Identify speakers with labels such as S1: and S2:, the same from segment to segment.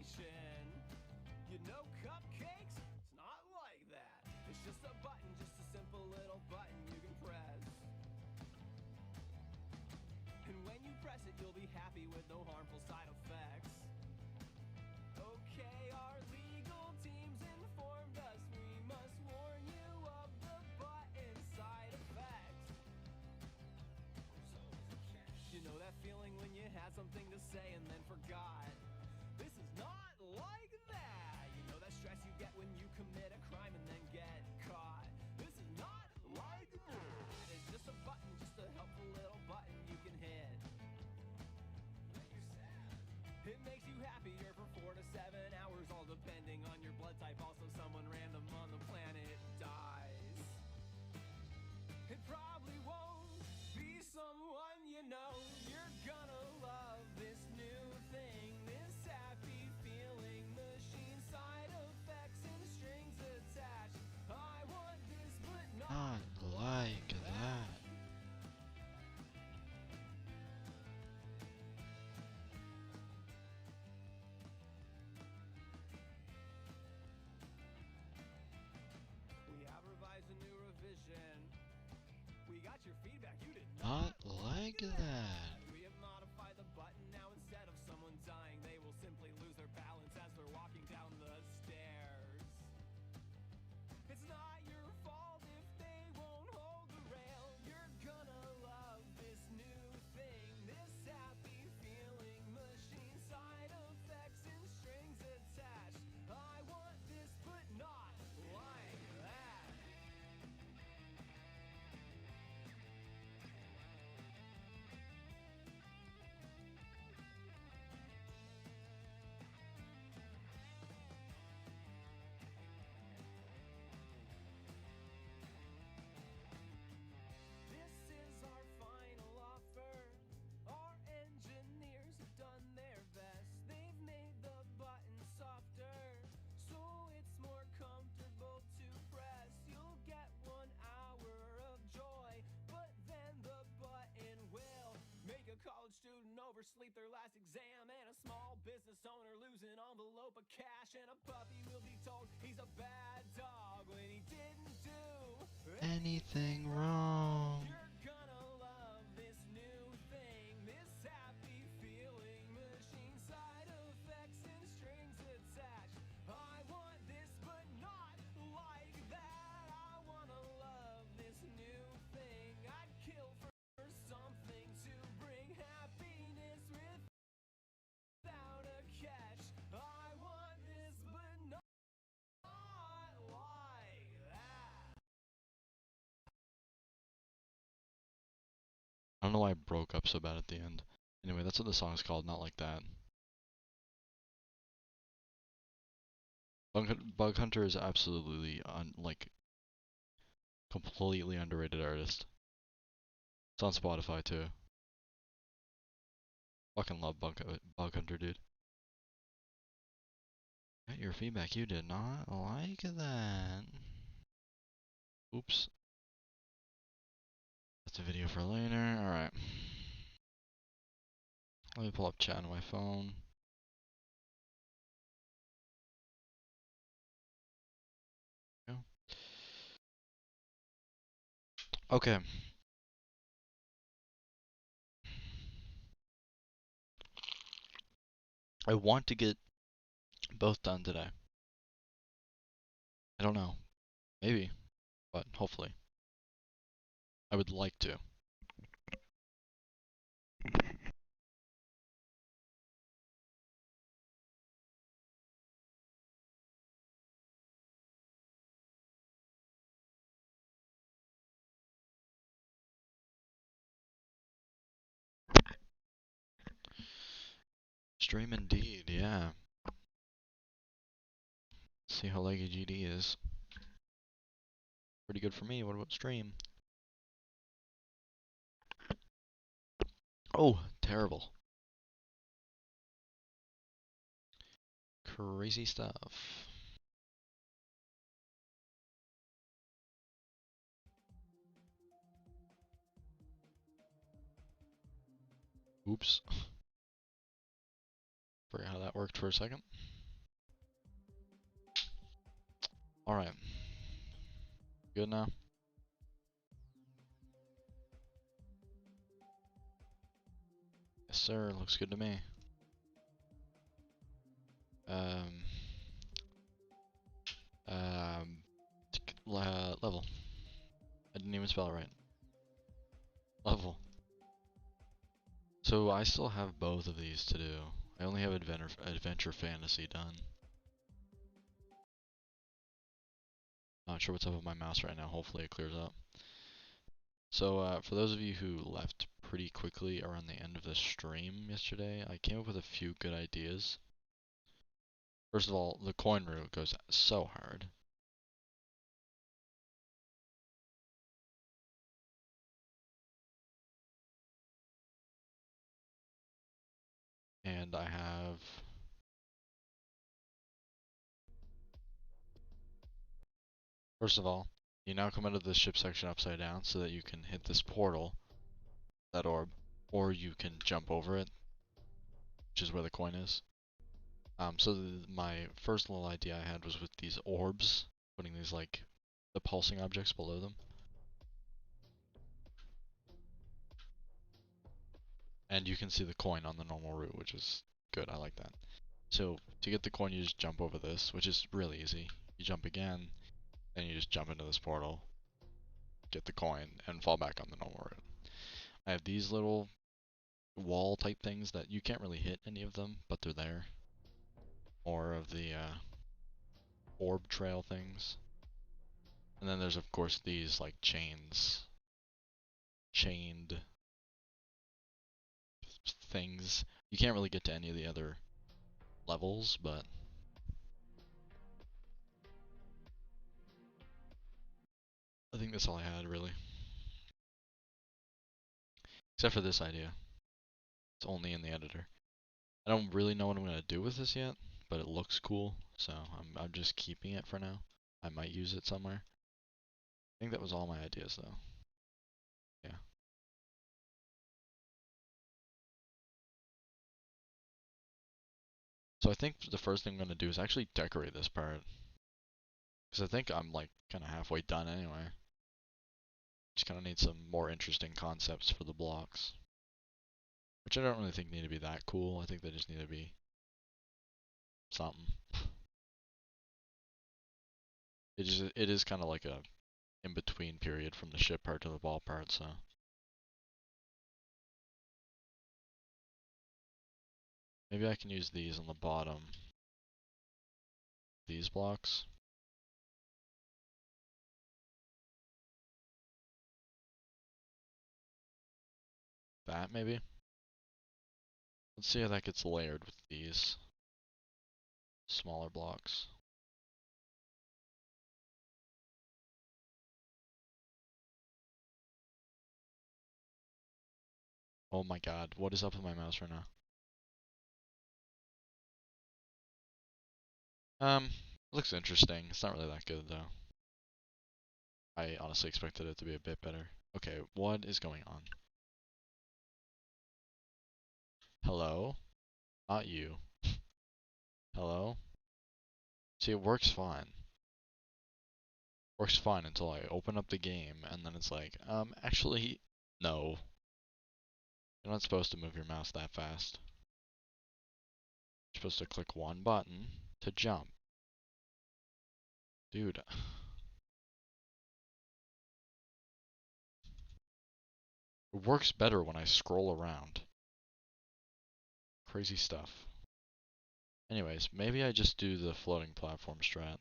S1: sensation. You know cupcakes? It's not like that. It's just a button, just a simple little button you can press. And when you press it, you'll be happy with no harmful side effects. Okay, our legal team's informed us we must warn you of the button side effects. You know that feeling when you had something to say and then forgot? This is not like that. You know that stress you get when you commit a crime and then get caught? This is not like that. It's just a button, just a helpful little button you can hit. When you're sad, it makes you happier for 4 to 7 hours, all depending on your blood type. Also, someone random on the planet dies. It probably won't be someone you know. You're gonna love this new thing, this happy feeling, machine side effects and strings attached. I want this but not
S2: like that.
S1: We have revised a new revision. We got your feedback, you did not
S2: Not like that.
S1: We have modified the button. Now instead of someone dying, they will simply lose their balance as they're walking down the stairs. It's not your fault if they won't hold the rail. You're gonna love this new thing, this happy feeling, machine side effects and strings attached. I want this but not like that. This is our final offer. Our engineers have done their best. They've made the button softer, so it's more comfortable to press. You'll get 1 hour of joy, but then the button will make a college student oversleep their last exam, and a small business owner lose an envelope of cash, and a puppy will be told he's a bad dog when he didn't do
S2: Anything wrong?
S1: You're gonna love this new thing, this happy feeling, machine side effects and strings attached. I want this but not like that. I wanna love this new thing. I'd kill for something to bring happiness without a catch. I want this but not like that.
S2: I don't know why I broke up so bad at the end. Anyway, that's what the song's called, Not Like That. Bug Hunter is absolutely completely underrated artist. It's on Spotify too. Fucking love Bug Hunter, dude. Got your feedback, you did not like that. Oops. That's a video for later. Alright. Let me pull up chat on my phone. Okay. I want to get both done today. I don't know. Maybe. But hopefully. I would like to. Stream indeed, yeah. See how laggy GD is. Pretty good for me. What about stream? Oh, terrible. Crazy stuff. Oops. Forgot how that that worked for a second. Alright. Good now? Yes, sir. Looks good to me. Level. I didn't even spell it right. Level. So I still have both of these to do. I only have Adventure Fantasy done. Not sure what's up with my mouse right now. Hopefully it clears up. So for those of you who left pretty quickly around the end of the stream yesterday, I came up with a few good ideas. First of all, the coin route goes so hard. And I have... First of all, you now come out of the ship section upside down so that you can hit this portal, that orb, or you can jump over it, which is where the coin is. So my first little idea I had was with these orbs, putting these like the pulsing objects below them. And you can see the coin on the normal route, which is good, I like that. So to get the coin you just jump over this, which is really easy. You jump again, then you just jump into this portal, get the coin, and fall back on the normal route. I have these little wall type things that you can't really hit any of them, but they're there. More of the orb trail things. And then there's of course these like chained things. You can't really get to any of the other levels, but I think that's all I had really. Except for this idea. It's only in the editor. I don't really know what I'm gonna do with this yet, but it looks cool, so I'm just keeping it for now. I might use it somewhere. I think that was all my ideas though. Yeah. So I think the first thing I'm gonna do is actually decorate this part. Because I think I'm like kinda halfway done anyway. Just kinda need some more interesting concepts for the blocks. Which I don't really think need to be that cool. I think they just need to be something. It is kinda like a in-between period from the ship part to the ball part, so. Maybe I can use these on the bottom. These blocks. That maybe? Let's see how that gets layered with these smaller blocks. Oh my god, what is up with my mouse right now? Looks interesting. It's not really that good though. I honestly expected it to be a bit better. Okay, what is going on? Hello? Not you. Hello? See, it works fine. Works fine until I open up the game and then it's like, actually, no. You're not supposed to move your mouse that fast. You're supposed to click one button to jump. Dude. It works better when I scroll around. Crazy stuff. Anyways, maybe I just do the floating platform strat.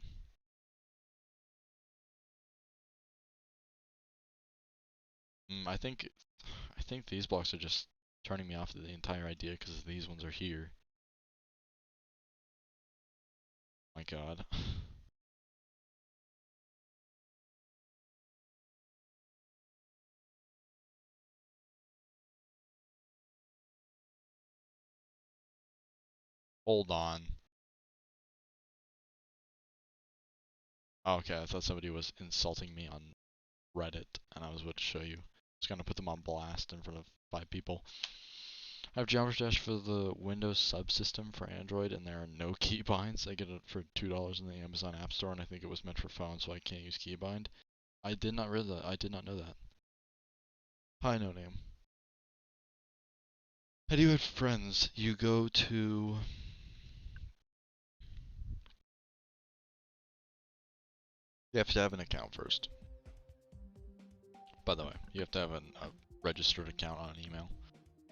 S2: I think these blocks are just turning me off the entire idea because these ones are here. My god. Hold on. Oh, okay, I thought somebody was insulting me on Reddit and I was about to show you. I was gonna put them on blast in front of 5 people. I have Geometry Dash for the Windows subsystem for Android, and there are no keybinds. I get it for $2 in the Amazon App Store, and I think it was meant for phones, so I can't use keybind. I did not realize that. I did not know that. Hi, no name. How do you add friends? You go to... You have to have an account first. By the way, you have to have a registered account on an email,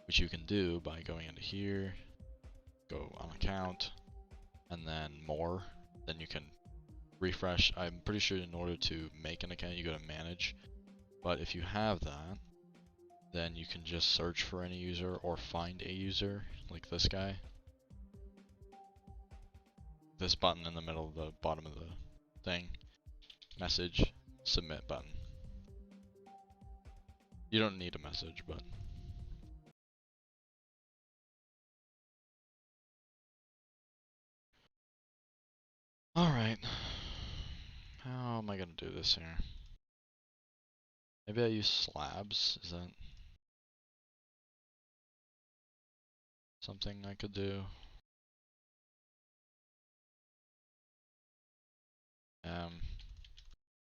S2: which you can do by going into here, go on account, and then more. Then you can refresh. I'm pretty sure in order to make an account, you go to manage. But if you have that, then you can just search for any user or find a user, like this guy. This button in the middle of the bottom of the thing. Message, submit button. You don't need a message, but... Alright. How am I gonna do this here? Maybe I use slabs? Is that something I could do?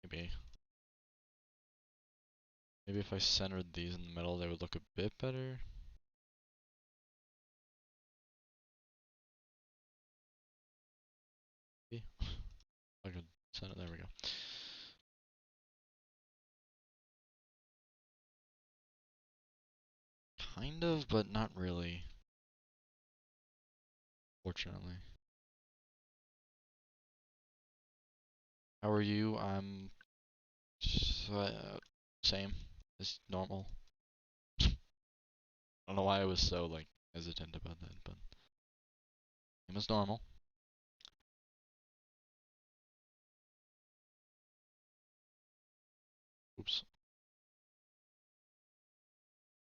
S2: Maybe. Maybe if I centered these in the middle, they would look a bit better. Maybe. I could center, there we go. Kind of, but not really. Fortunately. How are you? I'm same as normal. I don't know why I was so like hesitant about that, but same as normal. Oops.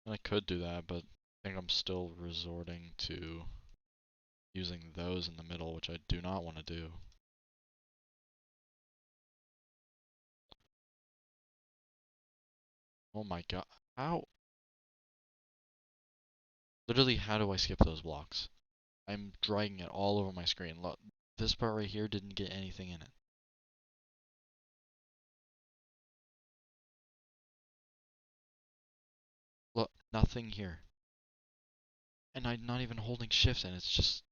S2: I could do that, but I think I'm still resorting to using those in the middle, which I do not want to do. Oh my god. How? Literally, how do I skip those blocks? I'm dragging it all over my screen. Look, this part right here didn't get anything in it. Look, nothing here. And I'm not even holding shift, and it's just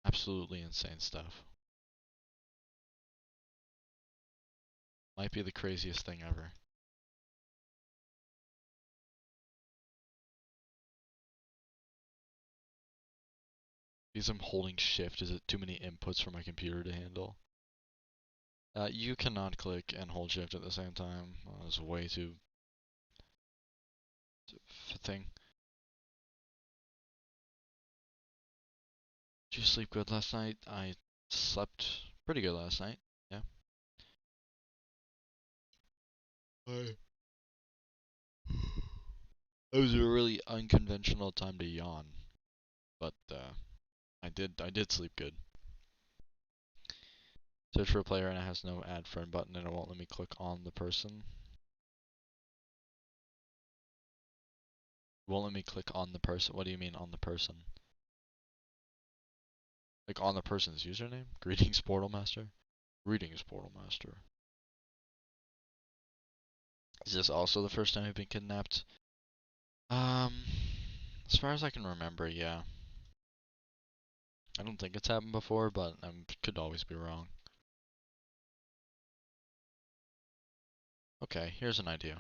S2: absolutely insane stuff. Might be the craziest thing ever. Because I'm holding shift, is it too many inputs for my computer to handle? You cannot click and hold shift at the same time. That's way too thing. Did you sleep good last night? I slept pretty good last night. Yeah. Hi. It was a really unconventional time to yawn, but I did sleep good. Search for a player and it has no add friend button and it won't let me click on the person. It won't let me click on the person. What do you mean on the person? Like on the person's username? Greetings, Portal Master. Greetings, Portal Master. Is this also the first time you've been kidnapped? As far as I can remember, yeah. I don't think it's happened before, but I could always be wrong. Okay, here's an idea.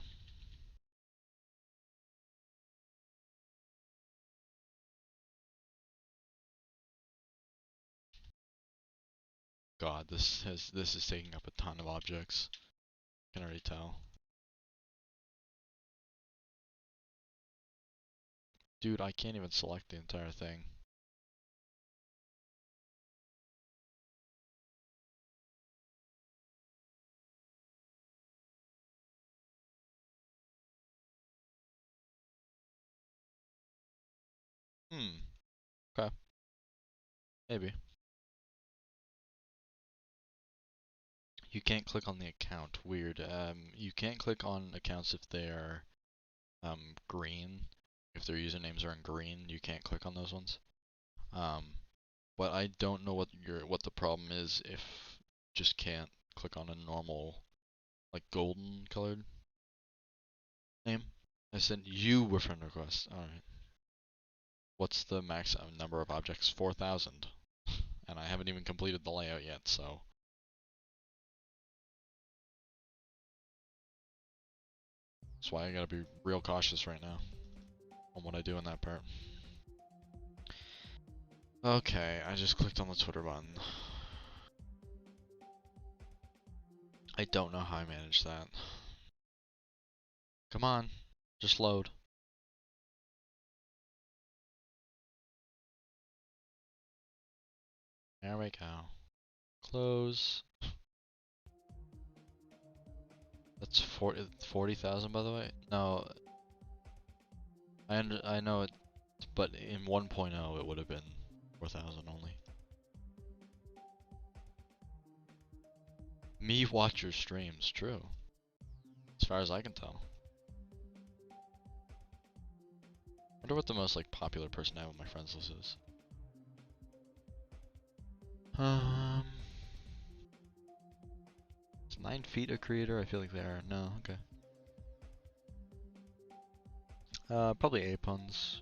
S2: God, this is taking up a ton of objects. I can already tell. Dude, I can't even select the entire thing. Okay. Maybe. You can't click on the account. Weird. You can't click on accounts if they're green. If their usernames are in green, you can't click on those ones. But I don't know what the problem is if you just can't click on a normal, like golden colored name. I sent you a friend request. Alright. What's the max number of objects? 4,000. And I haven't even completed the layout yet, so. That's why I gotta be real cautious right now on what I do in that part. Okay, I just clicked on the Twitter button. I don't know how I managed that. Come on, just load. There we go. Close. That's 40,000 by the way? No, I know it, but in 1.0 it would have been 4,000 only. Me watch your streams, true. As far as I can tell. Wonder what the most like popular person I have on my friends list is. Is 9 feet a creator? I feel like they are. No, okay. Probably Apuns.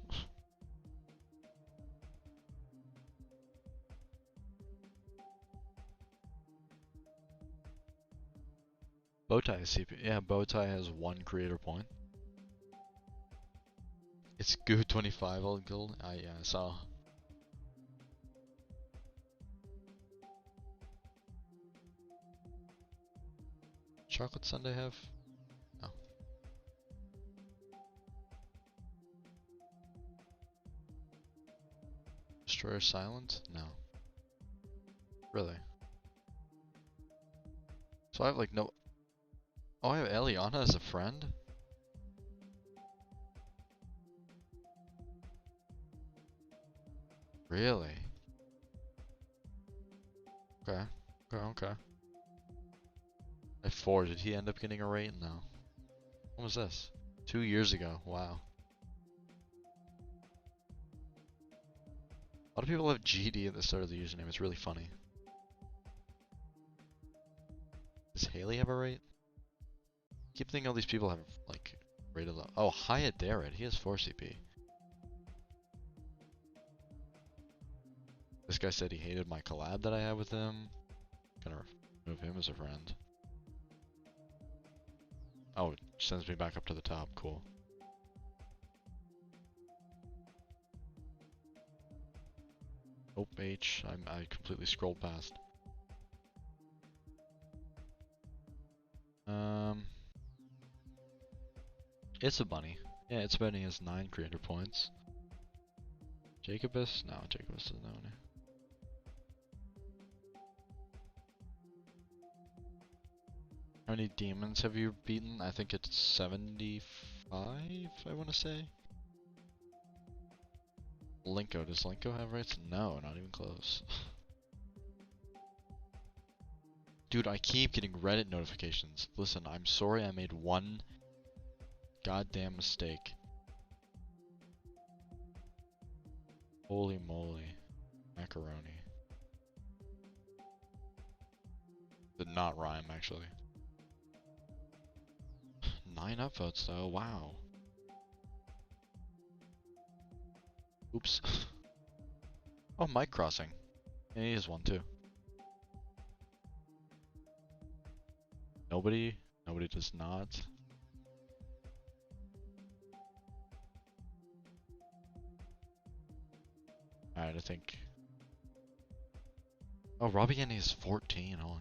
S2: Bowtie is CP. Yeah, Bowtie has 1 creator point. It's good 25 all gold. Yeah, I saw. Chocolate Sundae have? No. Destroyer Silent? No. Really? So I have like no. Oh, I have Eliana as a friend? Really? Okay. Okay. I have 4. Did he end up getting a rate? No. When was this? 2 years ago. Wow. A lot of people have GD at the start of the username. It's really funny. Does Haley have a rate? I keep thinking all these people have like rated low. Oh, Hyatt Darrett. He has 4 CP. This guy said he hated my collab that I had with him. Gonna remove him as a friend. Oh, it sends me back up to the top. Cool. Nope, H. I completely scrolled past. It's a bunny. Yeah, it's a bunny has 9 creator points. Jacobus? No, Jacobus doesn't know any. How many demons have you beaten? I think it's 75, I want to say. Linko, does Linko have rates? No, not even close. Dude, I keep getting Reddit notifications. Listen, I'm sorry I made one goddamn mistake. Holy moly. Macaroni. Did not rhyme, actually. 9 upvotes though, wow. Oops. Oh, Mike Crossing. Yeah, he has 1 too. Nobody does not. Alright, I think. Oh, Robbie Annie is 14 only.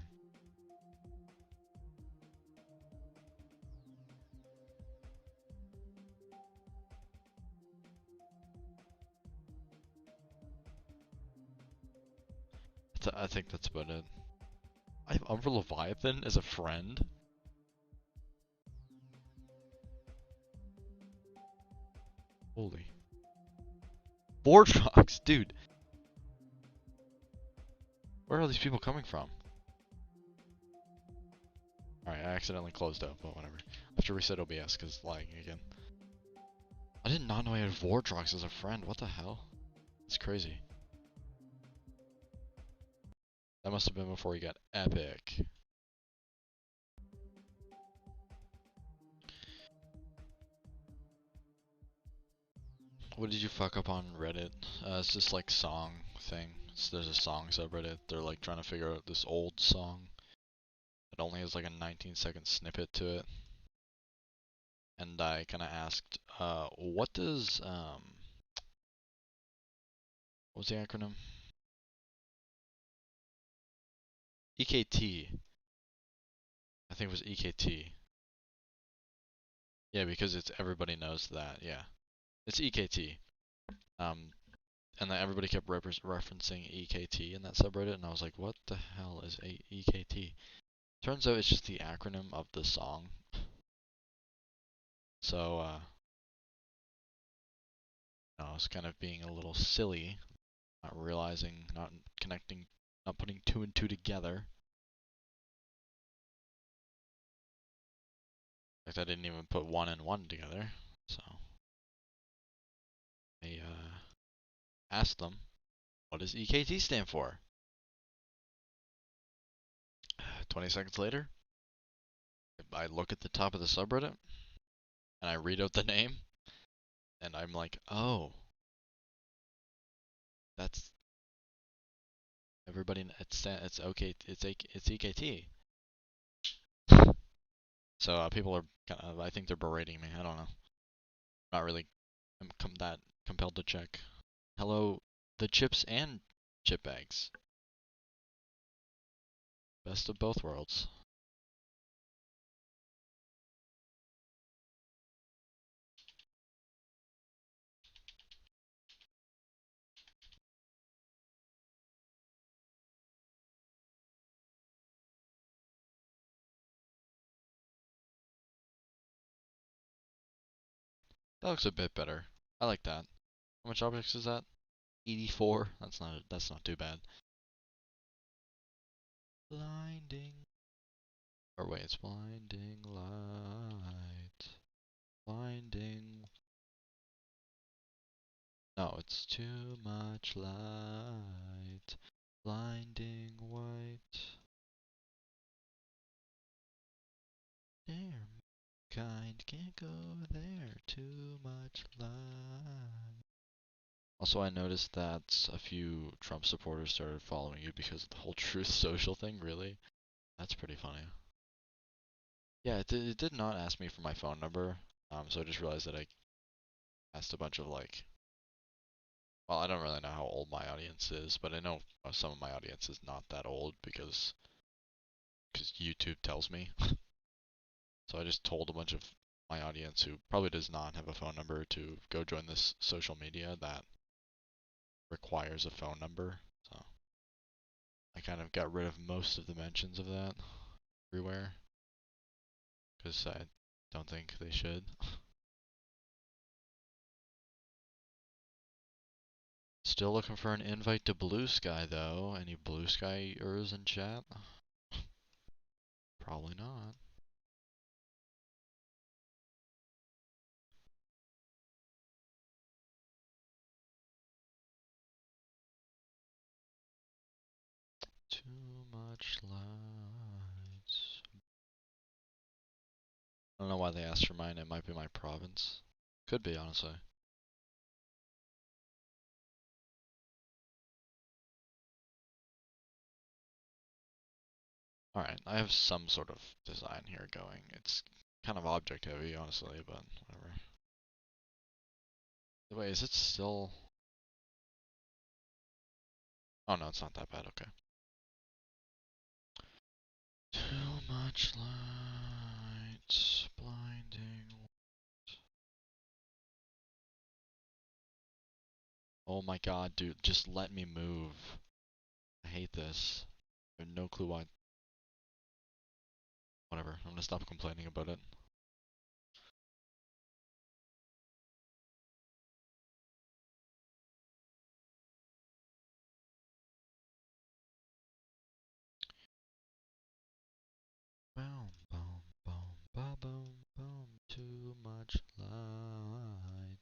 S2: I think that's about it. I have Umbra Leviathan as a friend? Holy. Boardfox, dude! Where are these people coming from? Alright, I accidentally closed out, but whatever. I have to reset OBS because it's lagging again. I did not know I had Vordrox as a friend. What the hell? It's crazy. That must have been before he got epic. What did you fuck up on Reddit? It's this like song thing. There's a song subreddit. They're like trying to figure out this old song. It only has like a 19-second snippet to it. And I kind of asked, what does, what was the acronym? EKT. I think it was EKT. Yeah, because it's everybody knows that. Yeah, it's EKT. And then everybody kept referencing EKT in that subreddit, and I was like, what the hell is EKT? Turns out it's just the acronym of the song. So, I was kind of being a little silly, not realizing, not connecting, not putting two and two together. In fact, I didn't even put one and one together. So, I asked them, what does EKT stand for? 20 seconds later, I look at the top of the subreddit, and I read out the name, and I'm like, oh, that's everybody. It's okay. It's EKT. So people are kind of. I think they're berating me. I don't know. Not really. I'm that compelled to check. Hello, the chips and chip bags. Best of both worlds. That looks a bit better. I like that. How much objects is that? 84. That's not too bad. Blinding. Or wait, it's blinding light. Blinding. No, it's too much light. Blinding white. There, kind can't go there. Too much light. Also, I noticed that a few Trump supporters started following you because of the whole Truth Social thing. Really? That's pretty funny. Yeah, it did not ask me for my phone number. So I just realized that I asked a bunch of like, well, I don't really know how old my audience is, but I know some of my audience is not that old because YouTube tells me. So I just told a bunch of my audience who probably does not have a phone number to go join this social media that requires a phone number. So I kind of got rid of most of the mentions of that everywhere because I don't think they should. Still looking for an invite to Blue Sky though. Any Blue Skyers in chat? Probably not. Too much light. I don't know why they asked for mine. It might be my province. Could be, honestly. Alright, I have some sort of design here going. It's kind of object heavy, honestly, but whatever. Wait, is it still... Oh no, it's not that bad, okay. Too much light, blinding. Oh my god, dude, just let me move. I hate this. I have no clue why. Whatever, I'm gonna stop complaining about it. Boom, boom, boom, ba boom, boom. Too much light.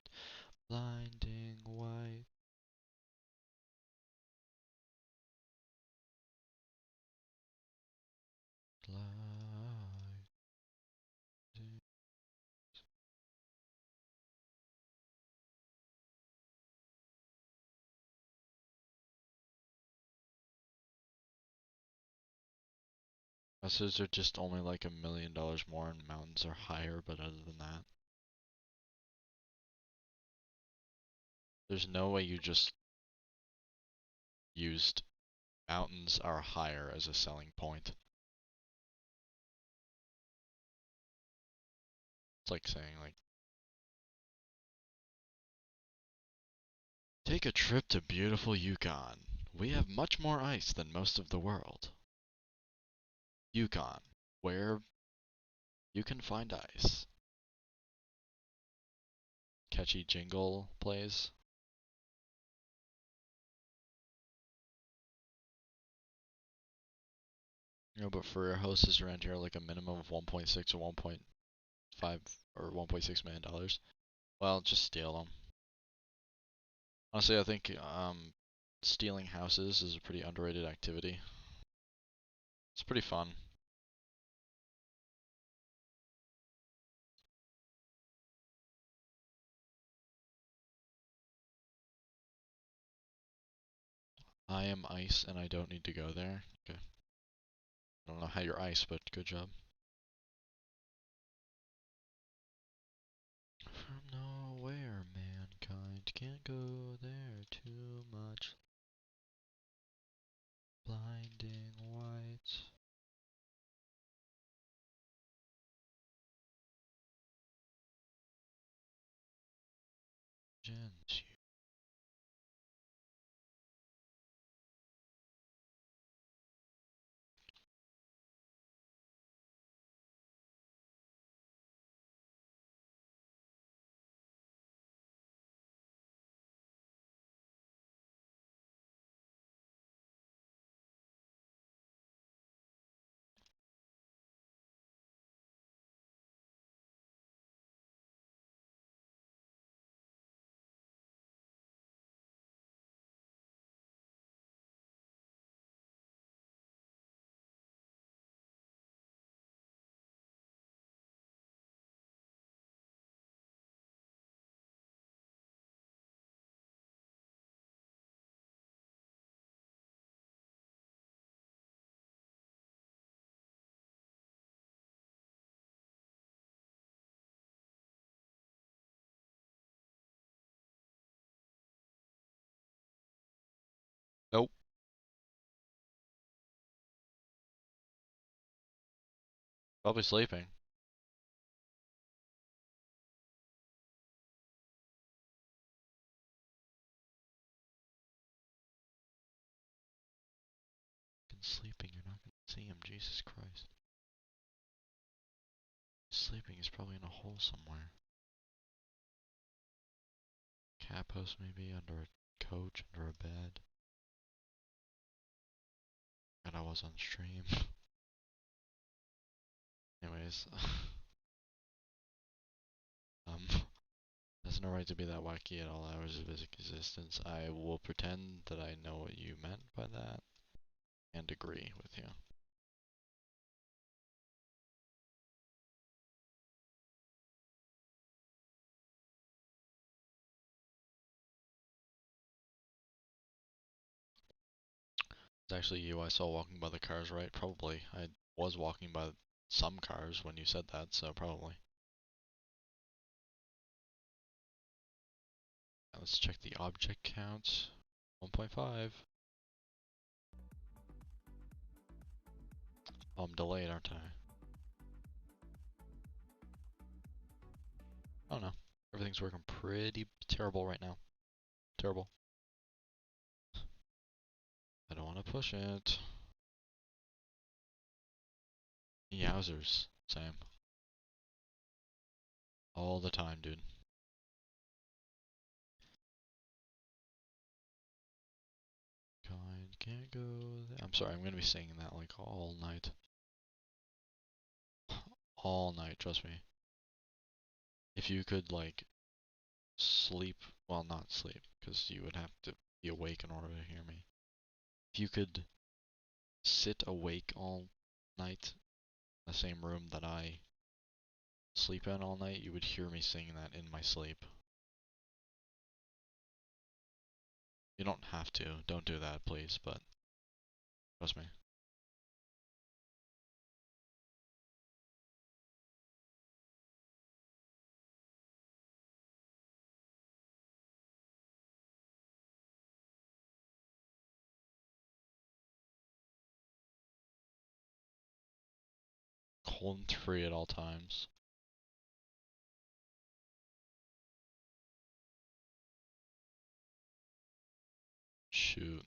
S2: Houses are just only like $1 million more and mountains are higher, but other than that, there's no way you just used mountains are higher as a selling point. It's like saying like, take a trip to beautiful Yukon. We have much more ice than most of the world. Yukon, where you can find ice. Catchy jingle plays. You know, but for houses around here, like a minimum of 1.6 or 1.5 or $1.6 million. Well, just steal them. Honestly, I think stealing houses is a pretty underrated activity. It's pretty fun. I am ice and I don't need to go there. Okay. I don't know how you're ice, but good job. From nowhere, mankind can't go there too much. Blinding white. Gens. Nope. Probably sleeping. Sleeping, you're not gonna see him. Jesus Christ. Sleeping is probably in a hole somewhere. Cat post maybe, under a coach, under a bed. And I was on stream. Anyways, um, has no right to be that wacky at all hours of his existence. I will pretend that I know what you meant by that and agree with you. It's actually you I saw walking by the cars, right? Probably. I was walking by some cars when you said that, so probably. Now let's check the object count. 1.5. Oh, I'm delayed, aren't I? I don't know. Everything's working pretty terrible right now. Terrible. I don't want to push it. Yowzers, Sam. All the time, dude. Kind can't go there. I'm sorry, I'm gonna be singing that like all night. All night, trust me. If you could like sleep, well, not sleep, because you would have to be awake in order to hear me. If you could sit awake all night in the same room that I sleep in all night, you would hear me singing that in my sleep. You don't have to. Don't do that, please, but trust me. holding 3 at all times. Shoot.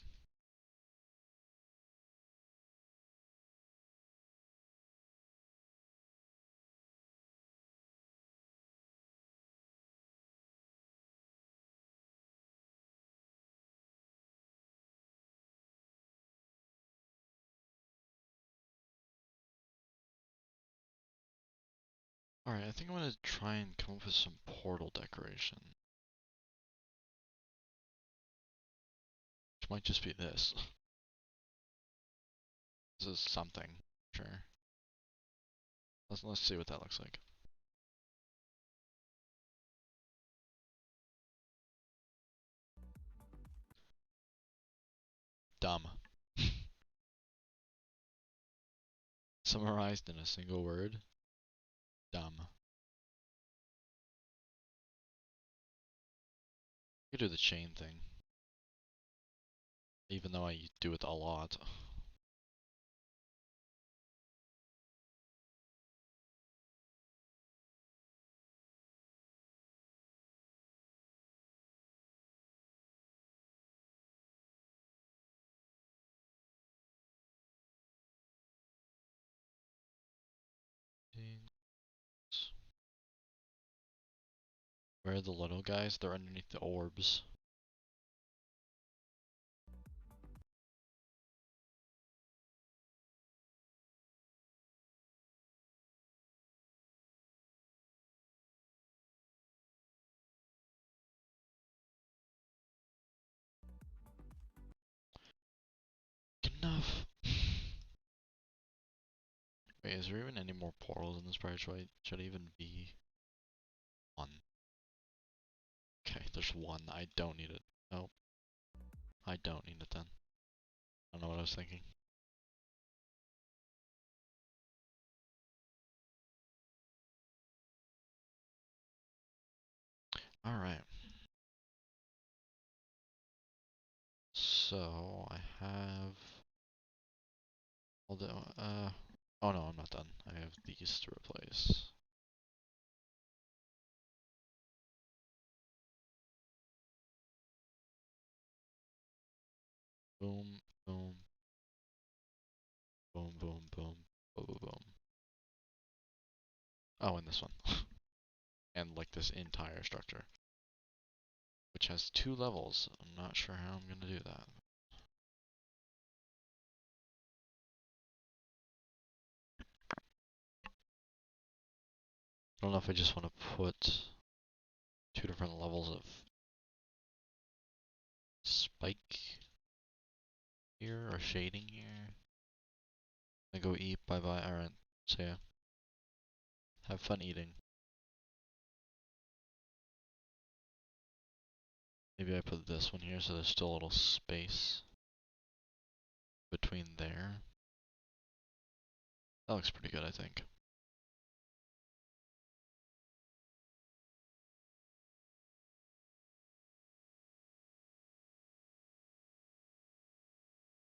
S2: Alright, I think I'm gonna try and come up with some portal decoration. Which might just be this. This is something, sure. Let's see what that looks like. Dumb. Summarized in a single word. Dumb. You could do the chain thing. Even though I do it a lot. Where are the little guys? They're underneath the orbs. Enough. Wait, is there even any more portals in this project? Should I even be 1? Okay, there's 1. I don't need it. Nope. I don't need it then. I don't know what I was thinking. Alright. So, I have all the, oh no, I'm not done. I have these to replace. Boom, boom, boom, boom, boom, boom, boom, boom. Oh, and this one. And like this entire structure. Which has 2 levels. I'm not sure how I'm gonna do that. I don't know if I just want to put 2 different levels of spike here or shading here. I go eat, bye bye. Alright, so yeah. Have fun eating. Maybe I put this one here so there's still a little space between there. That looks pretty good, I think.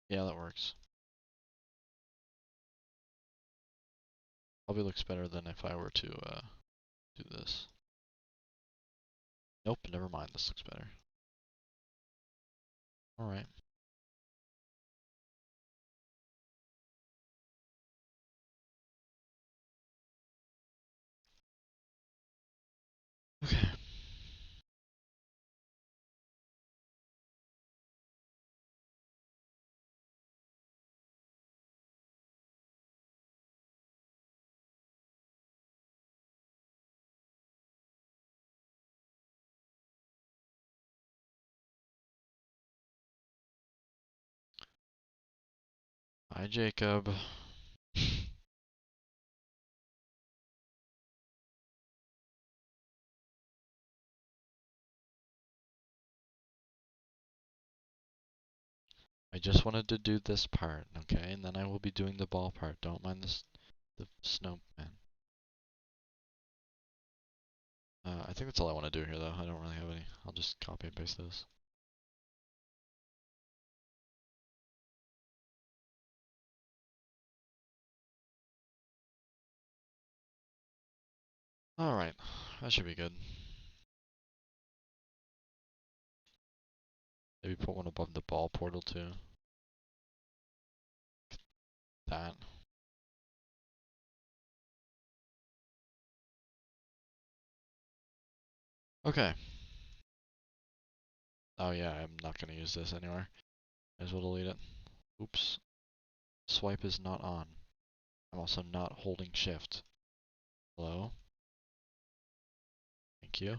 S2: Yeah, that works. Probably looks better than if I were to do this. Nope, never mind, this looks better. Alright. Okay. Hi, Jacob. I just wanted to do this part, okay? And then I will be doing the ball part. Don't mind this, the snowman. I think that's all I want to do here, though. I don't really have any. I'll just copy and paste this. Alright, that should be good. Maybe put one above the ball portal too. That. Okay. Oh yeah, I'm not gonna use this anywhere. Might as well delete it. Oops. Swipe is not on. I'm also not holding shift. Hello? Thank you.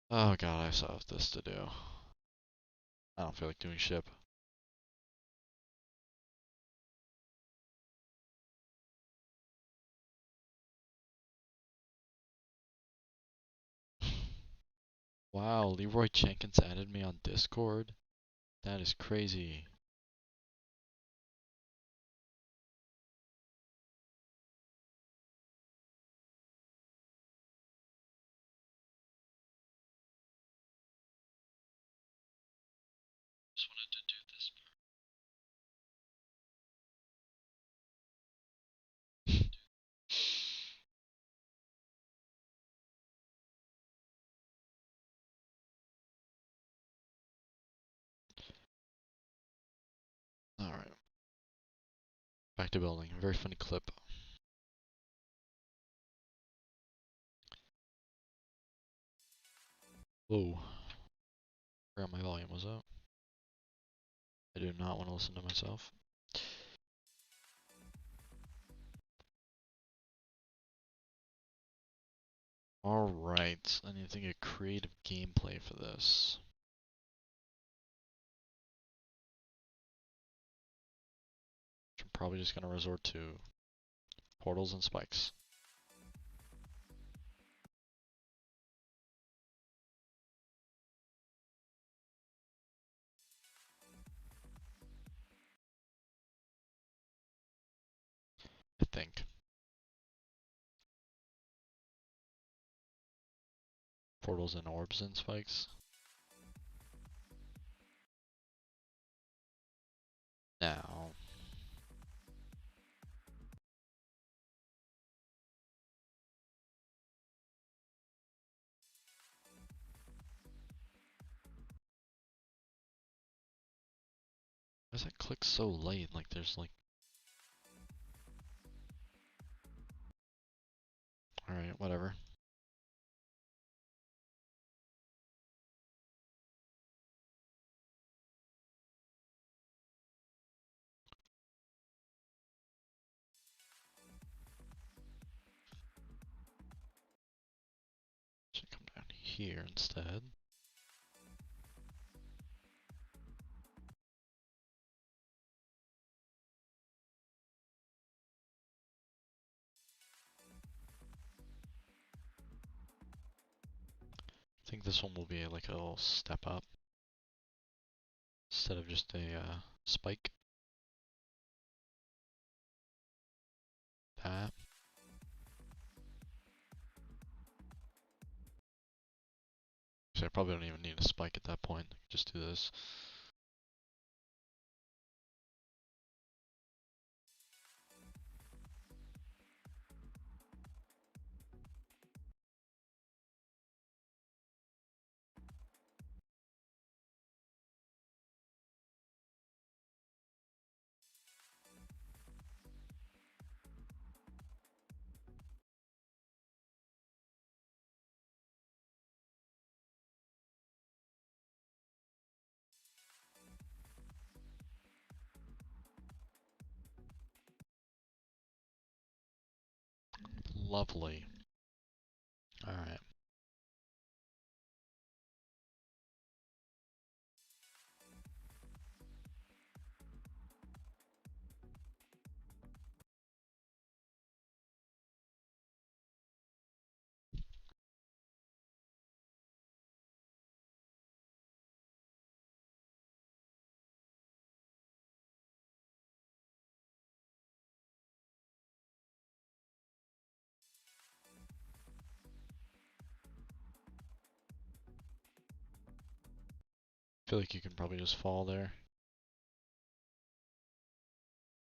S2: Oh god, I still have this to do. I don't feel like doing ship. Wow, Leroy Jenkins added me on Discord. That is crazy. Just wanted to do this part. Alright. Back to building. A very funny clip. Whoa. Forgot my volume was up. I do not want to listen to myself. Alright, I need to think of creative gameplay for this. I'm probably just gonna resort to portals and spikes. I think. Portals and orbs and spikes. Now. Why does that click so late? Like there's like... Alright, whatever. Should come down here instead. I think this one will be like a little step up. Instead of just a spike. That. So I probably don't even need a spike at that point. Just do this. Lovely. Alright. I feel like you can probably just fall there.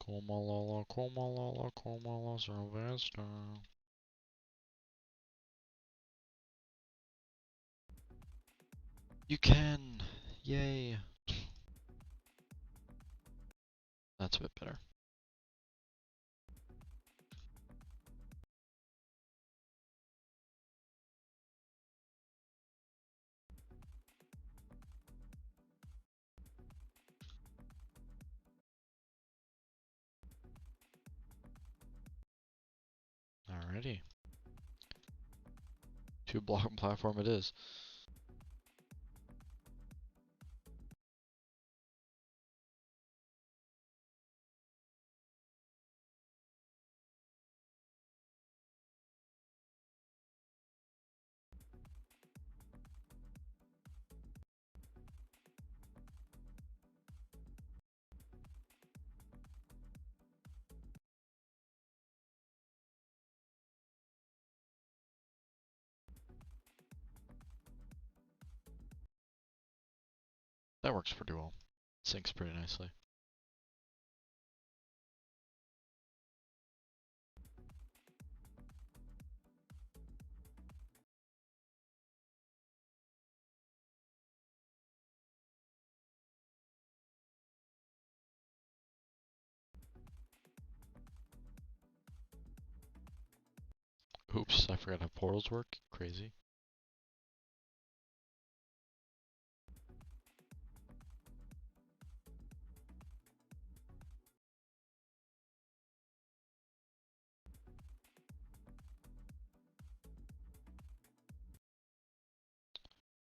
S2: Como Lola, Sylvester. You can! Yay! That's a bit better. Alrighty. 2-block platform it is. That works pretty well. Syncs pretty nicely. Oops, I forgot how portals work. Crazy.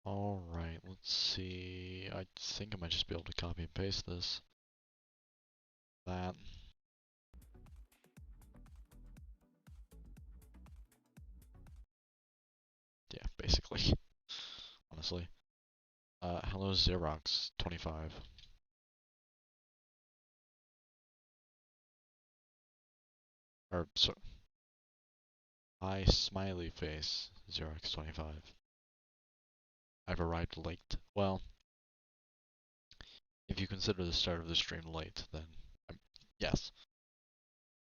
S2: Alright, let's see. I think I might just be able to copy and paste this. That. Yeah, basically. Honestly. Hello Xerox 25. Or, so, hi smiley face Xerox 25. I've arrived late. Well, if you consider the start of the stream late, then yes.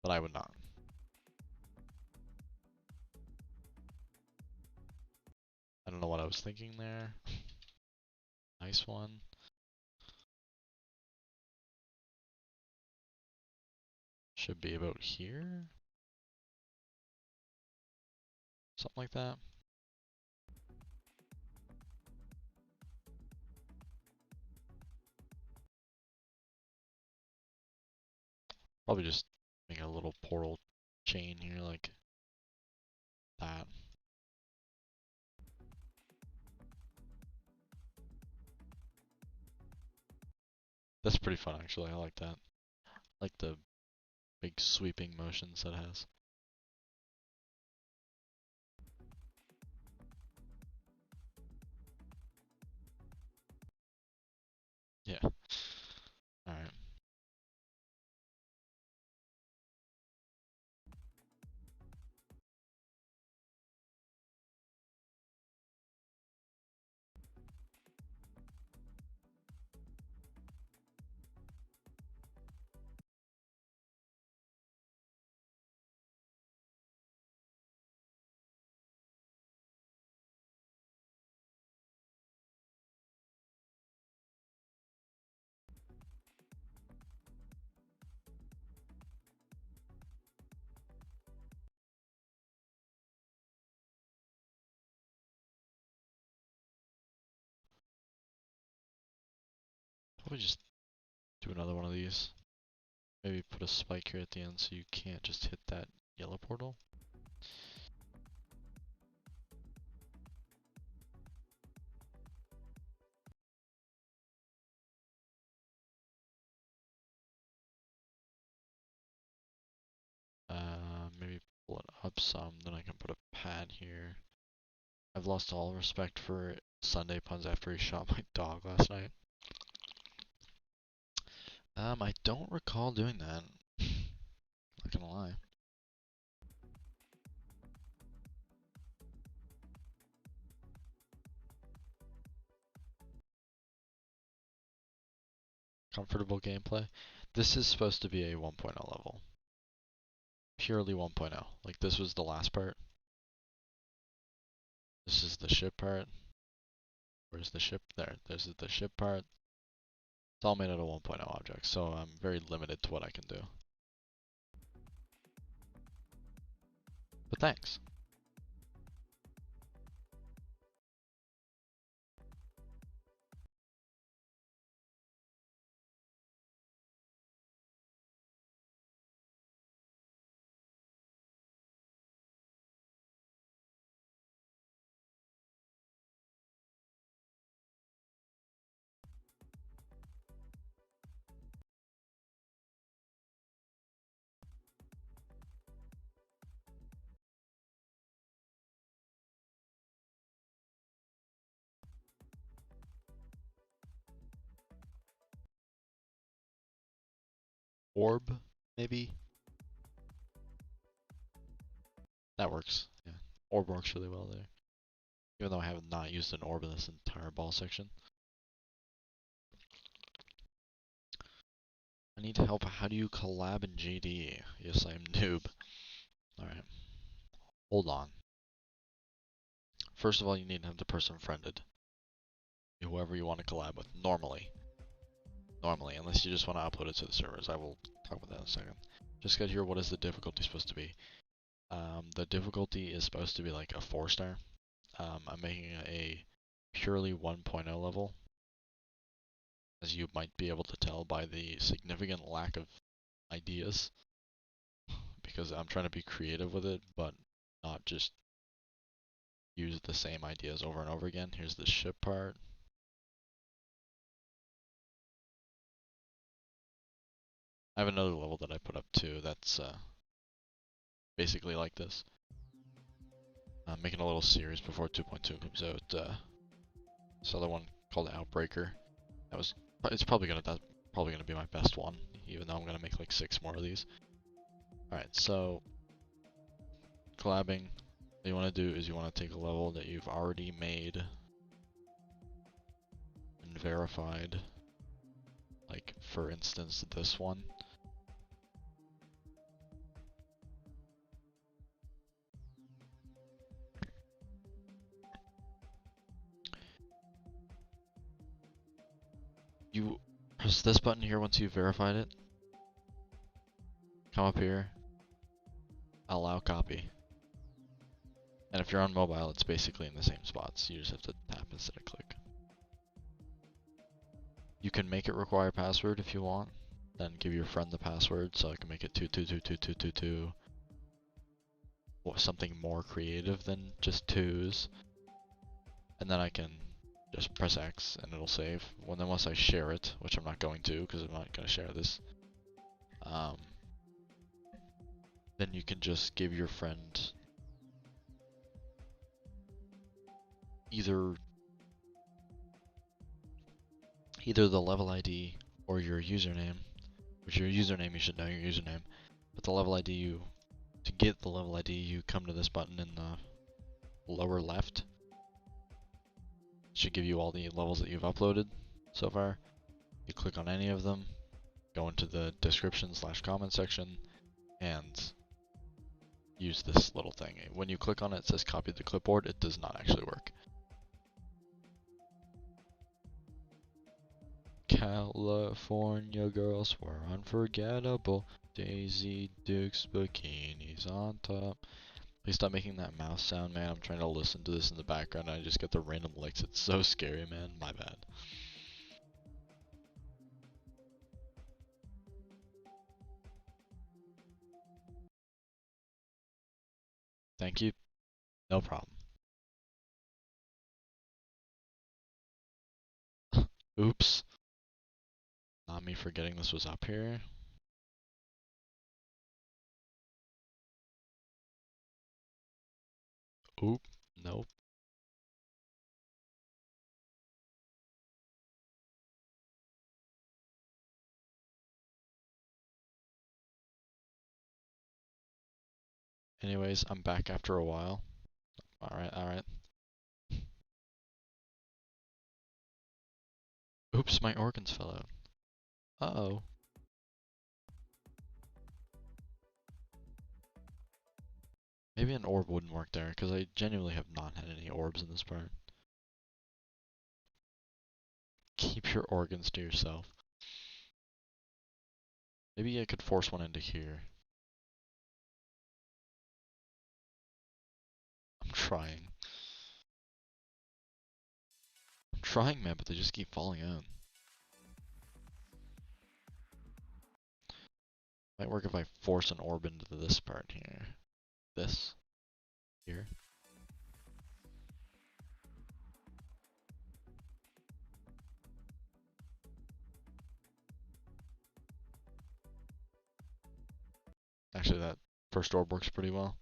S2: But I would not. I don't know what I was thinking there. Nice one. Should be about here. Something like that. Probably just make a little portal chain here like that. That's pretty fun actually, I like that. I like the big sweeping motions that it has. Yeah. Alright. Probably just do another one of these. Maybe put a spike here at the end so you can't just hit that yellow portal. Maybe pull it up some, then I can put a pad here. I've lost all respect for Sunday puns after he shot my dog last night. I don't recall doing that. Not gonna lie. Comfortable gameplay. This is supposed to be a 1.0 level. Purely 1.0. Like this was the last part. This is the ship part. Where's the ship? There. There's the ship part. It's all made out of 1.0 objects, so I'm very limited to what I can do. But thanks. Orb, maybe? That works. Yeah. Orb works really well there. Even though I have not used an orb in this entire ball section. I need help. How do you collab in GD? Yes, I am noob. Alright. Hold on. First of all, you need to have the person friended. Whoever you want to collab with. Normally. Normally, unless you just want to upload it to the servers. I will talk about that in a second. Just got here, what is the difficulty supposed to be? The difficulty is supposed to be like a 4-star. I'm making a purely 1.0 level. As you might be able to tell by the significant lack of ideas. Because I'm trying to be creative with it, but not just use the same ideas over and over again. Here's the ship part. I have another level that I put up too that's basically like this. I'm making a little series before 2.2 comes out. This other one called Outbreaker. It's probably gonna be my best one, even though I'm gonna make like 6 more of these. Alright, so collabing, what you want to do is you want to take a level that you've already made and verified. Like, for instance, this one. You press this button here once you've verified it. Come up here. Allow copy. And if you're on mobile, it's basically in the same spots. You just have to tap instead of click. You can make it require password if you want. Then give your friend the password, so I can make it 2222222. Or something more creative than just 2s. And then I can just press X and it'll save. Unless I share it, which I'm not going to, because I'm not going to share this. Then you can just give your friend either the level ID or your username. Which your username, you should know your username. But the level ID, to get the level ID, you come to this button in the lower left. It should give you all the levels that you've uploaded so far. You click on any of them, go into the description/comment section, and use this little thing. When you click on it, it says copy the clipboard. It does not actually work. California girls were unforgettable. Daisy Dukes bikinis on top. Please stop making that mouse sound, man. I'm trying to listen to this in the background and I just get the random licks. It's so scary, man. My bad. Thank you. No problem. Oops. Not me forgetting this was up here. Oop. Nope. Anyways, I'm back after a while. Alright, alright. Oops, my organs fell out. Uh-oh. Maybe an orb wouldn't work there, because I genuinely have not had any orbs in this part. your organs to yourself. Maybe I could force one into here. I'm trying. I'm trying, man, but they just keep falling out. Might work if I force an orb into this part here. This. Here. Actually, that first orb works pretty well.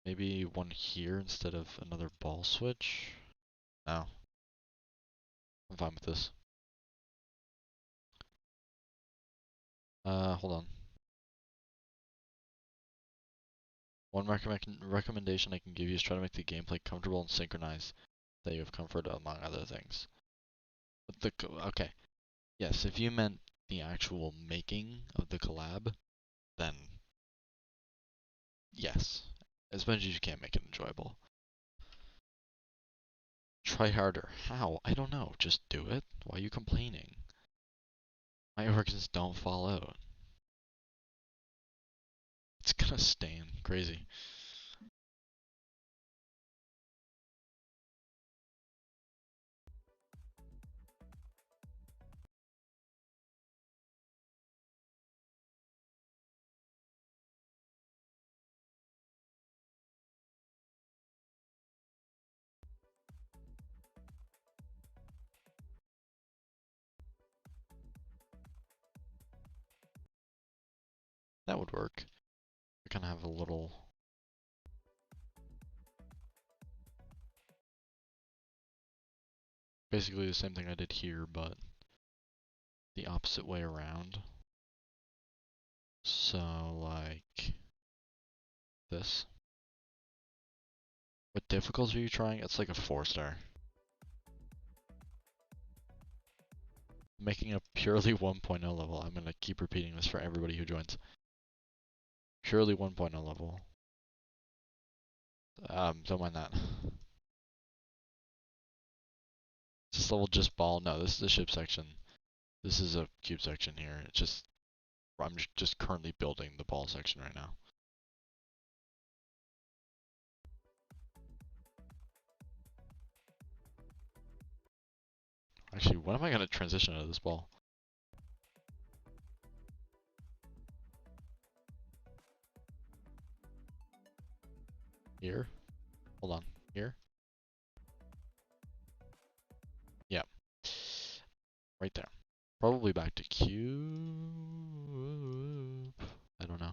S2: Maybe one here instead of another ball switch? No. I'm fine with this. Hold on. One recommendation I can give you is try to make the gameplay comfortable and synchronized, that you have comfort among other things. But okay, yes, if you meant the actual making of the collab, then yes. As much as you can make it enjoyable. Try harder. How? I don't know. Just do it. Why are you complaining? My organs don't fall out. It's gonna stain. Crazy. That would work. I kind of have a little... Basically the same thing I did here, but the opposite way around. So, like... this. What difficulty are you trying? It's like a 4-star. Making a purely 1.0 level. I'm gonna keep repeating this for everybody who joins. Purely 1.0 level. Don't mind that. Is this level just ball? No, this is the ship section. This is a cube section here. It's just, I'm just currently building the ball section right now. Actually, when am I gonna transition to this ball? Here? Hold on. Here? Yeah. Right there. Probably back to cube. I don't know.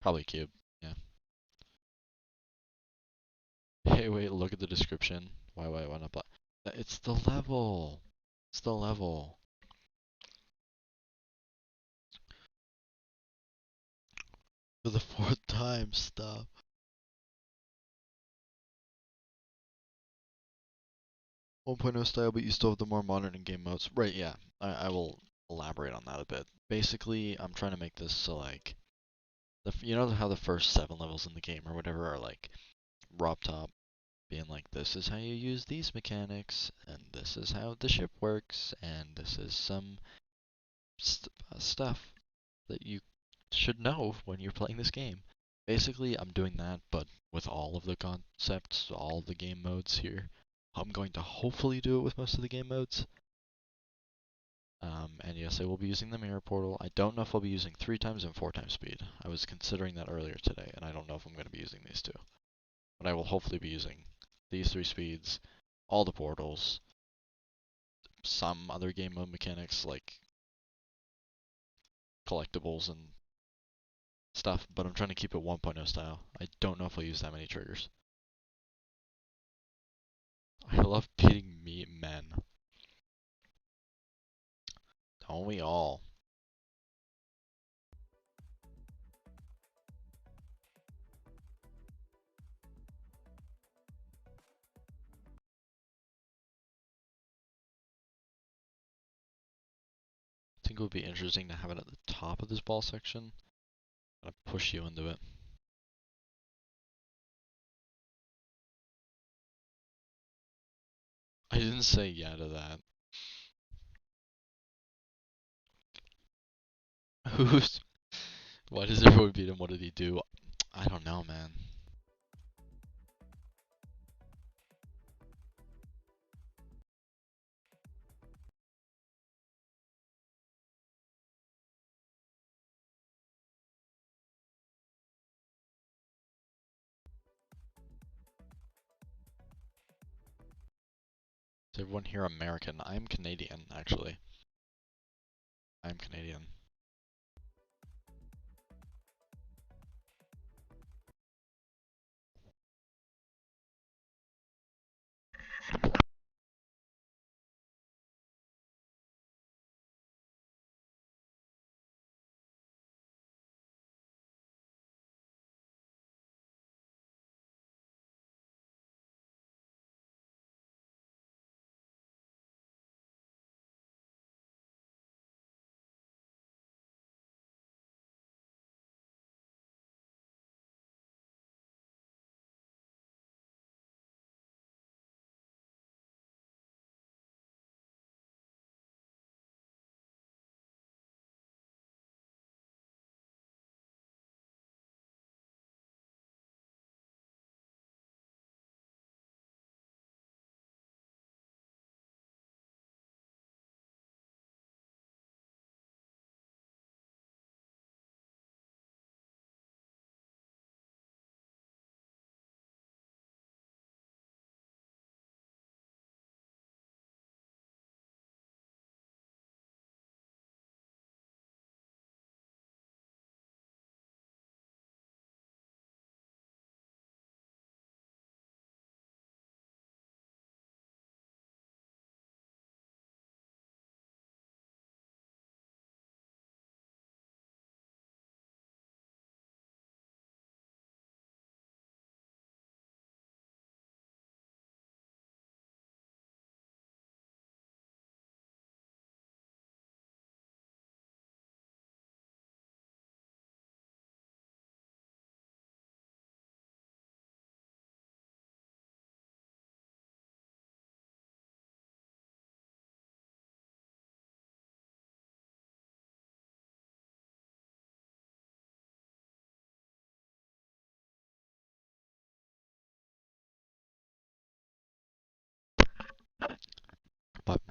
S2: Probably cube. Yeah. Hey, wait, look at the description. Why not black? It's the level. It's the level. For the 4th time, stop. 1.0 style, but you still have the more modern in-game modes. Right, yeah. I will elaborate on that a bit. Basically, I'm trying to make this so like, you know how the first 7 levels in the game or whatever are like, Rob Top being like, this is how you use these mechanics, and this is how the ship works, and this is some stuff that you should know when you're playing this game. Basically, I'm doing that, but with all of the concepts, all of the game modes here. I'm going to hopefully do it with most of the game modes. And yes, I will be using the mirror portal. I don't know if I'll be using 3 times and 4 times speed. I was considering that earlier today, and I don't know if I'm going to be using these two. But I will hopefully be using these 3 speeds, all the portals, some other game mode mechanics like collectibles and stuff, but I'm trying to keep it 1.0 style. I don't know if I'll use that many triggers. I love beating men. Don't we all? I think it would be interesting to have it at the top of this ball section. Gotta push you into it. I didn't say yeah to that. Who's? Why does everyone beat him? What did he do? I don't know, man. Is everyone here American? I am Canadian, actually. I am Canadian.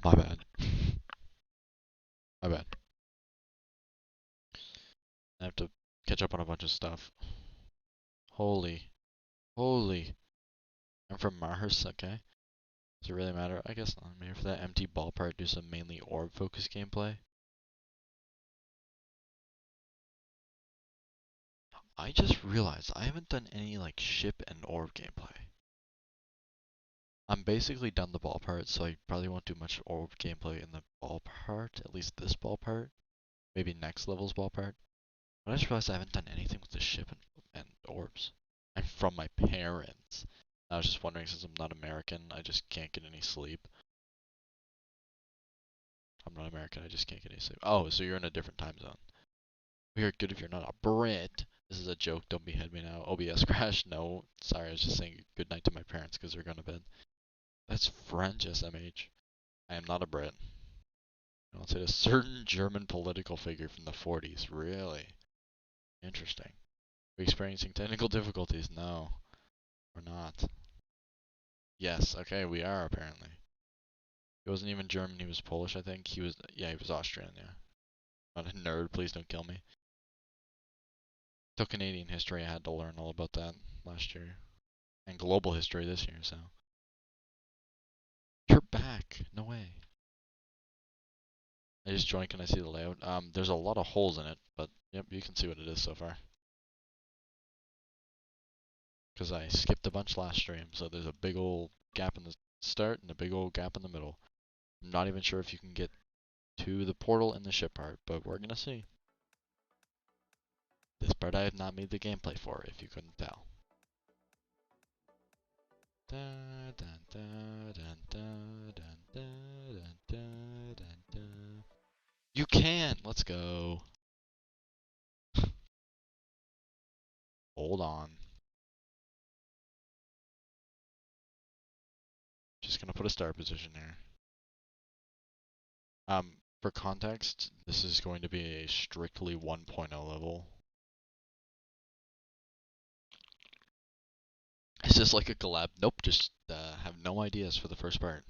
S2: My bad. My bad. I have to catch up on a bunch of stuff. Holy. Holy. I'm from Mars, okay. Does it really matter? I guess not. Maybe for that empty ball part, do some mainly orb focused gameplay. I just realized I haven't done any like ship and orb gameplay. I'm basically done the ball part, so I probably won't do much orb gameplay in the ball part, at least this ball part. Maybe next level's ball part. But I just realized I haven't done anything with the ship and orbs. I'm from my parents. I was just wondering, since I'm not American, I just can't get any sleep. I'm not American, I just can't get any sleep. Oh, so you're in a different time zone. We're good if you're not a Brit. This is a joke, don't behead me now. OBS crash? No. Sorry, I was just saying good night to my parents because they're going to bed. That's French, SMH. I am not a Brit. I'll say a certain German political figure from the 40s. Really? Interesting. We're experiencing technical difficulties? No, we're not. Yes, okay, we are apparently. He wasn't even German, he was Polish, I think. He was, yeah, he was Austrian, yeah. Not a nerd, please don't kill me. Took Canadian history, I had to learn all about that last year. And global history this year, so. You're back, no way. I just joined, can I see the layout? There's a lot of holes in it, but yep, you can see what it is so far. Because I skipped a bunch last stream, so there's a big old gap in the start and a big old gap in the middle. I'm not even sure if you can get to the portal in the ship part, but we're gonna see. This part I have not made the gameplay for, if you couldn't tell. You can! Let's go. hold on. Just gonna put a start position here. For context, this is going to be a strictly 1.0 level. Is this like a collab? Nope, just have no ideas for the first part.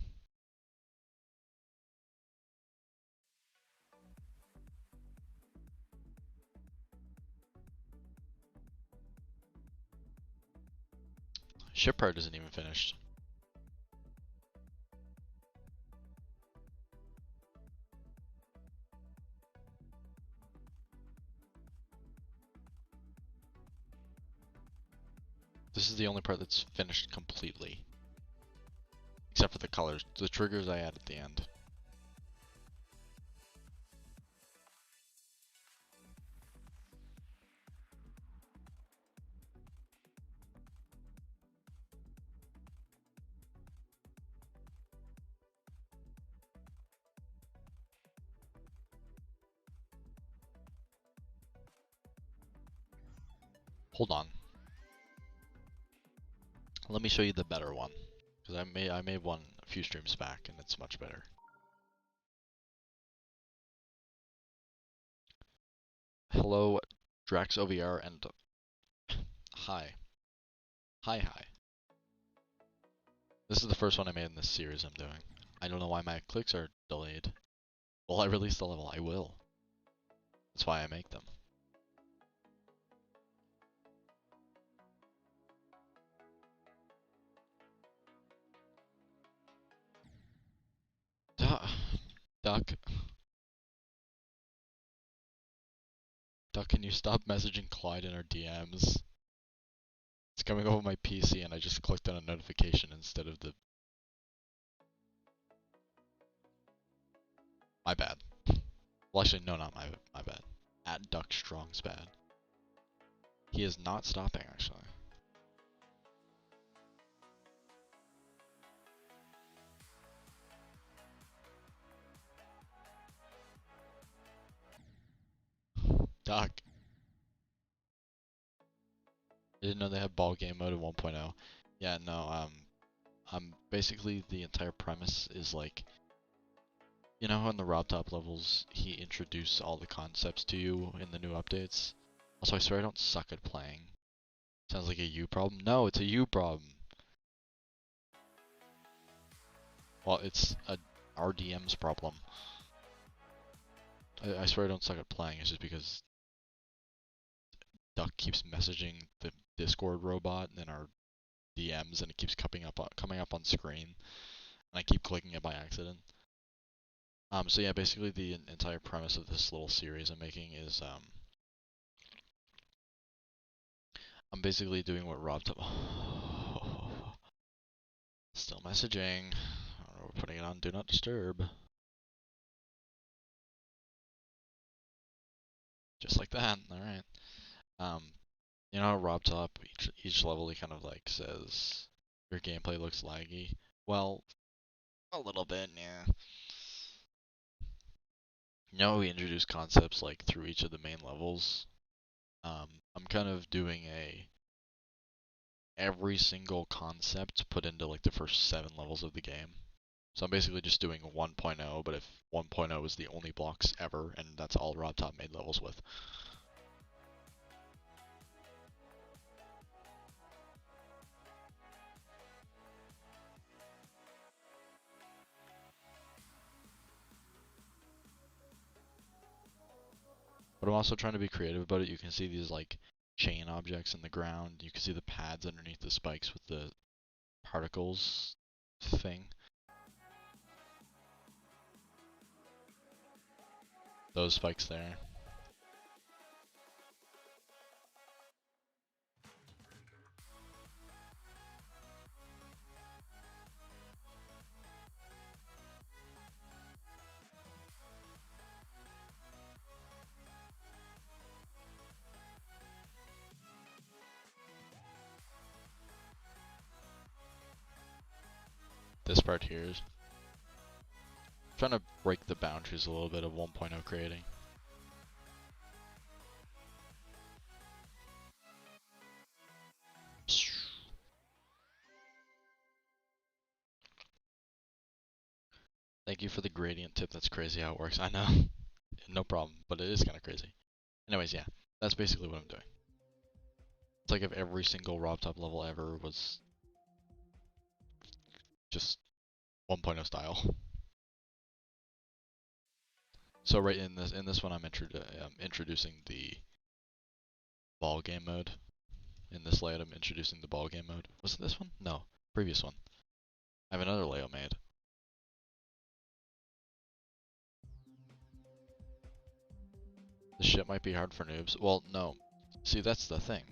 S2: Ship part isn't even finished. This is the only part that's finished completely. Except for the colors. The triggers I add at the end. Hold on. Let me show you the better one. Because I made one a few streams back and it's much better. Hello, Drax OVR and hi. Hi. This is the first one I made in this series I'm doing. I don't know why my clicks are delayed. Will I release the level? I will. That's why I make them. Duck. Duck, can you stop messaging Clyde in our DMs? It's coming over my PC and I just clicked on a notification instead of the... My bad. Well, actually, no, not my bad. At Duck Strong's bad. He is not stopping, actually. Duck. I didn't know they had ball game mode in 1.0. Yeah, no, basically the entire premise is like, you know how in the Rob Top levels, he introduced all the concepts to you in the new updates? Also, I swear I don't suck at playing. Sounds like a you problem? No, it's a you problem. Well, it's a RDM's problem. I swear I don't suck at playing, it's just because Duck keeps messaging the Discord robot in our DMs and it keeps coming up on screen. And I keep clicking it by accident. So yeah, basically the entire premise of this little series I'm making is, I'm basically doing what Rob Still messaging. We're putting it on Do Not Disturb. Just like that, alright. You know how Rob Top, each level he kind of like says, your gameplay looks laggy? Well, a little bit, yeah. You know, we introduce concepts like through each of the main levels. I'm kind of doing every single concept put into like the first 7 levels of the game. So I'm basically just doing 1.0, but if 1.0 is the only blocks ever, and that's all Rob Top made levels with. But I'm also trying to be creative about it. You can see these like chain objects in the ground. You can see the pads underneath the spikes with the particles thing. Those spikes there. This part here is trying to break the boundaries a little bit of 1.0 creating. Thank you for the gradient tip. That's crazy how it works. I know. No problem, but it is kind of crazy. Anyways, yeah, that's basically what I'm doing. It's like if every single Rob Top level ever was just 1.0 style. So right in this one, I'm introducing the ball game mode. In this layout, I'm introducing the ball game mode. Was it this one? No, previous one. I have another layout made. This shit might be hard for noobs. Well, no. See, that's the thing.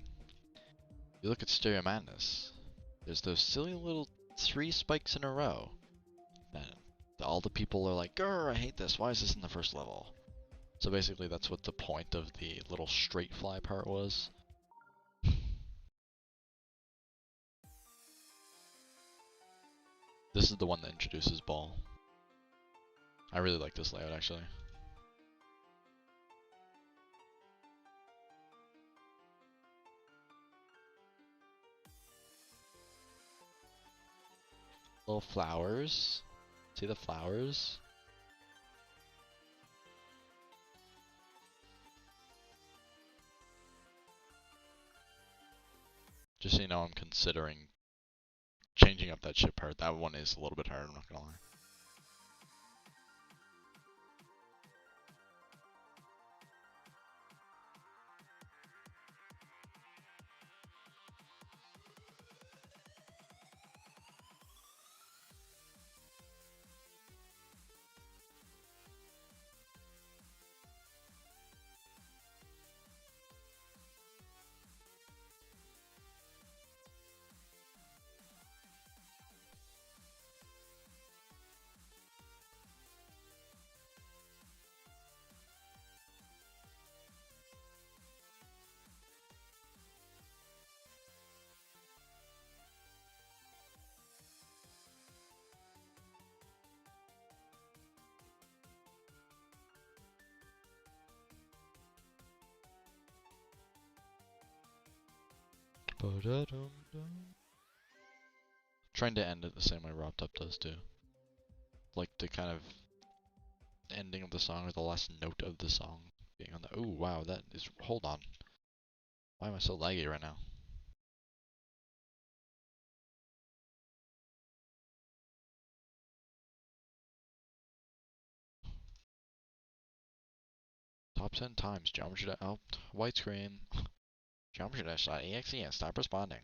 S2: You look at Stereo Madness. There's those silly little 3 spikes in a row. And all the people are like, grr, I hate this. Why is this in the first level? So basically, that's what the point of the little straight fly part was. This is the one that introduces ball. I really like this layout, actually. Little flowers. See the flowers? Just so you know, I'm considering changing up that ship part. That one is a little bit hard, I'm not gonna lie. Trying to end it the same way Rob Top does too. Like the kind of ending of the song or the last note of the song being on the. Ooh, wow, that is. Hold on. Why am I so laggy right now? Top 10 times geometry. Oh, white screen. Geometry-exe and stop responding.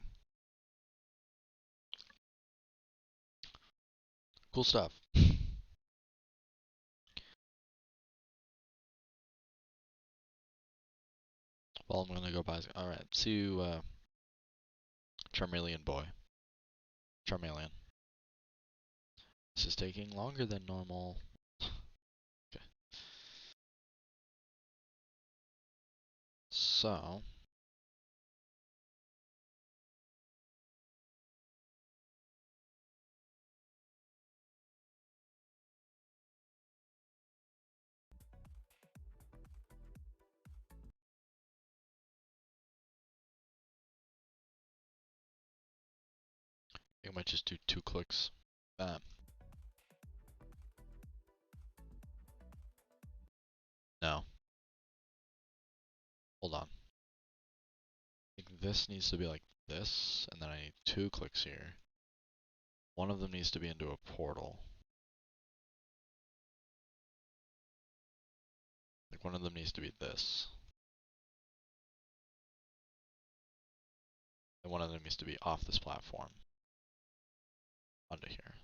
S2: Cool stuff. Well, I'm gonna go by. Alright, see you, Charmeleon boy. Charmeleon. This is taking longer than normal. Okay. So. I might just do 2 clicks. Bam. No. Hold on. I think this needs to be like this, and then I need 2 clicks here. One of them needs to be into a portal. Like one of them needs to be this. And one of them needs to be off this platform. Onto here.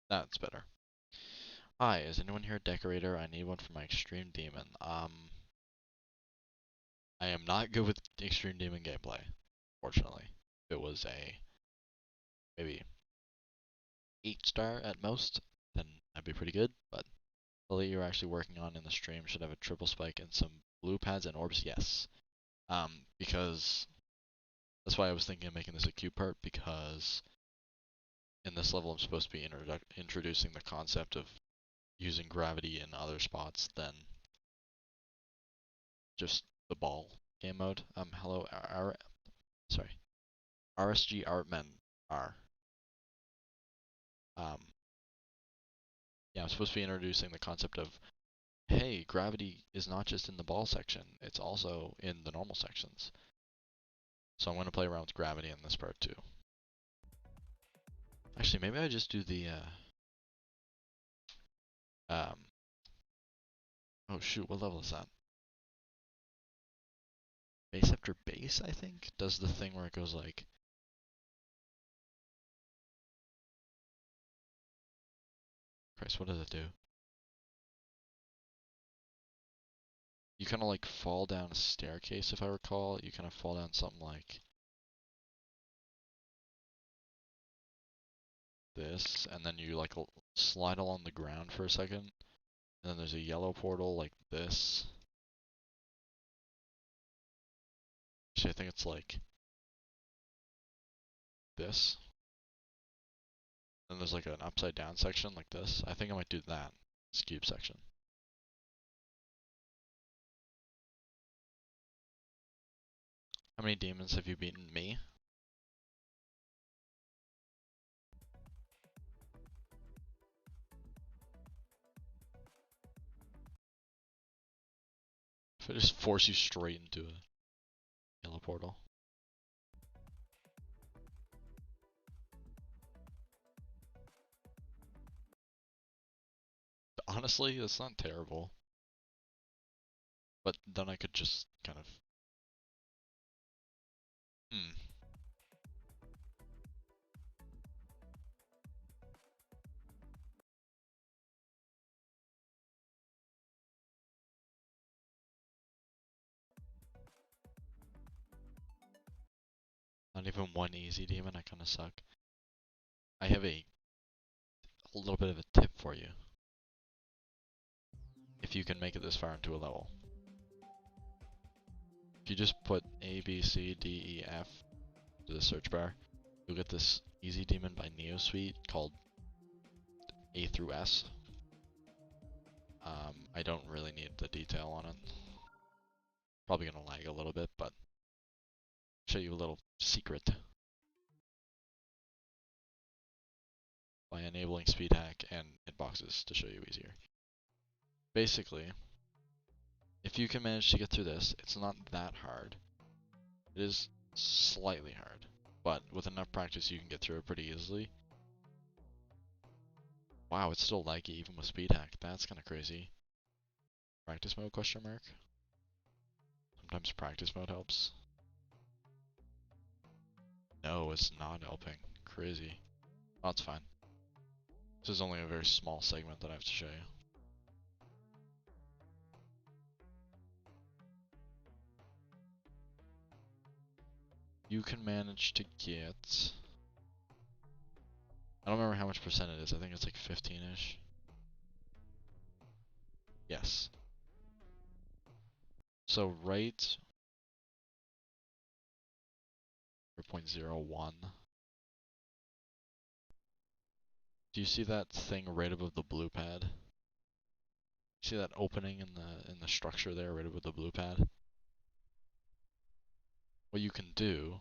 S2: That's better. Hi, is anyone here a decorator? I need one for my Extreme Demon. I am not good with Extreme Demon gameplay, fortunately. If it was a maybe 8-star at most, then that'd be pretty good, but the lady you're actually working on in the stream should have a triple spike and some blue pads and orbs, yes. Because that's why I was thinking of making this a cube part, because in this level I'm supposed to be introducing the concept of using gravity in other spots than just the ball game mode. Hello, sorry, RSG Artmen. are. Yeah, I'm supposed to be introducing the concept of, hey, gravity is not just in the ball section, it's also in the normal sections. So I'm going to play around with gravity in this part too. Actually, maybe I just do the, oh shoot, what level is that? Base after base, I think? Does the thing where it goes like... Christ, what does it do? You kind of like fall down a staircase, if I recall. You kind of fall down something like this, and then you like slide along the ground for a second, and then there's a yellow portal like this. Actually, I think it's like this. Then there's like an upside down section like this. I think I might do that. This cube section. How many demons have you beaten? Me? If I just force you straight into a yellow portal. Honestly, that's not terrible. But then I could just kind of... Not even one easy demon, I kinda suck. I have a little bit of a tip for you. If you can make it this far into a level. If you just put A, B, C, D, E, F to the search bar, you'll get this easy demon by NeoSuite called A through S. I don't really need the detail on it. Probably gonna lag a little bit, but show you a little secret. By enabling speed hack and hitboxes to show you easier. Basically, if you can manage to get through this, it's not that hard. It is slightly hard, but with enough practice you can get through it pretty easily. Wow, it's still laggy even with speed hack. That's kind of crazy. Practice mode question mark? Sometimes practice mode helps. No, it's not helping. Crazy. Oh, it's fine. This is only a very small segment that I have to show you. You can manage to get... I don't remember how much percent it is. I think it's like 15-ish. Yes. So right 0.01. Do you see that thing right above the blue pad? See that opening in the structure there right above the blue pad? What you can do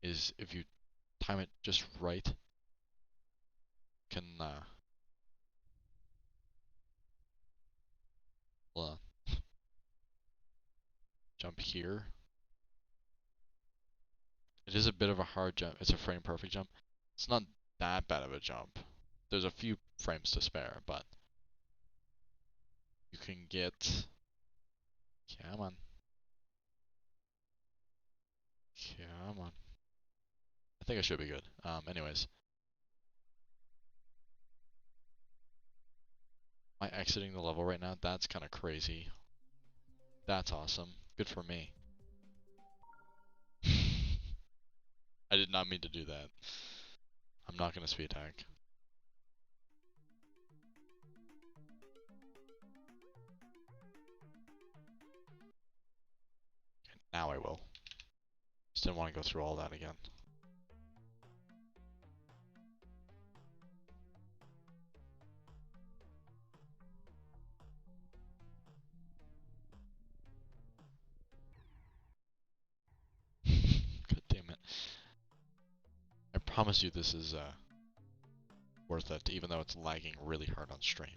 S2: is if you time it just right, can jump here. It is a bit of a hard jump. It's a frame perfect jump. It's not that bad of a jump. There's a few frames to spare, but you can get... Come on. Come on. I think I should be good. Anyways. Am I exiting the level right now? That's kind of crazy. That's awesome. Good for me. I did not mean to do that. I'm not going to speed hack. Okay, now I will. Just didn't want to go through all that again. God damn it. I promise you this is worth it, even though it's lagging really hard on stream.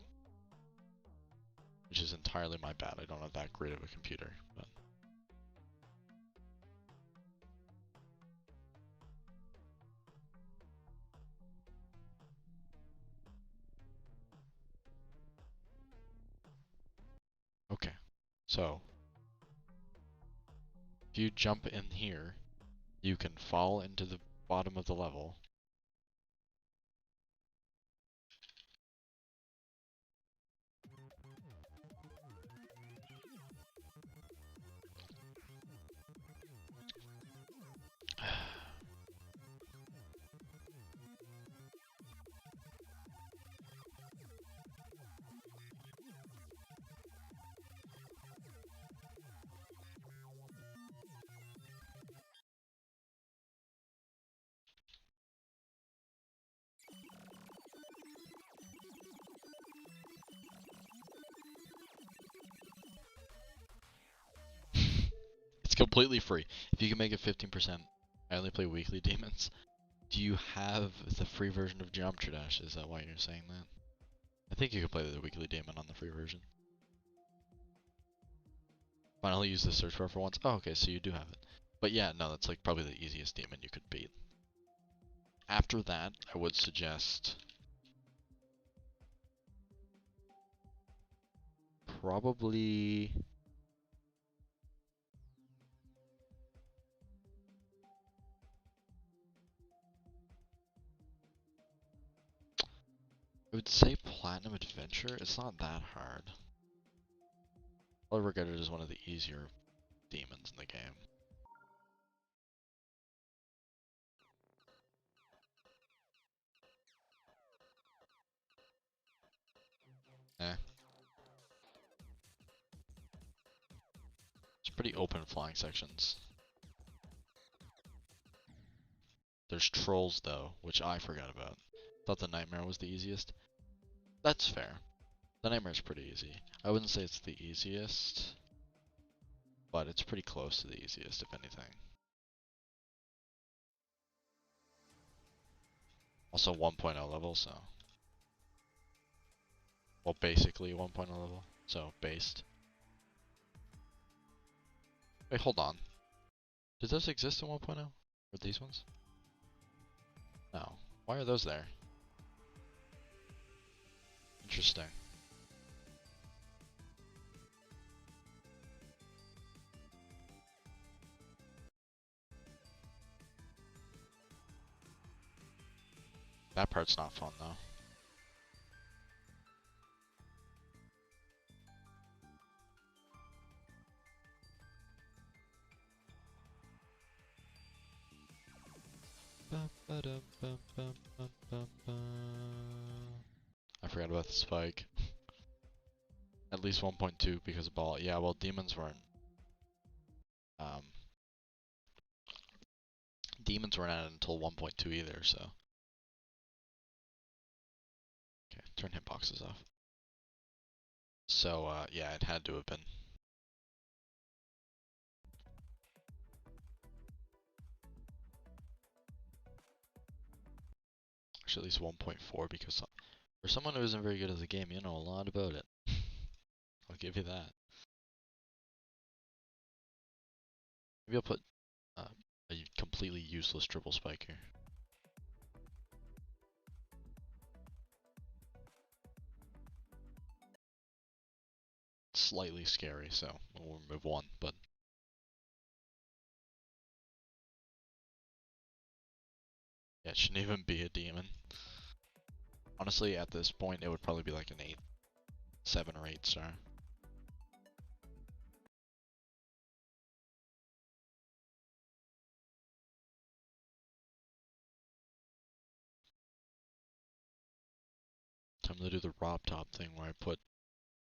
S2: Which is entirely my bad. I don't have that great of a computer, but... Okay, so... if you jump in here, you can fall into the bottom of the level. It's completely free. If you can make it 15%, I only play weekly demons. Do you have the free version of Geometry Dash? Is that why you're saying that? I think you could play the weekly demon on the free version. Finally use the search bar for once. Oh, okay, so you do have it. But yeah, no, that's like probably the easiest demon you could beat. After that, I would suggest probably I would say Platinum Adventure. It's not that hard. I'll regard it as one of the easier demons in the game. Eh. It's pretty open flying sections. There's trolls though, which I forgot about. Thought the nightmare was the easiest. That's fair. The nightmare's pretty easy. I wouldn't say it's the easiest, but it's pretty close to the easiest, if anything. Also 1.0 level, so... well, basically 1.0 level, so based. Wait, hold on. Did those exist in 1.0? Or these ones? No. Why are those there? Interesting. That part's not fun, though. I forgot about the spike. At least 1.2 because of ball. Yeah, well, demons weren't. Demons weren't added until 1.2 either, so. Okay, turn hitboxes off. So, yeah, it had to have been. Actually, at least 1.4 because for someone who isn't very good at the game, you know a lot about it. I'll give you that. Maybe I'll put a completely useless triple spike here. Slightly scary, so we'll remove one, but... yeah, it shouldn't even be a demon. Honestly, at this point, it would probably be like an 8, 7 or 8 star. Time to do the Rob Top thing where I put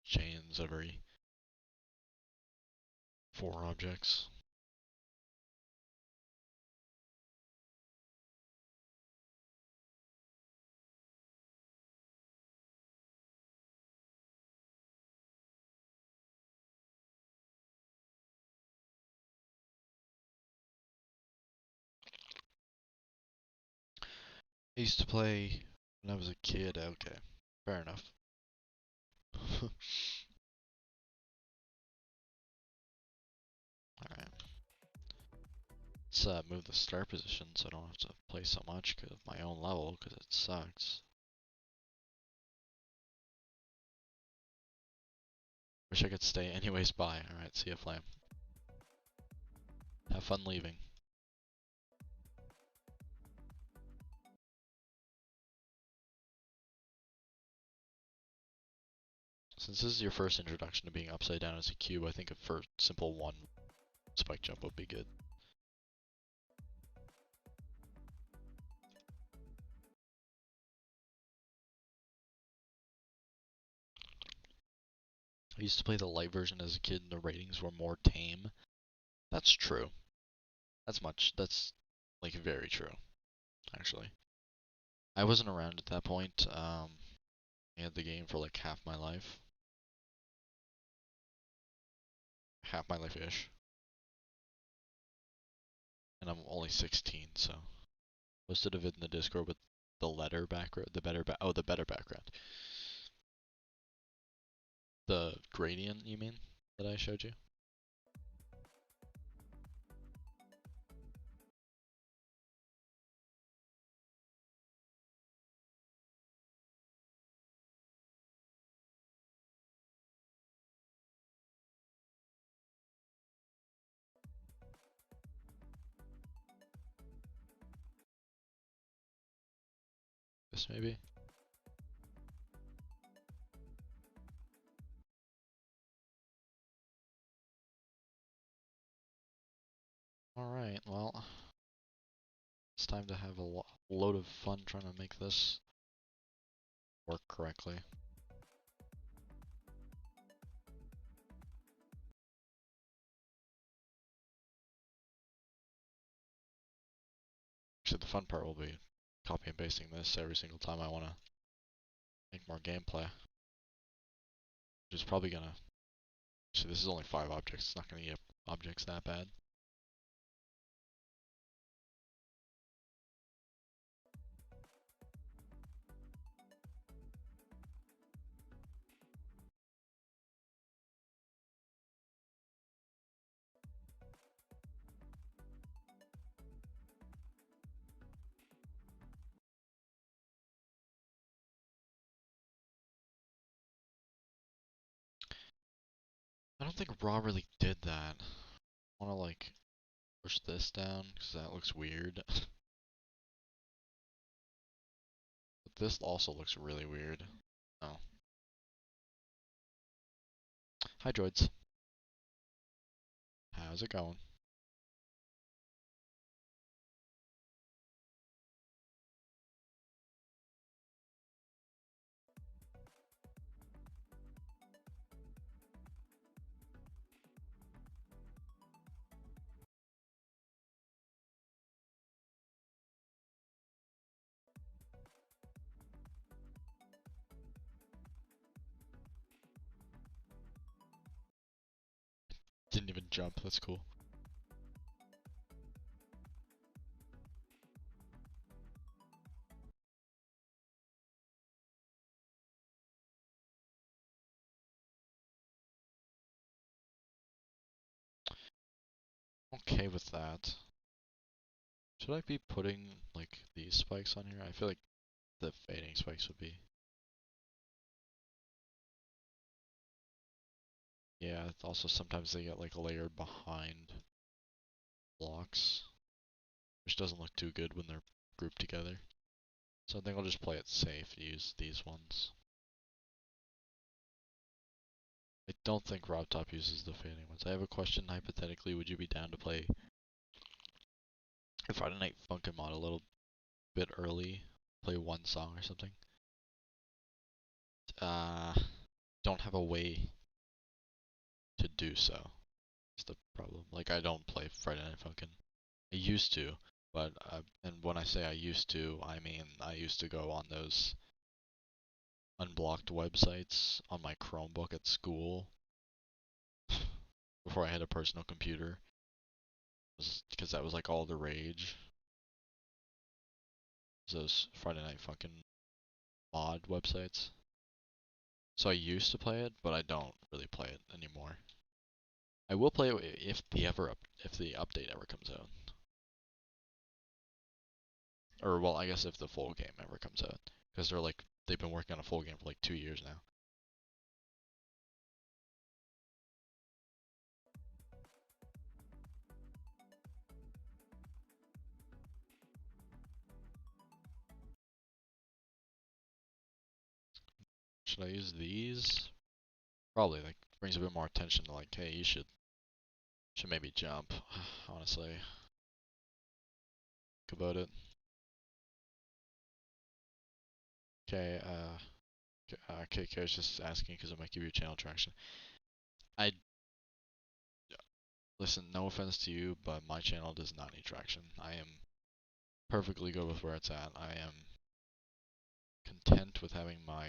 S2: chains every 4 objects. I used to play when I was a kid. Okay, fair enough. Alright. Let's move the start position so I don't have to play so much of my own level because it sucks. Wish I could stay anyways. Bye. Alright, see ya, Flame. Have fun leaving. Since this is your first introduction to being upside down as a cube, I think a first simple one spike jump would be good. I used to play the light version as a kid and the ratings were more tame. That's true. That's like very true, actually. I wasn't around at that point. I had the game for like half my life. Half my life-ish. And I'm only 16, so. Posted a vid in the Discord with the letter background, the better background. The gradient, you mean, that I showed you? This maybe? Alright, well, it's time to have a load of fun trying to make this work correctly. Actually, the fun part will be copy and pasting this every single time I want to make more gameplay. Which is probably gonna... Actually, this is only 5 objects, it's not gonna get objects that bad. I don't think Raw really did that. I wanna like push this down because that looks weird. But this also looks really weird. Oh. Hi droids. How's it going? Didn't even jump, that's cool. Okay with that. Should I be putting like these spikes on here? I feel like the fading spikes would be. Yeah, also sometimes they get like layered behind blocks, which doesn't look too good when they're grouped together. So I think I'll just play it safe, use these ones. I don't think RobTop uses the fading ones. I have a question, hypothetically, would you be down to play Friday Night Funkin' Mod a little bit early? Play one song or something? Don't have a way to do so. Is the problem. Like, I don't play Friday Night Funkin'. I used to, but, and when I say I used to, I mean I used to go on those unblocked websites on my Chromebook at school before I had a personal computer, because that was like all the rage. those Friday Night Funkin' mod websites. So I used to play it, but I don't really play it anymore. I will play it if the update ever comes out. Or well, I guess if the full game ever comes out, because they've been working on a full game for like 2 years now. Should I use these? Probably, like, brings a bit more attention to like, hey, you should maybe jump, honestly. Think about it. Okay, KK was just asking because it might give you channel traction. Listen, no offense to you, but my channel does not need traction. I am perfectly good with where it's at. I am content with having my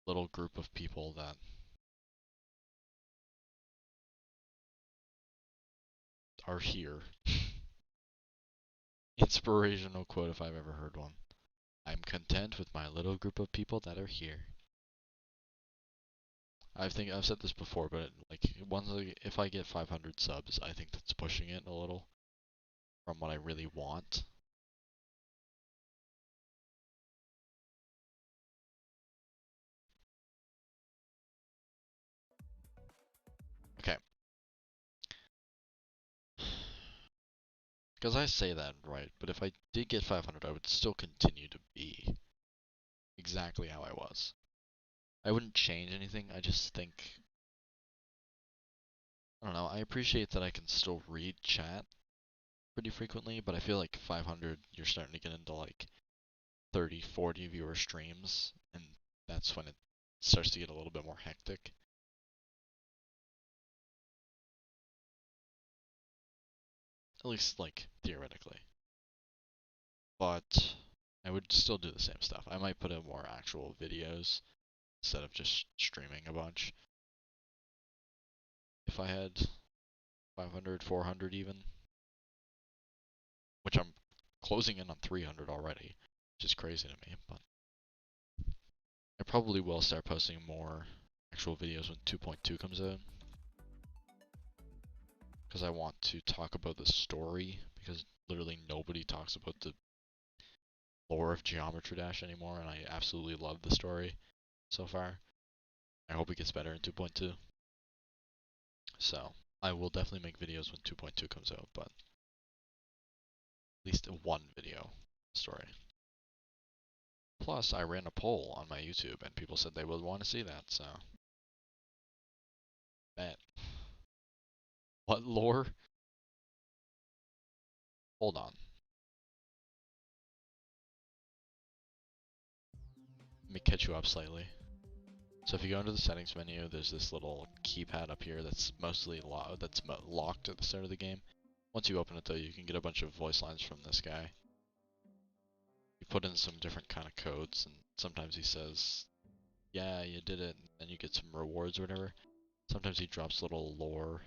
S2: little group of people that are here. Inspirational quote if I've ever heard one. I'm content with my little group of people that are here. I think I've said this before, but like if I get 500 subs, I think that's pushing it a little from what I really want. Okay. Because I say that, right, but if I did get 500, I would still continue to be exactly how I was. I wouldn't change anything, I just think, I don't know, I appreciate that I can still read chat pretty frequently, but I feel like 500, you're starting to get into like 30, 40 viewer streams, and that's when it starts to get a little bit more hectic. At least, like, theoretically. But I would still do the same stuff. I might put in more actual videos instead of just streaming a bunch. If I had 500, 400 even, which I'm closing in on 300 already, which is crazy to me, but I probably will start posting more actual videos when 2.2 comes out. Because I want to talk about the story, because literally nobody talks about the lore of Geometry Dash anymore, and I absolutely love the story so far. I hope it gets better in 2.2. So, I will definitely make videos when 2.2 comes out, but at least one video story. Plus, I ran a poll on my YouTube, and people said they would want to see that, so. Bet. What lore? Hold on. Let me catch you up slightly. So if you go into the settings menu, there's this little keypad up here that's mostly locked at the start of the game. Once you open it though, you can get a bunch of voice lines from this guy. You put in some different kind of codes, and sometimes he says, yeah, you did it, and then you get some rewards or whatever. Sometimes he drops little lore.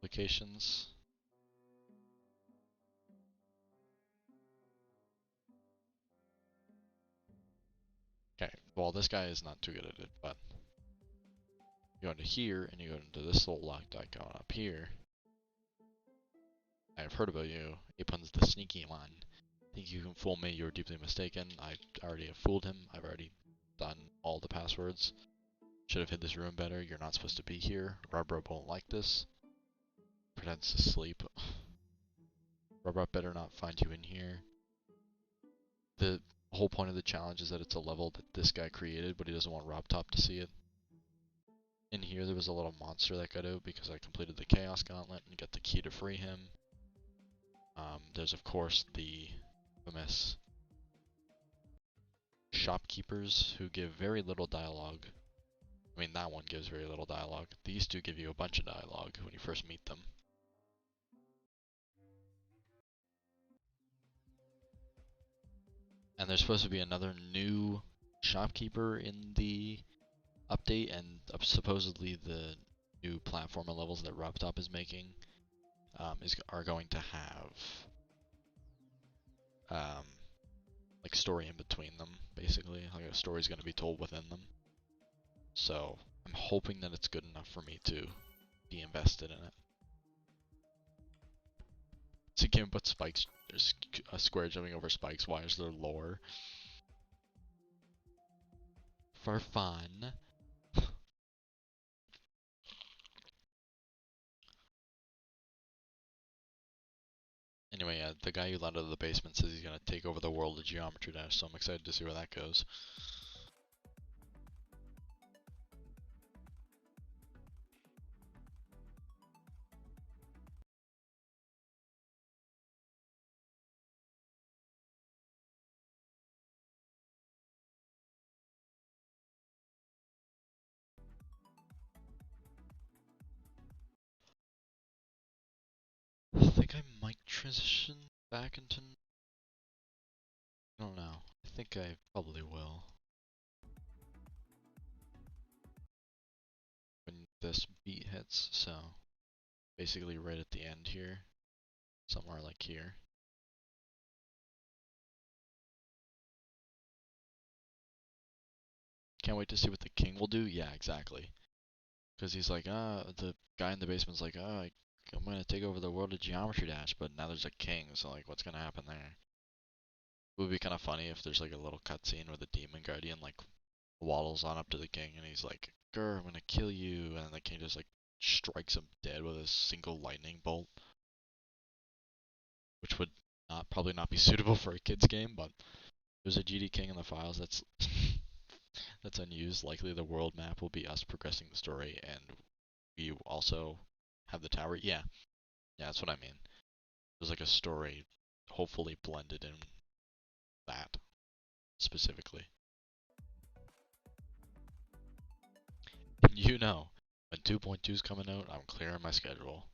S2: Applications. Okay, well this guy is not too good at it, but you go into here, and you go into this little locked icon up here. I have heard about you. Apun's the sneaky one. Think you can fool me, you're deeply mistaken. I already have fooled him. I've already done all the passwords. Should have hid this room better. You're not supposed to be here. Rubrob won't like this. Pretends to sleep. Rubrob better not find you in here. The whole point of the challenge is that it's a level that this guy created, but he doesn't want RobTop to see it. In here there was a little monster that got out because I completed the Chaos Gauntlet and got the key to free him. There's of course the infamous shopkeepers who give very little dialogue. I mean, that one gives very little dialogue. These two give you a bunch of dialogue when you first meet them. And there's supposed to be another new shopkeeper in the update, and supposedly the new platformer levels that Rooftop is making are going to have like story in between them, basically. Like a story's going to be told within them. So I'm hoping that it's good enough for me to be invested in it. It's a game about spikes. There's a square jumping over spikes. Why is there lore? For fun. Anyway, the guy who landed in the basement says he's gonna take over the world of Geometry Dash, so I'm excited to see where that goes. I think I might transition back into... I don't know. I think I probably will. When this beat hits, so basically right at the end here. Somewhere like here. Can't wait to see what the king will do. Yeah, exactly. Because he's like, the guy in the basement's like, I'm gonna take over the world of Geometry Dash, but now there's a king, so like, what's gonna happen there? It would be kind of funny if there's like a little cutscene where the demon guardian like waddles on up to the king and he's like, "Grr, I'm gonna kill you," and the king just like strikes him dead with a single lightning bolt, which would probably not be suitable for a kids game, but there's a GD king in the files that's that's unused. Likely the world map will be us progressing the story, and we also have the tower. Yeah, that's what I mean. There's like a story, hopefully blended in that specifically. You know, when 2.2 is coming out, I'm clearing my schedule.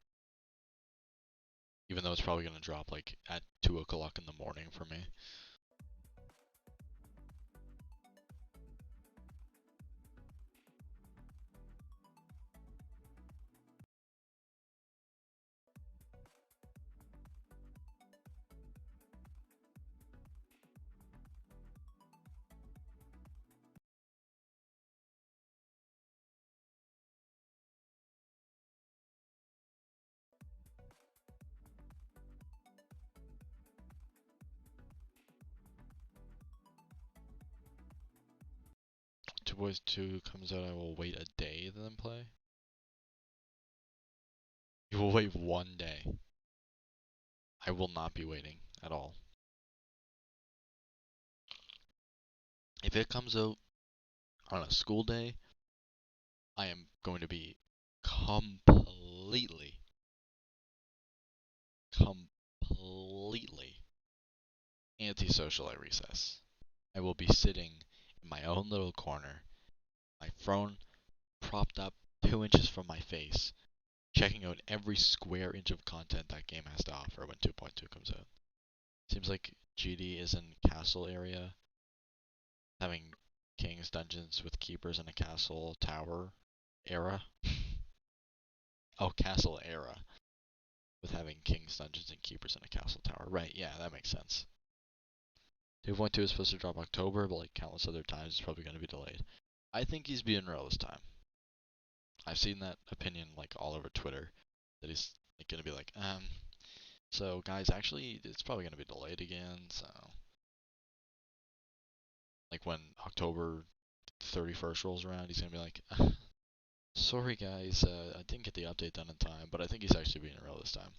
S2: Even though it's probably going to drop like at 2 o'clock in the morning for me. Two Boys 2 comes out, I will wait a day to then play. You will wait 1 day. I will not be waiting at all. If it comes out on a school day, I am going to be completely antisocial at recess. I will be sitting in my own little corner, my phone propped up 2 inches from my face, checking out every square inch of content that game has to offer when 2.2 comes out. Seems like GD is in castle area, having king's dungeons with keepers in a castle tower era. Oh, castle era. With having king's dungeons and keepers in a castle tower. Right, yeah, that makes sense. 2.2 is supposed to drop October, but like countless other times, it's probably going to be delayed. I think he's being real this time. I've seen that opinion like all over Twitter, that he's like going to be like, so guys, actually, it's probably going to be delayed again, so. Like when October 31st rolls around, he's going to be like, sorry guys, I didn't get the update done in time, but I think he's actually being real this time.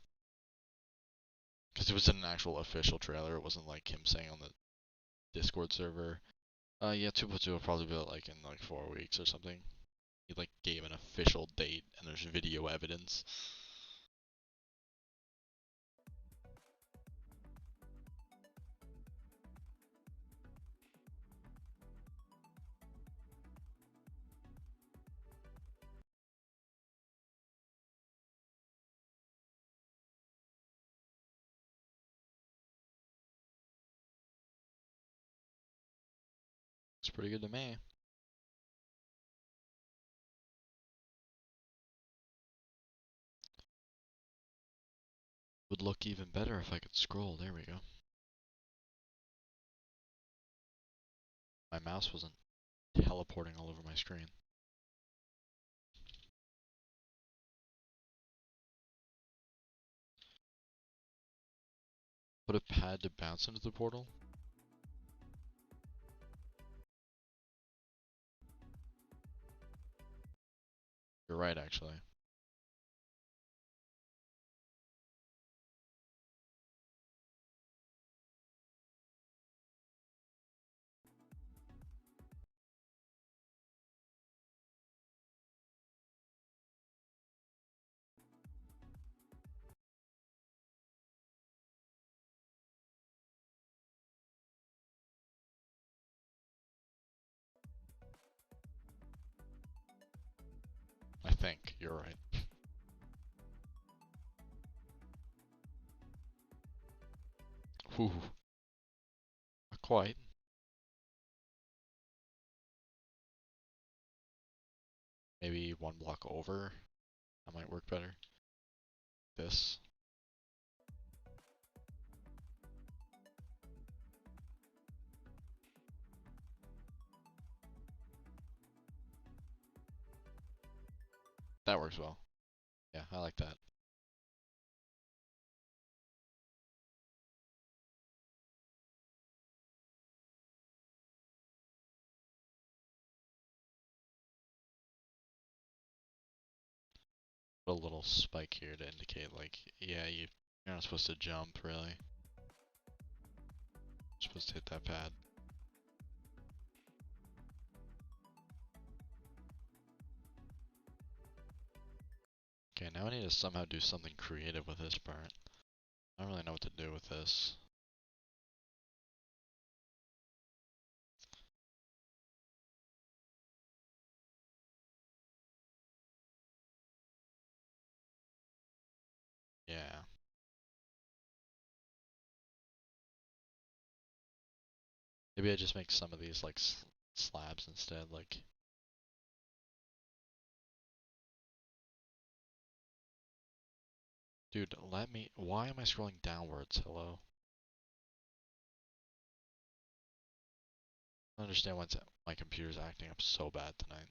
S2: Because it was an actual official trailer, it wasn't like him saying on the Discord server, yeah, 2.2 will probably be like in like 4 weeks or something. He like gave an official date and there's video evidence. It's pretty good to me. Would look even better if I could scroll. There we go. My mouse wasn't teleporting all over my screen. Put a pad to bounce into the portal. You're right, actually. I think you're right. Whew. Not quite. Maybe one block over. That might work better. This. That works well. Yeah, I like that. Put a little spike here to indicate, like, yeah, you're not supposed to jump, really. You're supposed to hit that pad. Okay, now I need to somehow do something creative with this part. I don't really know what to do with this. Yeah. Maybe I just make some of these like slabs instead, like. Dude, let me. Why am I scrolling downwards? Hello? I don't understand why my computer's acting up so bad tonight.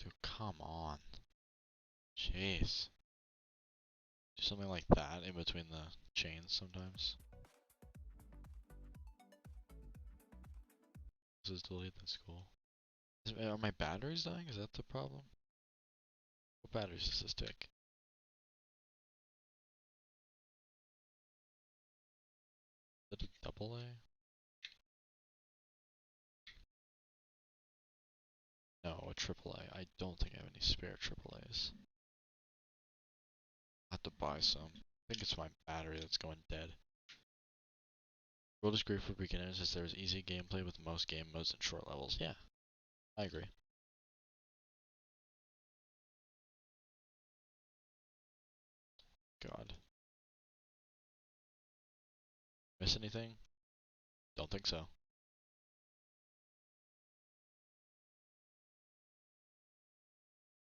S2: Dude, come on. Jeez. Do something like that in between the chains sometimes. This is delete, that's cool. Are my batteries dying? Is that the problem? What batteries does this take? Is it a double A? No, a triple A. I don't think I have any spare triple A's. I'll have to buy some. I think it's my battery that's going dead. World is great for beginners as there is easy gameplay with most game modes and short levels. Yeah, I agree. God. Miss anything? Don't think so.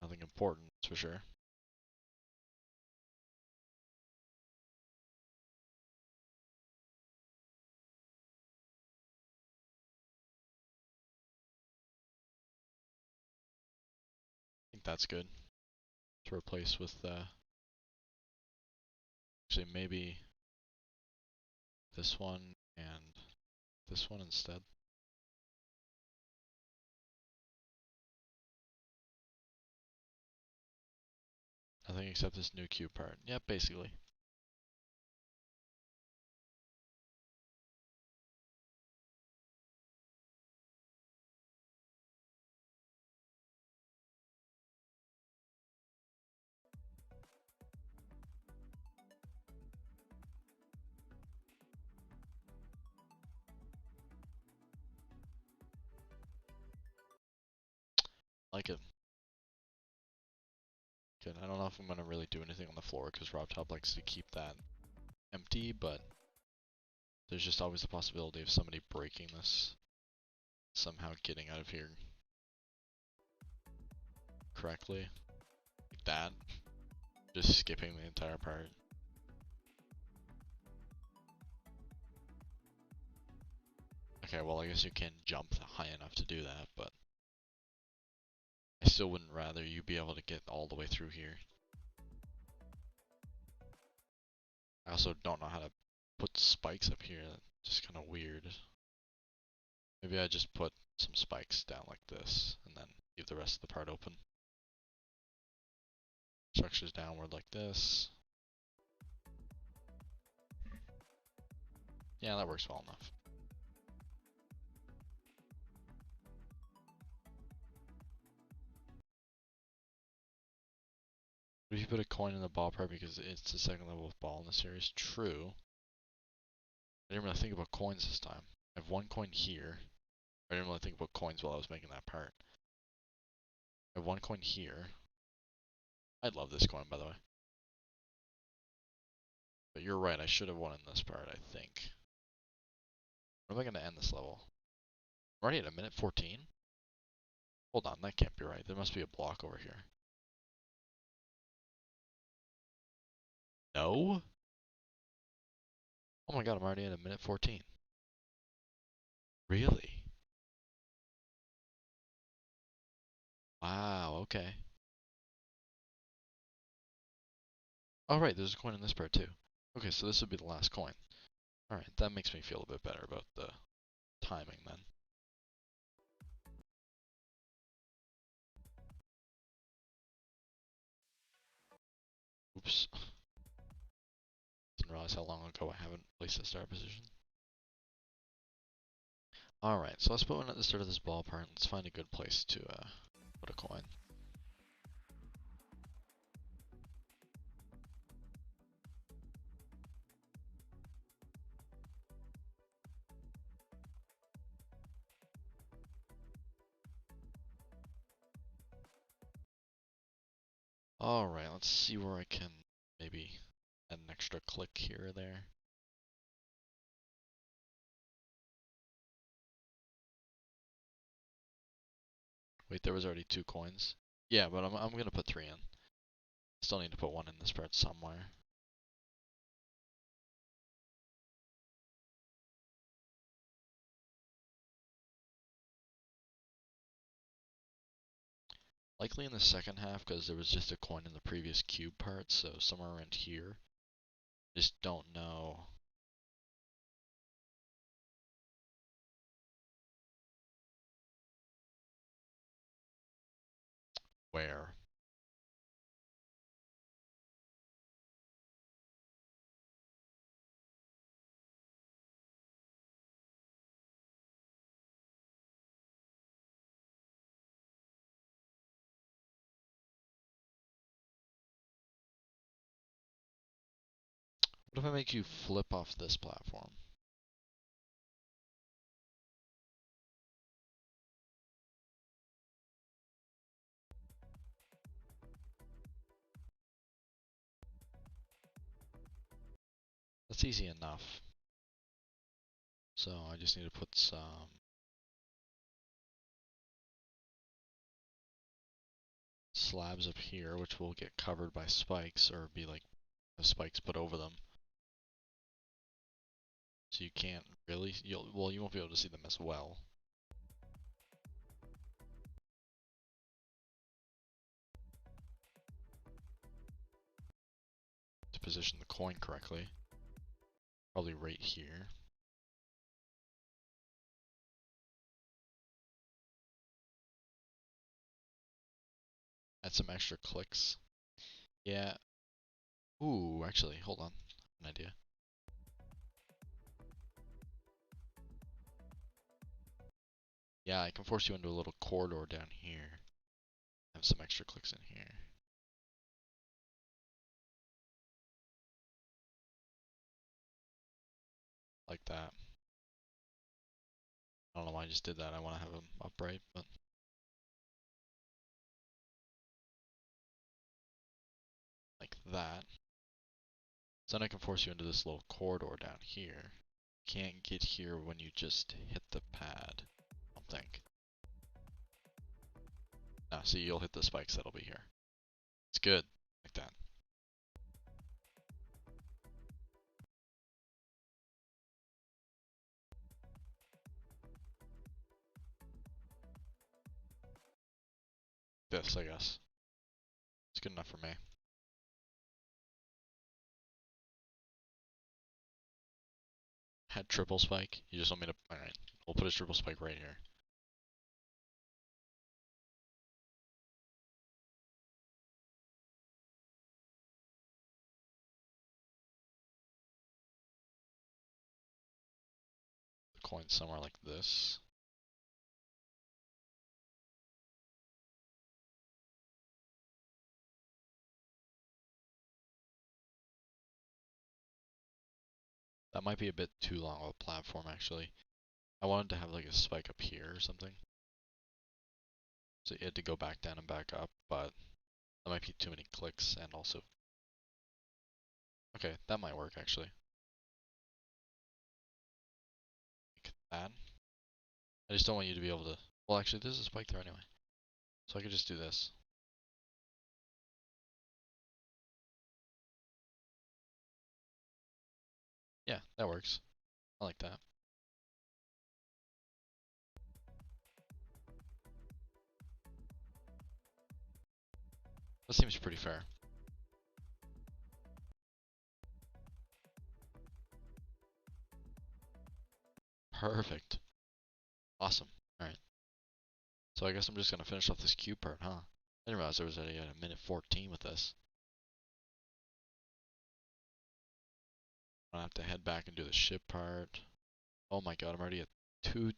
S2: Nothing important, that's for sure. I think that's good. To replace with, actually maybe this one and this one instead. Nothing except this new cube part. Yep, basically. Like it. Good. I don't know if I'm gonna really do anything on the floor because Rob Top likes to keep that empty, but there's just always the possibility of somebody breaking this, somehow getting out of here correctly, like that, just skipping the entire part. Okay, well I guess you can jump high enough to do that, but I still wouldn't rather you be able to get all the way through here. I also don't know how to put spikes up here, that's just kind of weird. Maybe I just put some spikes down like this, and then leave the rest of the part open. Structures downward like this. Yeah, that works well enough. What if you put a coin in the ball part because it's the second level of ball in the series? True. I didn't really think about coins this time. I have one coin here. I didn't really think about coins while I was making that part. I have one coin here. I love this coin, by the way. But you're right, I should have won in this part, I think. When am I going to end this level? I'm already at a minute 14? Hold on, that can't be right. There must be a block over here. No? Oh my god, I'm already at a minute 14. Really? Wow, okay. Oh right, there's a coin in this part too. Okay, so this would be the last coin. Alright, that makes me feel a bit better about the timing then. Oops. Didn't realize how long ago I haven't placed a start position. Alright, so let's put one at the start of this ball part. Let's find a good place to put a coin. Alright, let's see where I can maybe add an extra click here or there. Wait, there was already 2 coins? Yeah, but I'm gonna put 3 in. Still need to put 1 in this part somewhere. Likely in the second half, because there was just a coin in the previous cube part, so somewhere around here. Just don't know where. What if I make you flip off this platform? That's easy enough. So I just need to put some slabs up here, which will get covered by spikes, or be like the spikes put over them. So you can't really, well, you won't be able to see them as well. To position the coin correctly. Probably right here. Add some extra clicks. Yeah. Ooh, actually, hold on. An idea. Yeah, I can force you into a little corridor down here. Have some extra clicks in here. Like that. I don't know why I just did that. I want to have them upright, but like that. So then I can force you into this little corridor down here. Can't get here when you just hit the pad, I don't think. Nah, see, you'll hit the spikes that'll be here. It's good, like that. This, I guess. It's good enough for me. Had triple spike. You just want me to... Alright, we'll put a triple spike right here. The coin somewhere like this. That might be a bit too long of a platform, actually. I wanted to have like a spike up here or something. So you had to go back down and back up, but that might be too many clicks and also... Okay, that might work actually. Like that. I just don't want you to be able to... Well, actually, this is a spike there anyway. So I could just do this. Yeah, that works. I like that. That seems pretty fair. Perfect. Awesome. Alright. So I guess I'm just gonna finish off this cube part, huh? I didn't realize there was already at a minute 14 with this. I'm gonna have to head back and do the ship part. Oh my god, I'm already at 2.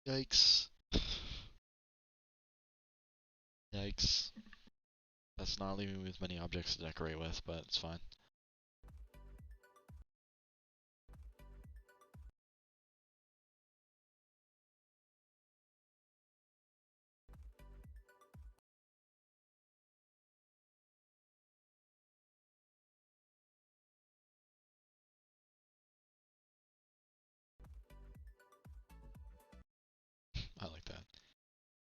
S2: Yikes. Yikes. That's not leaving me with many objects to decorate with, but it's fine. I like that.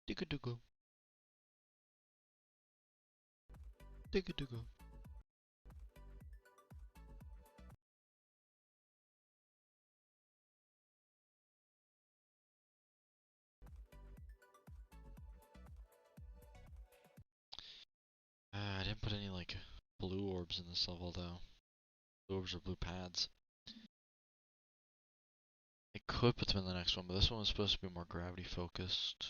S2: Digga-digga. Digga-digga. I didn't put any like blue orbs in this level though. Blue orbs or blue pads. I could put them in the next one, but this one was supposed to be more gravity focused.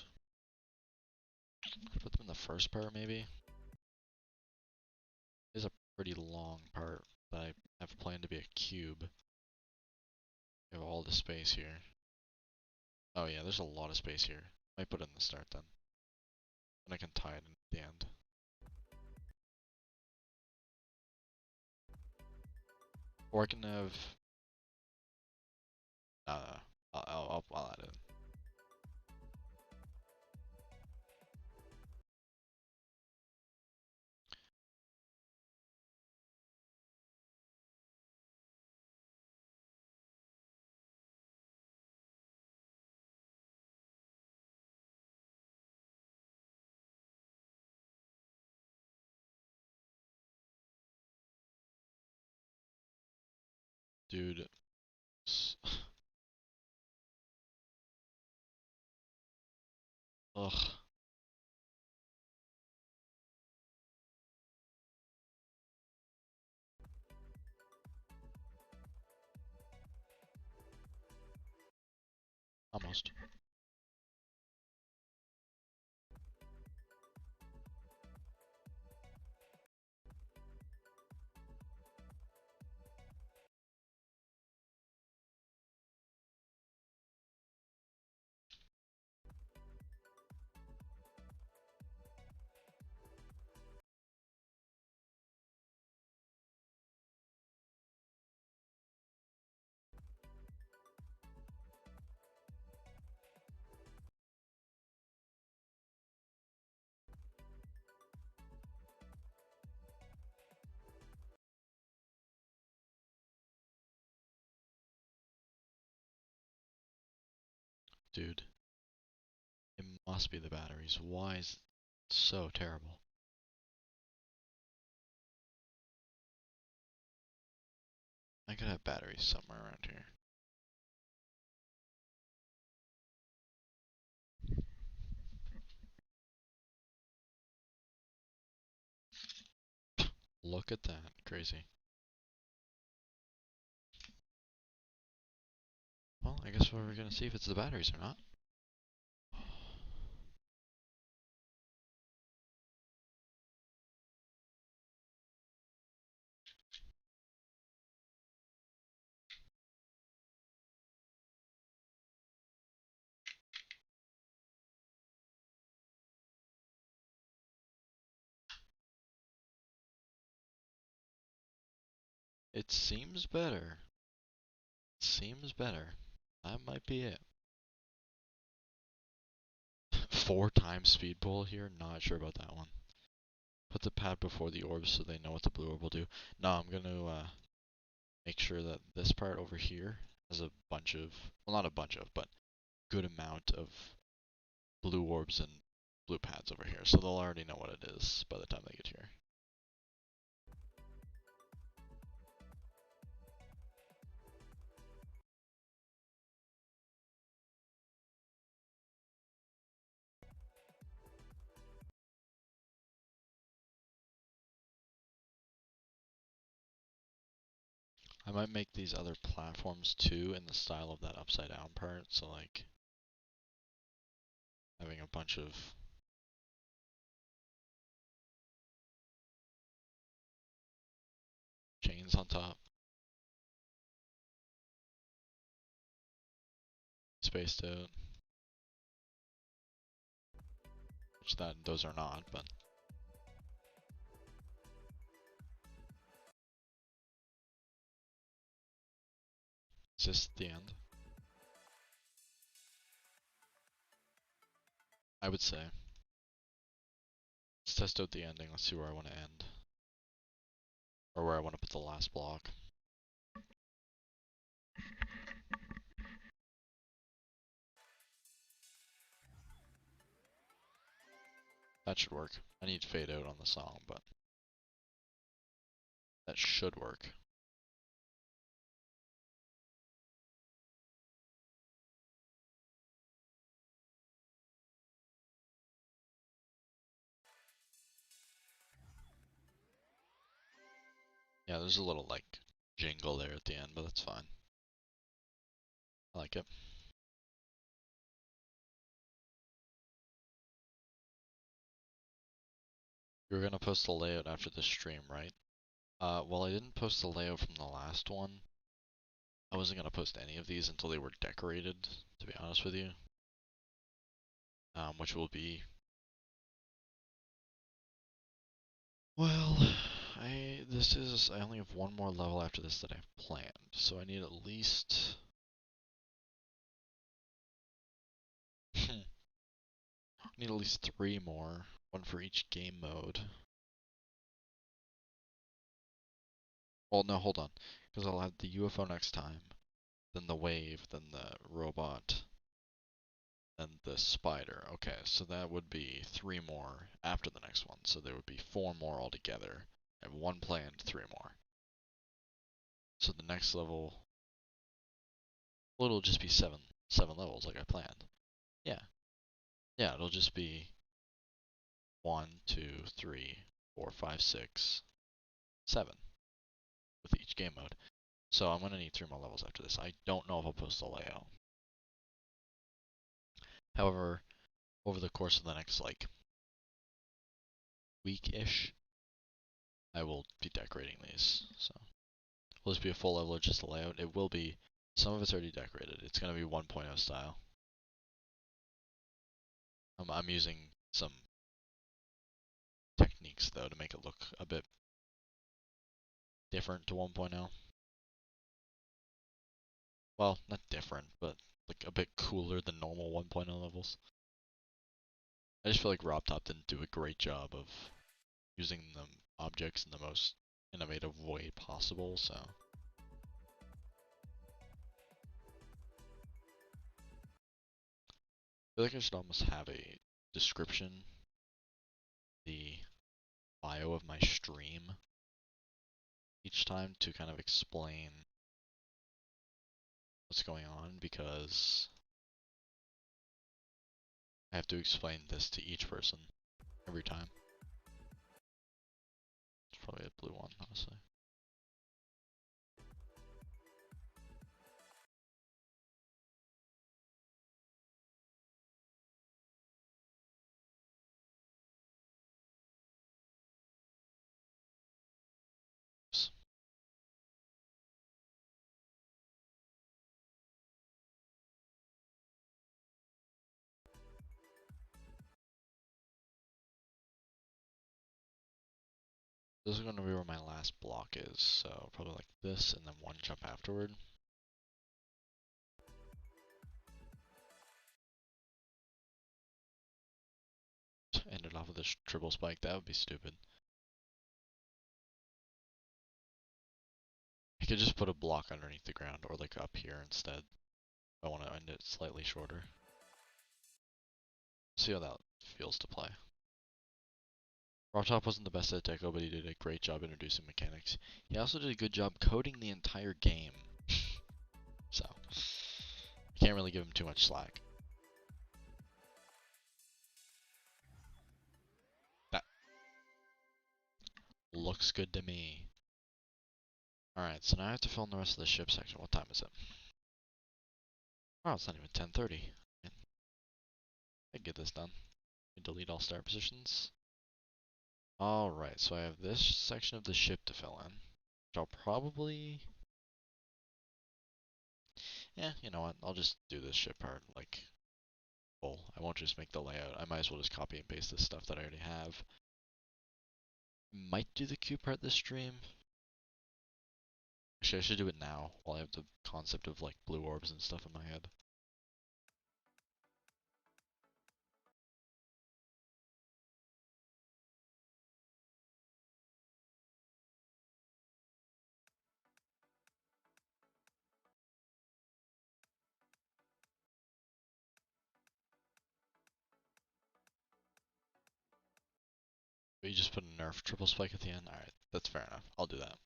S2: Could put them in the first part maybe. It is a pretty long part that I have planned to be a cube. You have all the space here. Oh yeah, there's a lot of space here. Might put it in the start then. And I can tie it in at the end. Or I can have... I'll add it in. Dude. Ugh. Almost. dude. It must be the batteries. Why is it so terrible? I could have batteries somewhere around here. Look at that. Crazy. Well, I guess we're gonna see if it's the batteries or not. It seems better. It seems better. That might be it. 4 times speed pull here? Not sure about that one. Put the pad before the orbs so they know what the blue orb will do. No, I'm gonna make sure that this part over here has a bunch of, well, not a bunch of, but good amount of blue orbs and blue pads over here, so they'll already know what it is by the time they get here. I might make these other platforms too in the style of that upside down part, so like having a bunch of chains on top, spaced out, which those are not, but is this the end? I would say. Let's test out the ending, let's see where I want to end. Or where I want to put the last block. That should work. I need fade out on the song, but that should work. Yeah, there's a little like jingle there at the end, but that's fine. I like it. You were gonna post the layout after the stream, right? Well, I didn't post the layout from the last one. I wasn't gonna post any of these until they were decorated, to be honest with you. Which will be... Well, I only have one more level after this that I've planned, so I need at least... I need at least 3 more, one for each game mode. Well, no, hold on, because I'll have the UFO next time, then the wave, then the robot, then the spider. Okay, so that would be 3 more after the next one, so there would be 4 more altogether. I have 1 planned, 3 more. So the next level, well, it'll just be 7 levels like I planned. Yeah. Yeah, it'll just be 1, 2, 3, 4, 5, 6, 7 with each game mode. So I'm gonna need 3 more levels after this. I don't know if I'll post the layout. However, over the course of the next like week-ish, I will be decorating these. So will this be a full level or just a layout? It will be. Some of it's already decorated. It's gonna be 1.0 style. I'm using some techniques though to make it look a bit different to 1.0. Well, not different, but like a bit cooler than normal 1.0 levels. I just feel like RobTop didn't do a great job of using the objects in the most innovative way possible, so. feel like I should almost have a description, the bio of my stream each time to kind of explain what's going on, because I have to explain this to each person every time. It's probably a blue one, honestly. Oops. This is going to be where my last block is, so probably like this and then one jump afterward. End it off with this triple spike, that would be stupid. I could just put a block underneath the ground or like up here instead. I want to end it slightly shorter. See how that feels to play. Rawtop wasn't the best at Deco, but he did a great job introducing mechanics. He also did a good job coding the entire game. So, I can't really give him too much slack. That looks good to me. Alright, so now I have to fill in the rest of the ship section. What time is it? Oh, it's not even 10:30. I can get this done. Delete all start positions. Alright, so I have this section of the ship to fill in. Which I'll probably... Yeah, you know what? I'll just do this ship part, like, full. I won't just make the layout. I might as well just copy and paste this stuff that I already have. Might do the Q part this stream. Actually, I should do it now, while I have the concept of, like, blue orbs and stuff in my head. But you just put a nerf triple spike at the end? Alright, that's fair enough. I'll do that.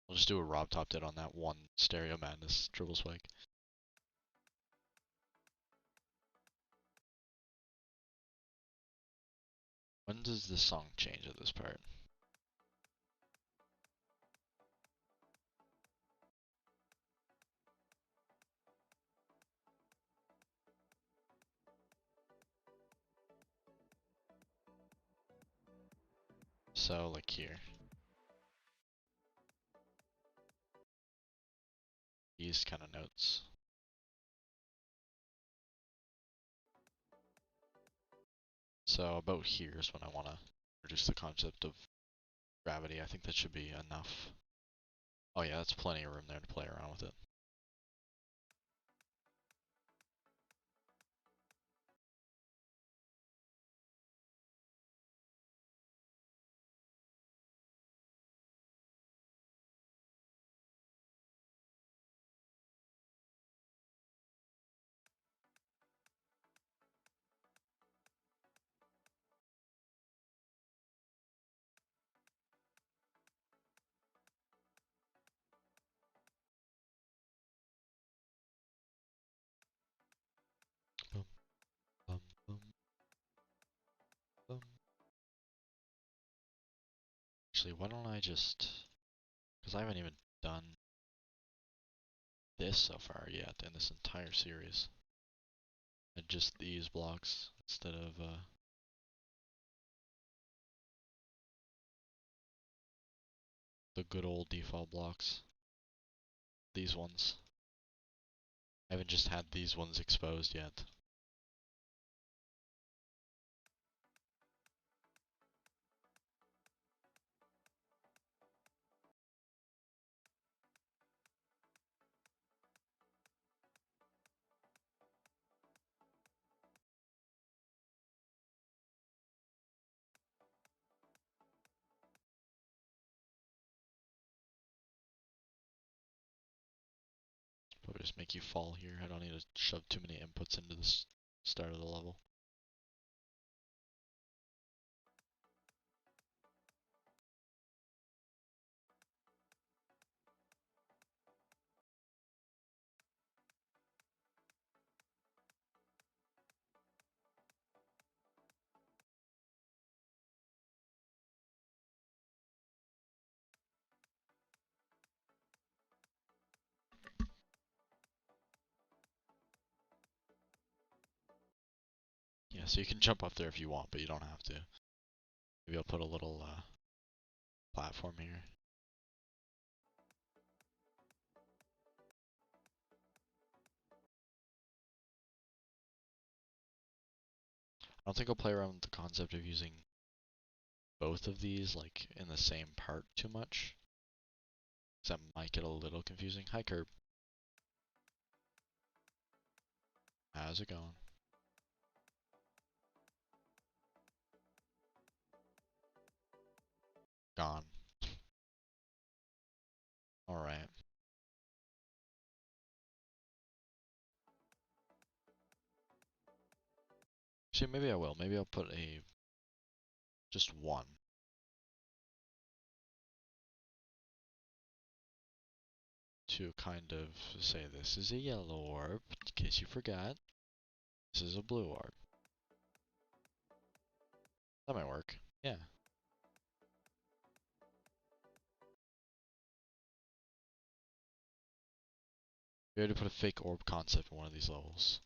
S2: I'll just do what Rob Top did on that one Stereo Madness triple spike. When does the song change at this part? So, like here. These kind of notes. So about here is when I want to introduce the concept of gravity. I think that should be enough. Oh yeah, that's plenty of room there to play around with it. Boom, boom, boom, boom. Actually, why don't I just... Because I haven't even done this so far yet in this entire series. And just these blocks instead of the good old default blocks. These ones. I haven't just had these ones exposed yet. just make you fall here. I don't need to shove too many inputs into the start of the level. Yeah, so you can jump up there if you want, but you don't have to. Maybe I'll put a little platform here. I don't think I'll play around with the concept of using both of these like in the same part too much. 'Cause that might get a little confusing. Hi, Curb. How's it going? Gone. Alright. See, maybe I will. Maybe I'll put just one. To kind of say this is a yellow orb, in case you forgot. This is a blue orb. That might work. Yeah. We had to put a fake orb concept in one of these levels.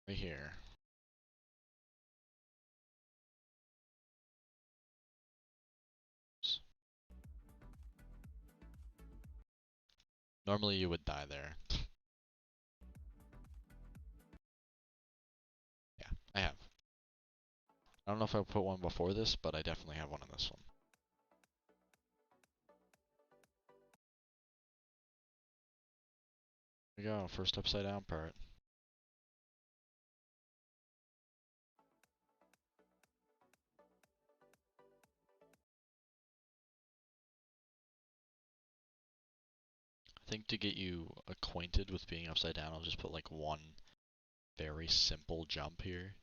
S2: Right here. Normally you would die there. Yeah, I have. I don't know if I put one before this, but I definitely have one in this one. There we go, first upside down part. I think to get you acquainted with being upside down, I'll just put like one very simple jump here.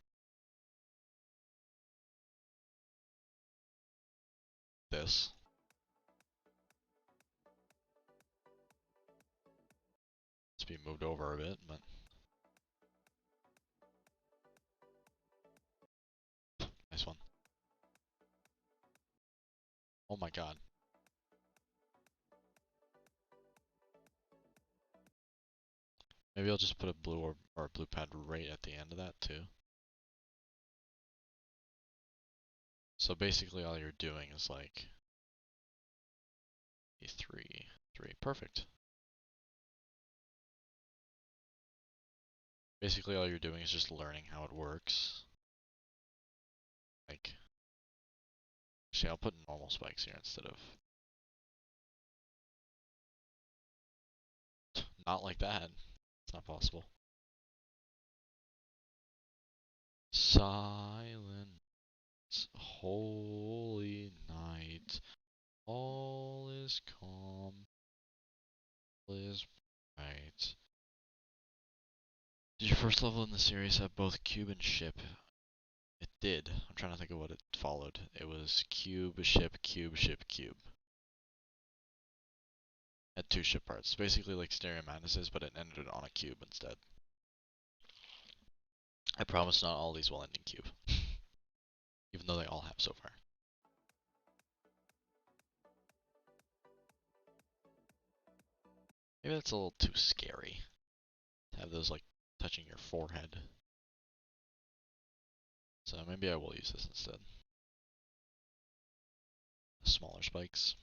S2: This. It's being moved over a bit, but nice one. Oh my god. Maybe I'll just put a blue or a blue pad right at the end of that too. So basically all you're doing is like three, perfect. Basically all you're doing is just learning how it works. Like, actually I'll put normal spikes here instead of, not like that. It's not possible. Silence, holy night, all is calm, all is bright. Did your first level in the series have both cube and ship? It did. I'm trying to think of what it followed. It was cube, ship, cube, ship, cube. Had two ship parts. Basically like Stereo Madnesses, but it ended on a cube instead. I promise not all these will end in cube. Even though they all have so far. Maybe that's a little too scary. To have those like touching your forehead. So maybe I will use this instead. Smaller spikes.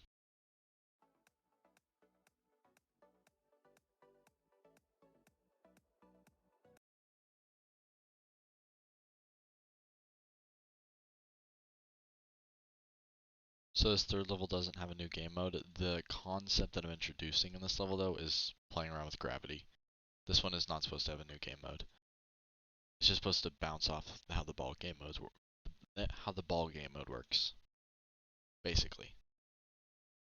S2: So this third level doesn't have a new game mode. The concept that I'm introducing in this level though is playing around with gravity. This one is not supposed to have a new game mode. It's just supposed to bounce off how the ball game mode works. Basically.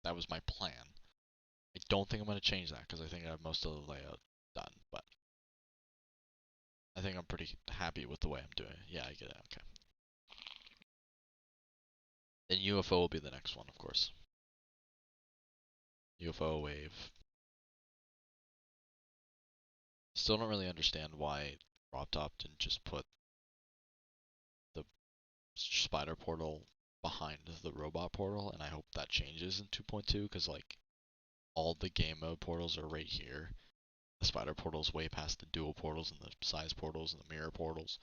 S2: That was my plan. I don't think I'm going to change that because I think I have most of the layout done, but I think I'm pretty happy with the way I'm doing it. Yeah, I get it. Okay. Then UFO will be the next one, of course. UFO wave. Still don't really understand why RobTop didn't just put the spider portal behind the robot portal, and I hope that changes in 2.2 because like all the game mode portals are right here. The spider portal's way past the dual portals and the size portals and the mirror portals.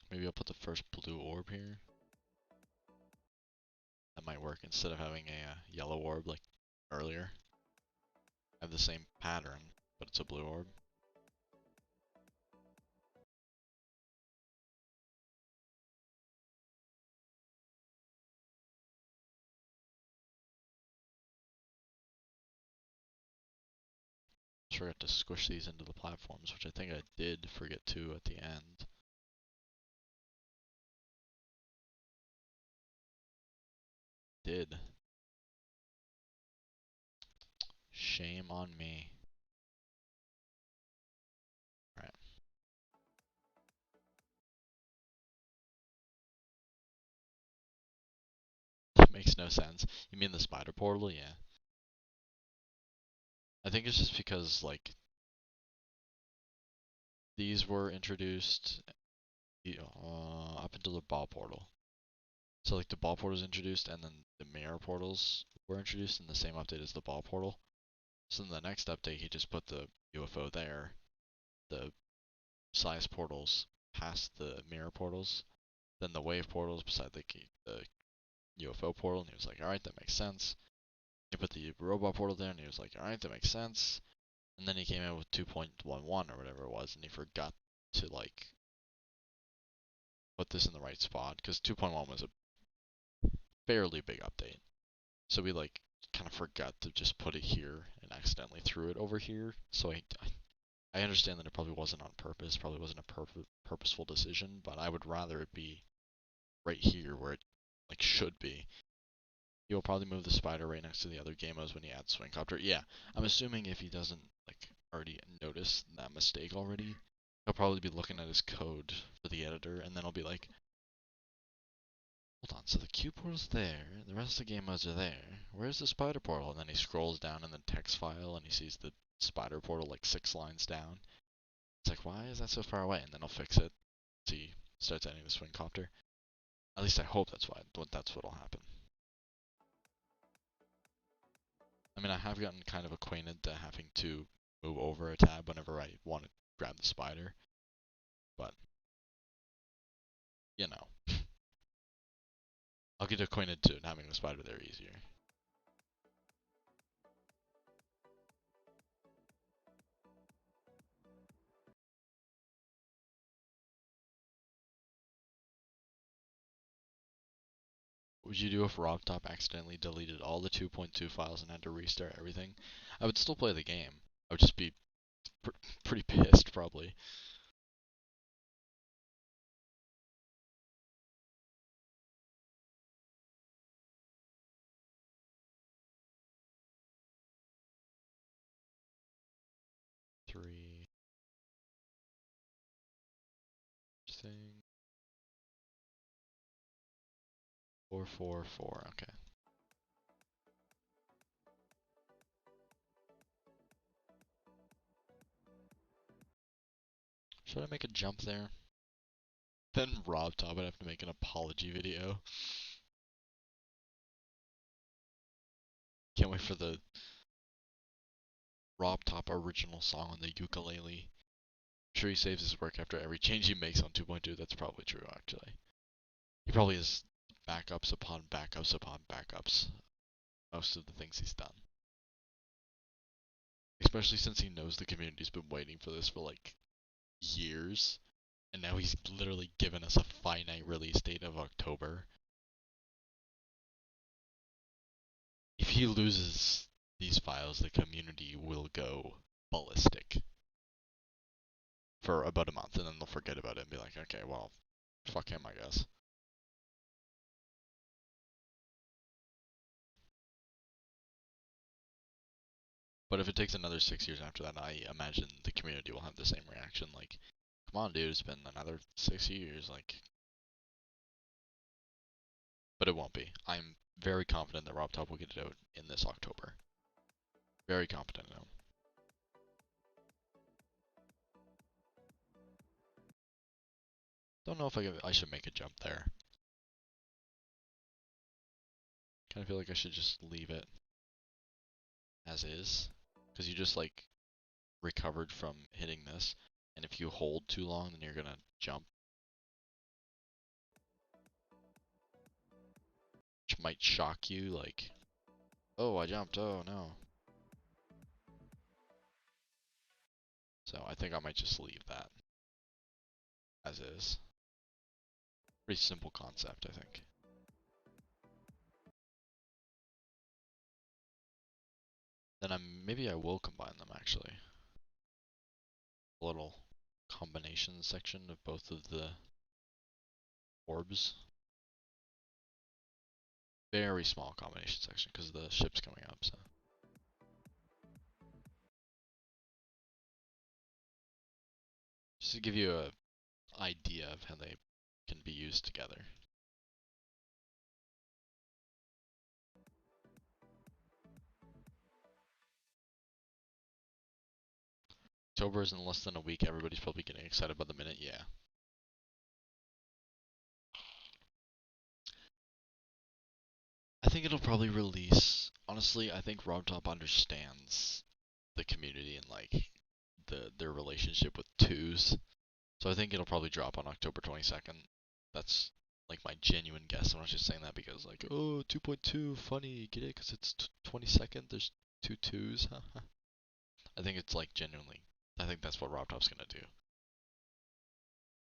S2: Maybe I'll put the first blue orb here. That might work instead of having a yellow orb like earlier. I have the same pattern, but it's a blue orb. Just forgot to squish these into the platforms, which I think I did forget to at the end. Did. Shame on me. Alright. That makes no sense. You mean the spider portal? Yeah. I think it's just because, like, these were introduced up until the ball portal. So, like, the ball portal was introduced, and then the mirror portals were introduced in the same update as the ball portal. So, in the next update, he just put the UFO there, the size portals past the mirror portals, then the wave portals beside the UFO portal, and he was like, alright, that makes sense. He put the robot portal there, and he was like, alright, that makes sense. And then he came in with 2.11 or whatever it was, and he forgot to, like, put this in the right spot, because 2.1 was a fairly big update. So we, like, kind of forgot to just put it here, and accidentally threw it over here. So I understand that it probably wasn't on purpose, probably wasn't a purposeful decision, but I would rather it be right here where it, like, should be. He'll probably move the spider right next to the other game modes when he adds Swing Copter. Yeah, I'm assuming if he doesn't like already notice that mistake already, he'll probably be looking at his code for the editor, and then he'll be like, hold on, so the Q portal's there, the rest of the game modes are there. Where's the spider portal? And then he scrolls down in the text file and he sees the spider portal like 6 lines down. It's like, why is that so far away? And then he'll fix it. So he starts adding the Swing Copter. At least I hope that's what'll happen. I mean, I have gotten kind of acquainted to having to move over a tab whenever I want to grab the spider, but, you know, I'll get acquainted to having the spider there easier. What would you do if RobTop accidentally deleted all the 2.2 files and had to restart everything? I would still play the game. I would just be pretty pissed, probably. Three thing. 444. Okay. Should I make a jump there? Then RobTop would have to make an apology video. Can't wait for the RobTop original song on the ukulele. I'm sure he saves his work after every change he makes on 2.2. That's probably true, actually. He probably has backups upon backups upon backups. Most of the things he's done. Especially since he knows the community's been waiting for this for like years. And now he's literally given us a finite release date of October. If he loses these files, the community will go ballistic. for about a month, and then they'll forget about it and be like, okay, well, fuck him, I guess. But if it takes another 6 years after that, I imagine the community will have the same reaction. Like, come on, dude, it's been another 6 years. Like, but it won't be. I'm very confident that Rob Top will get it out in this October. Very confident in him. Don't know if I should make a jump there. Kind of feel like I should just leave it as is, because you just like recovered from hitting this, and if you hold too long, then you're gonna jump, which might shock you. Like, oh, I jumped. Oh no. So I think I might just leave that as is. Pretty simple concept, I think. Then maybe I will combine them actually. A little combination section of both of the orbs. Very small combination section because the ship's coming up, so. Just to give you a idea of how they can be used together. October is in less than a week. Everybody's probably getting excited by the minute. Yeah. I think it'll probably release. Honestly, I think RobTop understands the community and like their relationship with twos. So I think it'll probably drop on October 22nd. That's like my genuine guess. I'm not just saying that because like, oh, 2.2, funny, get it? Because it's 22nd, there's two twos. I think it's like genuinely. I think that's what RobTop's gonna do.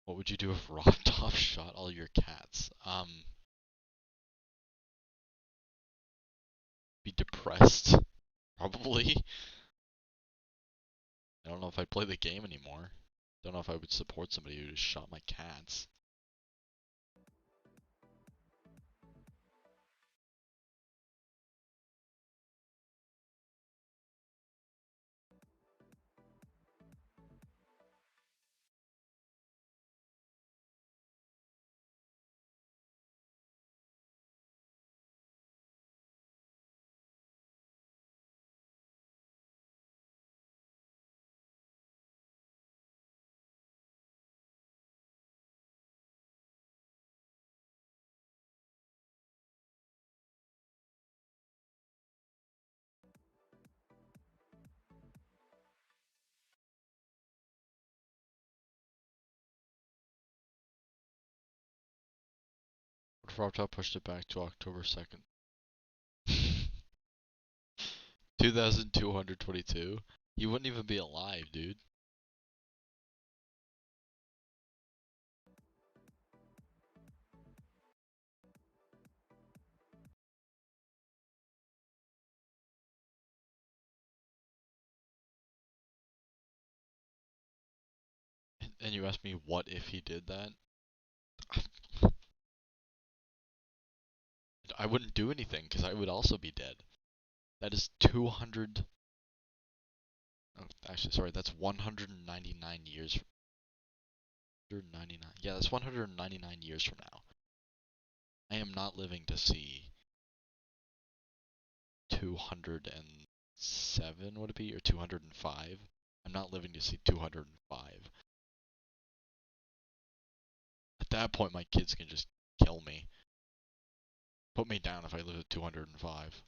S2: What would you do if RobTop shot all your cats? Be depressed, probably. I don't know if I'd play the game anymore. Don't know if I would support somebody who just shot my cats. What if RobTop pushed it back to October 2nd? 2222? He wouldn't even be alive, dude. And you asked me what if he did that? I wouldn't do anything because I would also be dead. That is 200. Oh, actually, sorry, that's 199 years. 199. Yeah, that's 199 years from now. I am not living to see 207, would it be? Or 205? I'm not living to see 205. At that point, my kids can just kill me. Put me down if I live at 205.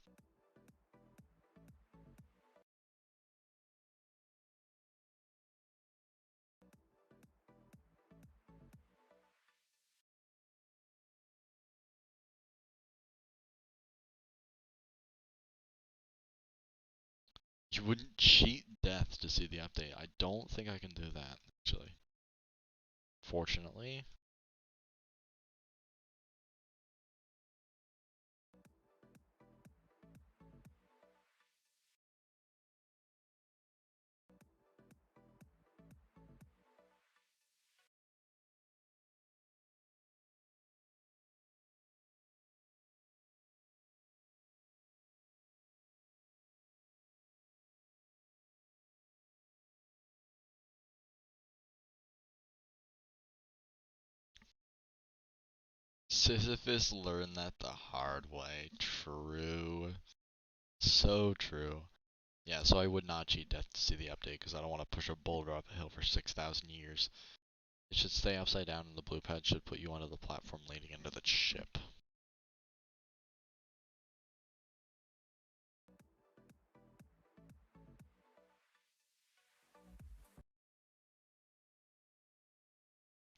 S2: You wouldn't cheat death to see the update. I don't think I can do that, actually. Fortunately. Sisyphus learned that the hard way. True. So true. Yeah, so I would not cheat death to see the update because I don't want to push a boulder up a hill for 6,000 years. It should stay upside down and the blue pad should put you onto the platform leading into the ship.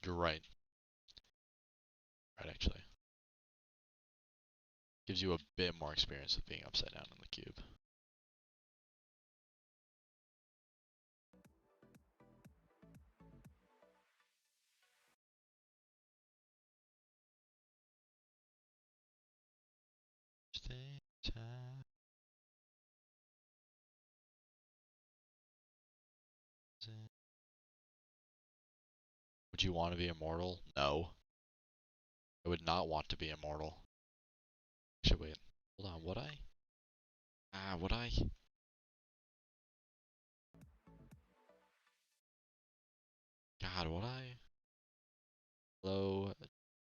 S2: You're right. Right, actually. Gives you a bit more experience with being upside down in the cube. Stay tight. Would you want to be immortal? No. I would not want to be immortal. Actually, wait. Hold on, would I? Would I? God, would I? Hello,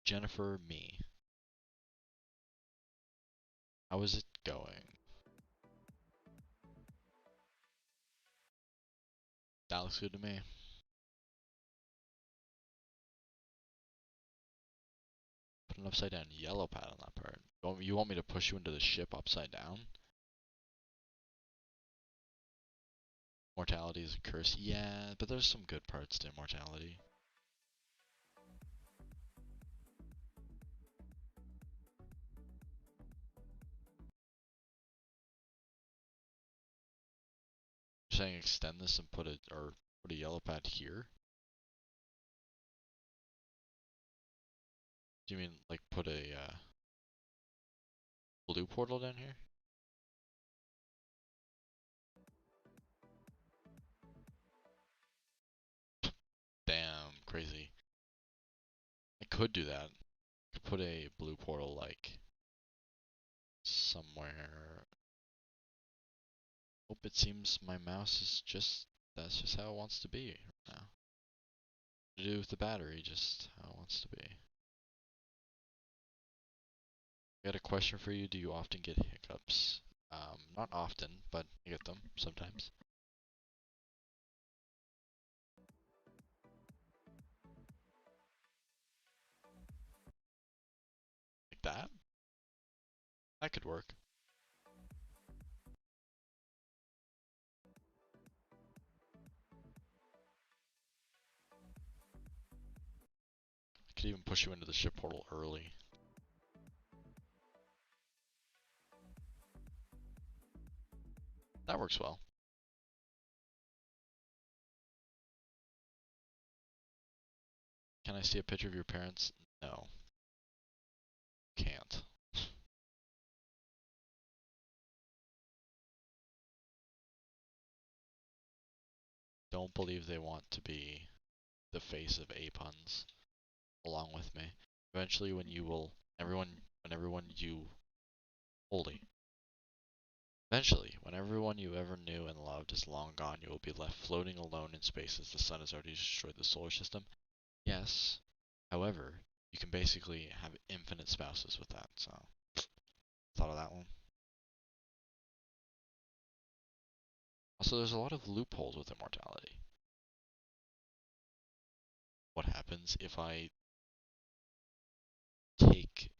S2: Jennifer, me. How is it going? That looks good to me. Put an upside down yellow pad on that part. You want me to push you into the ship upside down? Mortality is a curse. Yeah, but there's some good parts to immortality. You're saying extend this and put a yellow pad here? Do you mean like put a blue portal down here? Damn, crazy. I could do that. I could put a blue portal like somewhere. Hope it seems my mouse is that's just how it wants to be right now. To do with the battery, just how it wants to be. I got a question for you. Do you often get hiccups? Not often, but I get them sometimes. Like that? That could work. I could even push you into the ship portal early. That works well. Can I see a picture of your parents? No. Can't. Don't believe they want to be the face of A-puns along with me. Eventually when everyone you holy. Eventually, when everyone you ever knew and loved is long gone, you will be left floating alone in space as the sun has already destroyed the solar system. Yes. However, you can basically have infinite spouses with that, so thought of that one. Also, there's a lot of loopholes with immortality. What happens if I take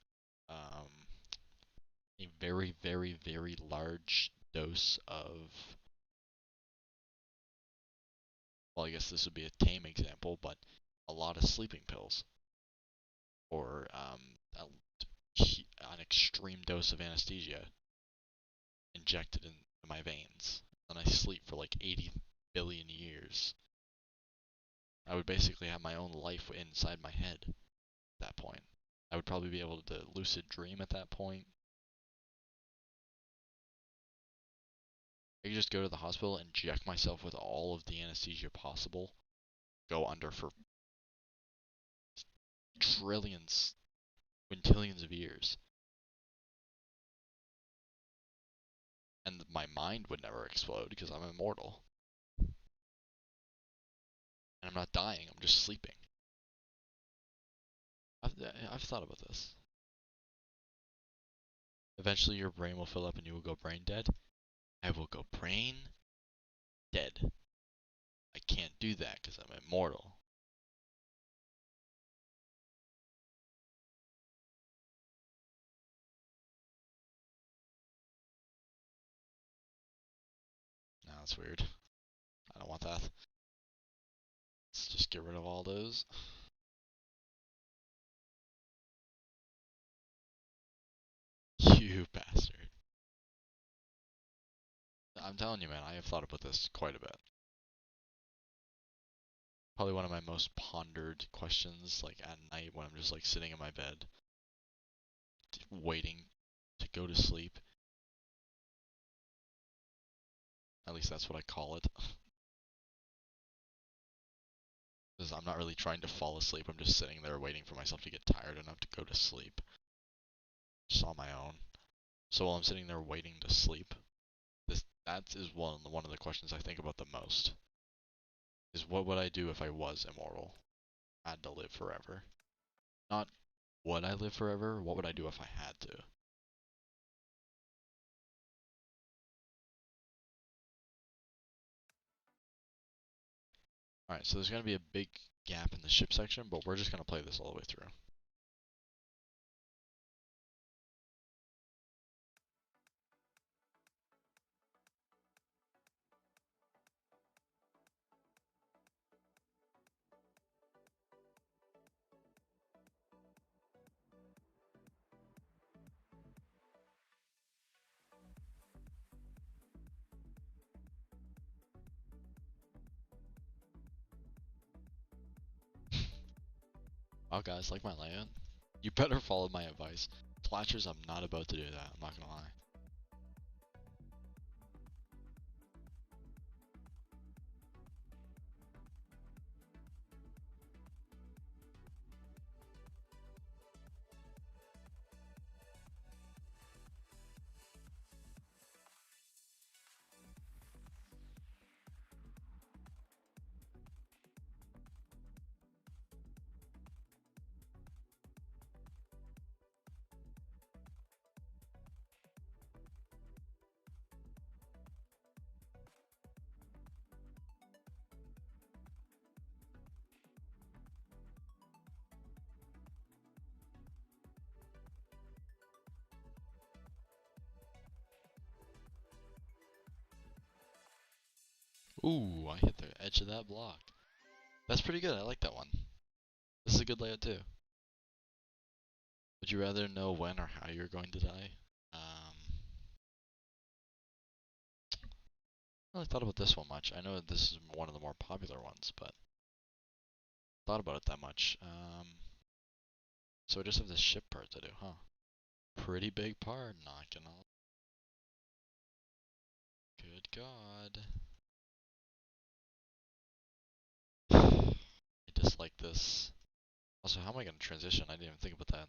S2: a very, very, very large dose of, well, I guess this would be a tame example, but a lot of sleeping pills, or an extreme dose of anesthesia injected into my veins, and I sleep for like 80 billion years. I would basically have my own life inside my head at that point. I would probably be able to lucid dream at that point. I could just go to the hospital, inject myself with all of the anesthesia possible, go under for trillions, quintillions of years, and my mind would never explode because I'm immortal. And I'm not dying, I'm just sleeping. I've thought about this. Eventually your brain will fill up and you will go brain dead. I will go brain dead. I can't do that because I'm immortal. No, that's weird. I don't want that. Let's just get rid of all those. You bastard. I'm telling you, man, I have thought about this quite a bit. Probably one of my most pondered questions, like at night when I'm just like sitting in my bed, waiting to go to sleep. At least that's what I call it. Because I'm not really trying to fall asleep, I'm just sitting there waiting for myself to get tired enough to go to sleep. Just on my own. So while I'm sitting there waiting to sleep, that is one of the questions I think about the most. Is what would I do if I was immortal? I had to live forever. Not would I live forever, what would I do if I had to? Alright, so there's going to be a big gap in the ship section, but we're just going to play this all the way through. Oh guys, like my layout? You better follow my advice. Splashers, I'm not about to do that, I'm not going to lie. Ooh, I hit the edge of that block. That's pretty good, I like that one. This is a good layout too. Would you rather know when or how you're going to die? I really thought about this one much. I know this is one of the more popular ones, but thought about it that much. So I just have this ship part to do, huh? Pretty big part, not gonna lie. Good God. I dislike this. Also, how am I gonna transition? I didn't even think about that.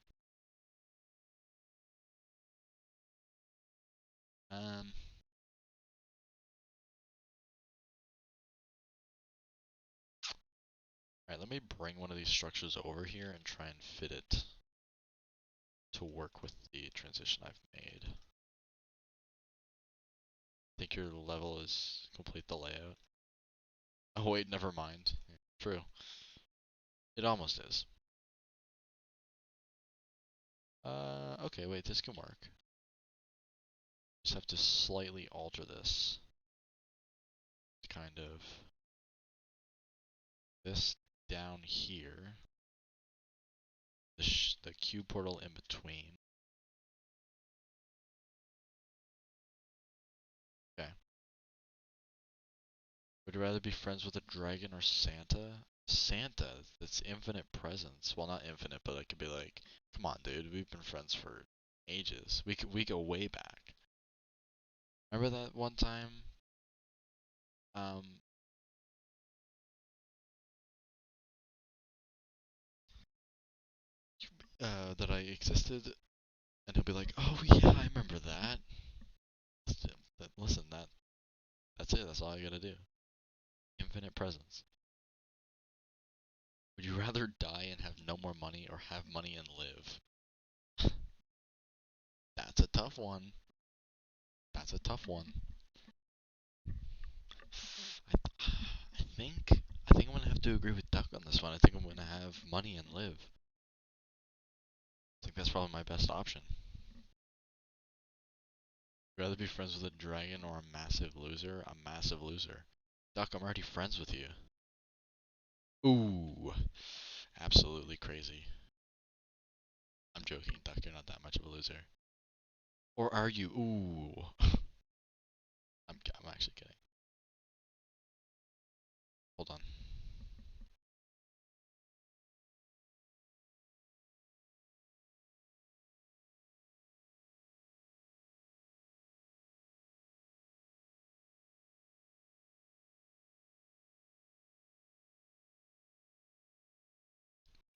S2: Alright, let me bring one of these structures over here and try and fit it to work with the transition I've made. Think your level is complete the layout? Oh wait, never mind. True. It almost is. Okay, wait, this can work. Just have to slightly alter this. Kind of this down here. The Q portal in between. Okay. Would you rather be friends with a dragon or Santa? Santa, that's infinite presence. Well, not infinite, but it could be like, come on, dude, we've been friends for ages. We go way back. Remember that one time? Um, that I existed, and he'll be like, oh yeah, I remember that. Listen, that's it. That's all I gotta do. Infinite presence. Would you rather die and have no more money or have money and live? That's a tough one. That's a tough one. I think I'm gonna have to agree with Duck on this one. I think I'm gonna have money and live. I think that's probably my best option. Would you rather be friends with a dragon or a massive loser? A massive loser. Duck, I'm already friends with you. Ooh. Absolutely crazy. I'm joking, Duck, you're not that much of a loser. Or are you? Ooh. I'm actually kidding. Hold on.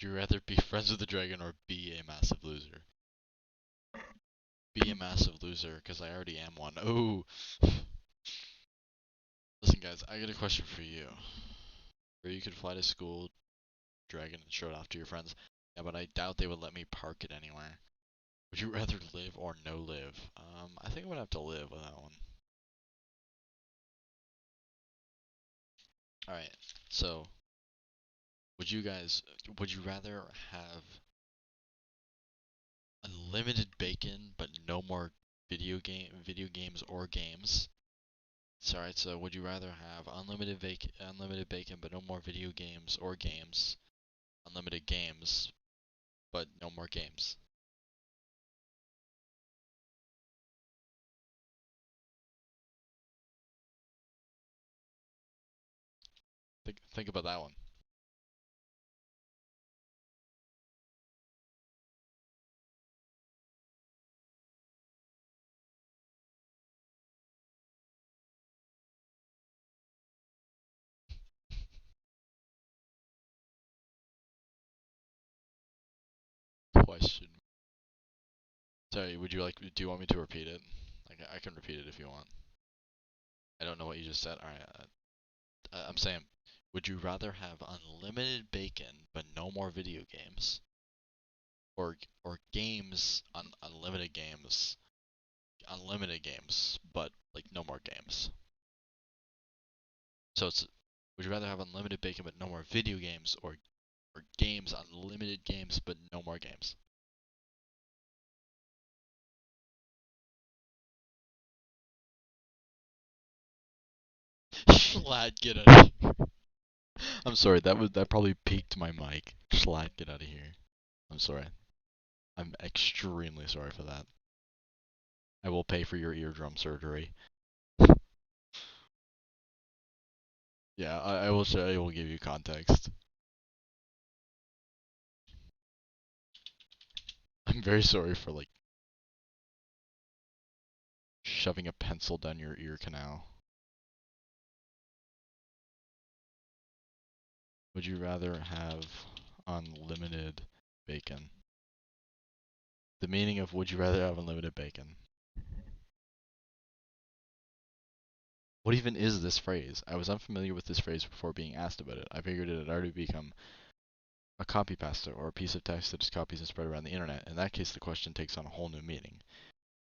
S2: Would you rather be friends with a dragon or be a massive loser? Be a massive loser, because I already am one. Ooh. Listen, guys, I got a question for you. Where you could fly to school, dragon, and show it off to your friends. Yeah, but I doubt they would let me park it anywhere. Would you rather live or no live? I think I'm gonna have to live with that one. Alright, so would you rather have unlimited bacon but no more video games or games? Sorry, so would you rather have unlimited bacon but no more video games or games? Unlimited games but no more games. Think about that one. Question. Sorry, do you want me to repeat it? I can repeat it if you want. I don't know what you just said. Alright, I'm saying, would you rather have unlimited bacon but no more video games, or games unlimited games but like no more games? So it's would you rather have unlimited bacon but no more video games, or games unlimited games but no more games? Schlatt, get out of here. I'm sorry, that probably peaked my mic. Schlatt, get out of here. I'm sorry. I'm extremely sorry for that. I will pay for your eardrum surgery. Yeah, I will show. I will give you context. I'm very sorry for like shoving a pencil down your ear canal. Would you rather have unlimited bacon? The meaning of would you rather have unlimited bacon? What even is this phrase? I was unfamiliar with this phrase before being asked about it. I figured it had already become a copy pasta or a piece of text that is copied and spread around the internet. In that case, the question takes on a whole new meaning.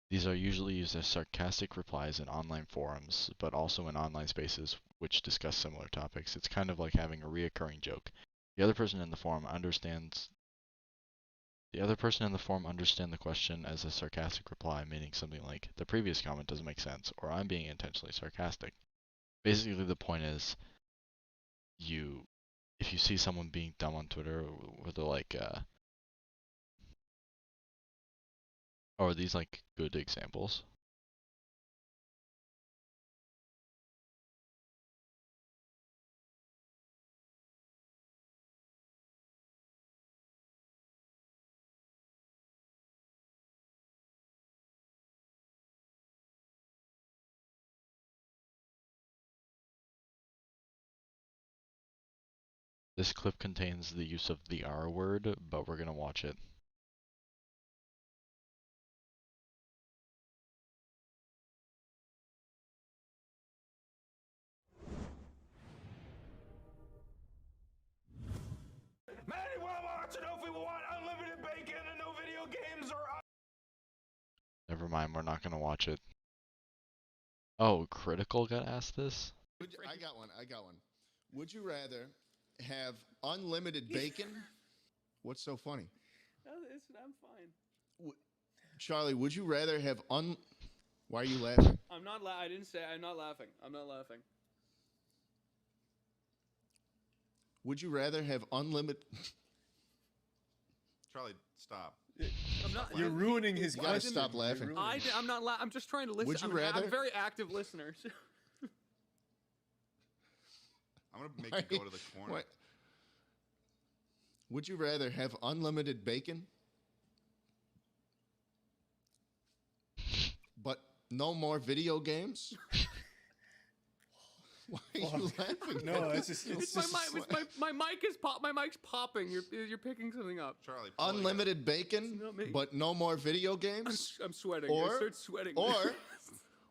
S2: These are usually used as sarcastic replies in online forums, but also in online spaces which discuss similar topics. It's kind of like having a reoccurring joke. The other person in the forum understands the question as a sarcastic reply, meaning something like, the previous comment doesn't make sense, or I'm being intentionally sarcastic. Basically, the point is, if you see someone being dumb on Twitter, with the like, are these like good examples? This clip contains the use of the R word, but we're gonna watch it.
S1: Man, games are.
S2: Never mind, we're not gonna watch it. Oh, Critical got asked this?
S3: I got one. Would you rather have unlimited bacon? What's so funny?
S4: I'm fine.
S3: Charlie, would you rather have Why are you laughing?
S4: I'm not I didn't say I'm not laughing. I'm not laughing.
S3: Would you rather have unlimited...
S5: Charlie, stop.
S4: I'm not.
S6: You're ruining his
S3: You gotta
S6: question.
S3: stop laughing.
S4: I'm not. I'm just trying to listen.
S3: Would you
S4: I'm
S3: rather?
S4: a very active listener. So.
S5: I'm gonna make you go to the corner.
S3: What? Would you rather have unlimited bacon, but no more video games? Why are you laughing?
S6: No, it's just
S4: My mic is My mic's popping. You're picking something up.
S5: Charlie,
S3: Unlimited bacon,
S4: Not me.
S3: but no more video games.
S4: I'm sweating.
S3: Or-
S4: I start sweating.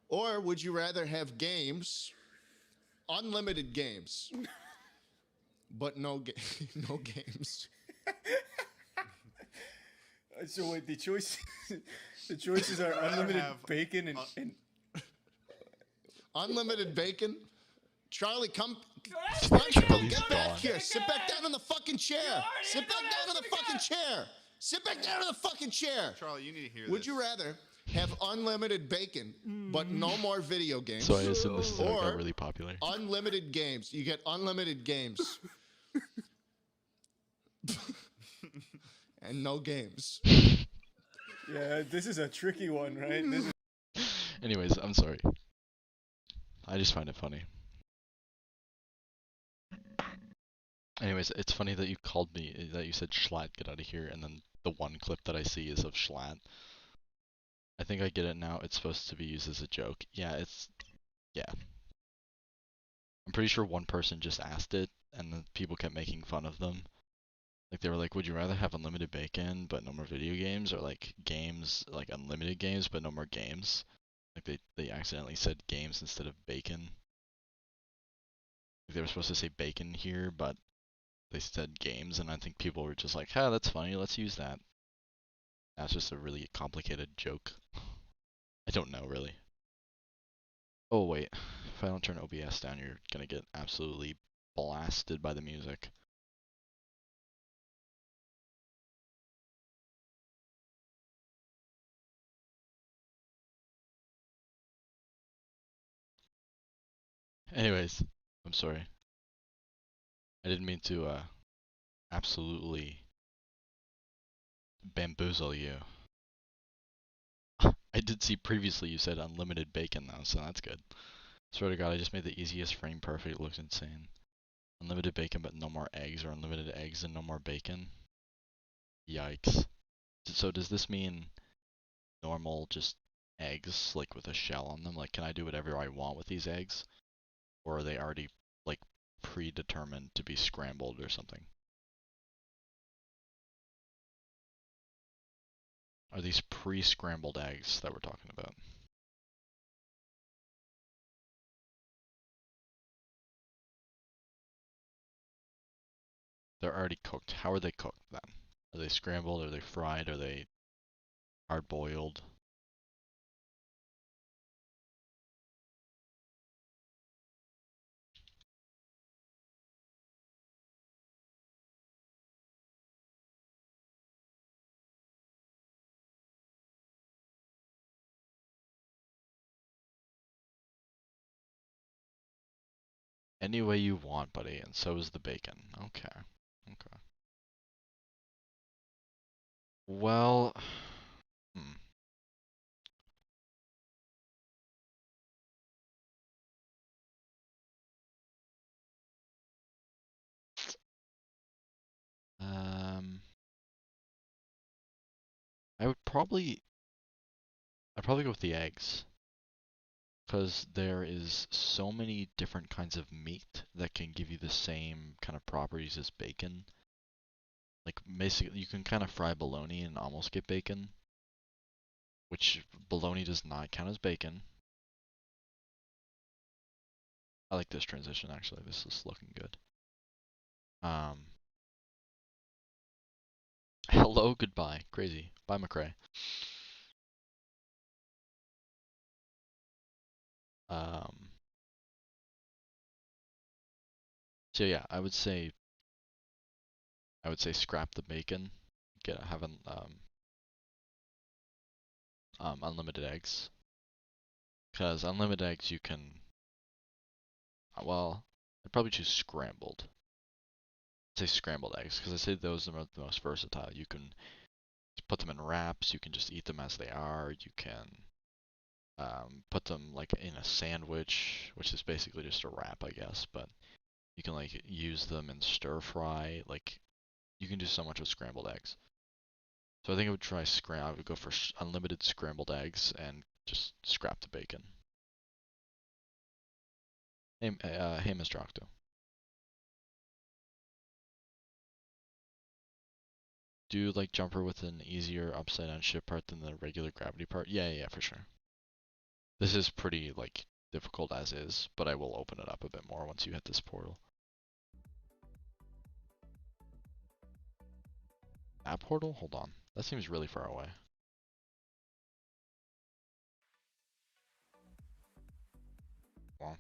S3: Or would you rather have games, unlimited games, but no games?
S6: So wait, the choices are unlimited bacon and
S3: Unlimited bacon. Charlie, come.
S2: Charlie's
S3: Get back
S2: gone.
S3: here. Sit back down in the fucking chair. Sit back down in the fucking chair. Sit back down in the fucking chair.
S5: Charlie, you need to hear
S3: Would
S5: this.
S3: you rather have unlimited bacon, but no more video games?
S2: So I assume this is how it got
S3: Or-
S2: really popular.
S3: Unlimited games. You get unlimited games. And no games.
S6: yeah, this is a tricky one, right? This is
S2: Anyways, I'm sorry. I just find it funny. Anyways, it's funny that you called me, that you said Schlatt, get out of here, and then the one clip that I see is of Schlatt. I think I get it now. It's supposed to be used as a joke. Yeah, yeah. I'm pretty sure one person just asked it, and then people kept making fun of them. Like, they were like, would you rather have unlimited bacon, but no more video games, or like games, like unlimited games, but no more games? Like, they accidentally said games instead of bacon. Like, they were supposed to say bacon here, but they said games, and I think people were just like, "Ha, that's funny, let's use that." That's just a really complicated joke. I don't know, really. Oh, wait. If I don't turn OBS down, you're gonna get absolutely blasted by the music. Anyways, I'm sorry. I didn't mean to, absolutely bamboozle you. I did see previously you said unlimited bacon though, so that's good. Swear to God, I just made the easiest frame perfect. It looks insane. Unlimited bacon but no more eggs, or unlimited eggs and no more bacon. Yikes. So does this mean normal just eggs, like with a shell on them? Like, can I do whatever I want with these eggs? Or are they already, like, predetermined to be scrambled or something? Are these pre-scrambled eggs that we're talking about? They're already cooked. How are they cooked then? Are they scrambled? Are they fried? Are they hard boiled? Any way you want, buddy, and so is the bacon. Okay. Okay. Well, hmm. I'd probably go with the eggs. Because there is so many different kinds of meat that can give you the same kind of properties as bacon. Like, basically, you can kind of fry bologna and almost get bacon. Which, bologna does not count as bacon. I like this transition, actually. This is looking good. Hello, goodbye. Crazy. Bye, McRae. So yeah, I would say scrap the bacon. Have unlimited eggs. Because unlimited eggs you can, well, I'd probably choose scrambled. I'd say scrambled eggs, because I say those are the most versatile. You can put them in wraps, you can just eat them as they are, you can put them like in a sandwich, which is basically just a wrap, I guess, but you can like use them in stir fry, like you can do so much with scrambled eggs. So I think I would try I would go for unlimited scrambled eggs and just scrap the bacon. Hey, Mr. Octo. Do you like jumper with an easier upside down ship part than the regular gravity part? Yeah, for sure. This is pretty like difficult as is, but I will open it up a bit more once you hit this portal. That portal? Hold on. That seems really far away. Well,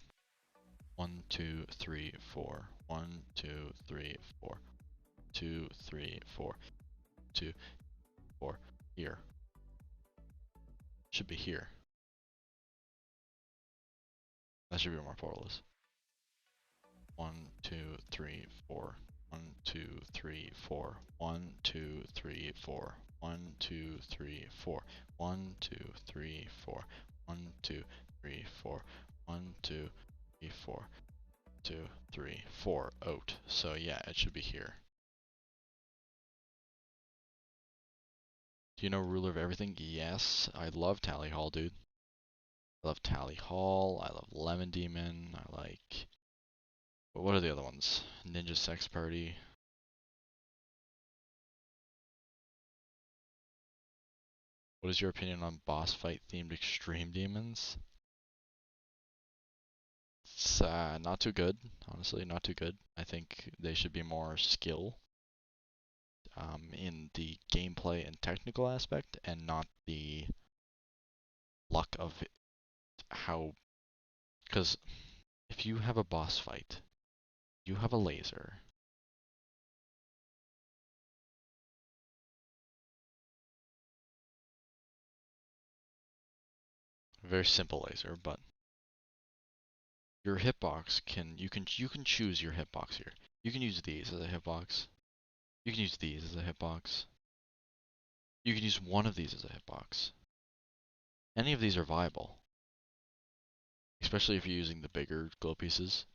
S2: 1, 2, 3, 4. 1, 2, 3, 4. 2, 3, 4. 2, 4. Here. Should be here. That should be where my portal is. 1, 2, 3, 4. 1, 2, 3, 4. 1, 2, 3, 4. 1, 2, 3, 4. 1, 2, 3, 4. 1, 2, 3, 4. 1, 2, 3, 4. 2, 3, 4. Oat. So yeah, it should be here. Do you know Ruler of Everything? Yes. I love Tally Hall, dude. I love Tally Hall. I love Lemon Demon. I like... What are the other ones? Ninja Sex Party. What is your opinion on boss fight themed extreme demons? It's not too good, honestly, not too good. I think they should be more skill in the gameplay and technical aspect, and not the luck of it, how. Because if you have a boss fight, you have a laser. Very simple laser, but your hitbox you can choose your hitbox here. You can use these as a hitbox. You can use these as a hitbox. You can use one of these as a hitbox. Any of these are viable, especially if you're using the bigger glow pieces.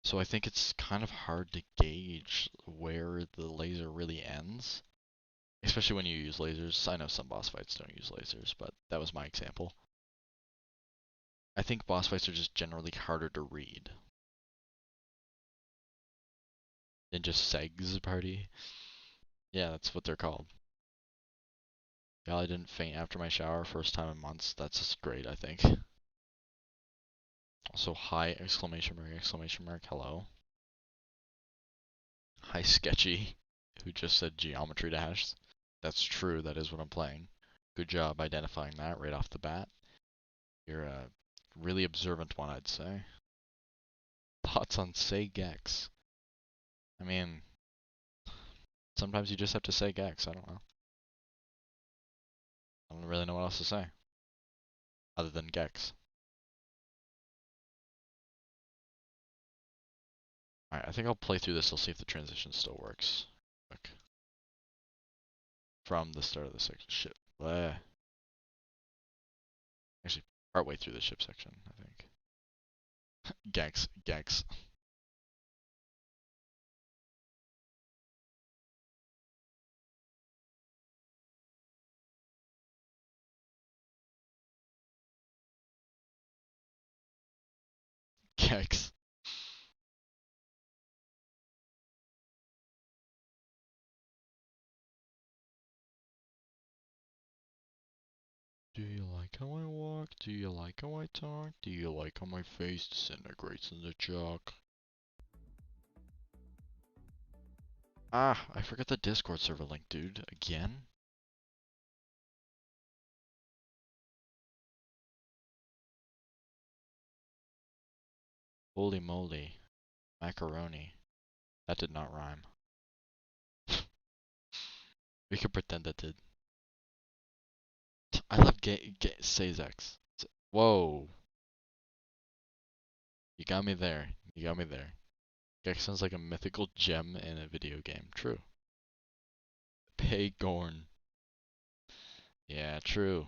S2: So I think it's kind of hard to gauge where the laser really ends, especially when you use lasers. I know some boss fights don't use lasers, but that was my example. I think boss fights are just generally harder to read. Ninja Segs Party? Yeah, that's what they're called. Yeah, I didn't faint after my shower, first time in months. That's just great, I think. Also, hi, exclamation mark, hello. Hi, Sketchy, who just said Geometry Dash. That's true, that is what I'm playing. Good job identifying that right off the bat. You're a really observant one, I'd say. Thoughts on Say Gex? I mean, sometimes you just have to say Gex, I don't know. I don't really know what else to say. Other than Gex. Alright, I think I'll play through this, I'll see if the transition still works. Quick. From the start of the section. Shit. Bleh. Actually, partway through the ship section, I think. Gex. Gex. Gex. Do you like how I walk? Do you like how I talk? Do you like how my face disintegrates in the chalk? Ah, I forgot the Discord server link, dude. Again? Holy moly. Macaroni. That did not rhyme. We could pretend that did. I love Sazex. Whoa. You got me there. You got me there. Gex sounds like a mythical gem in a video game. True. Paygorn. Yeah, true.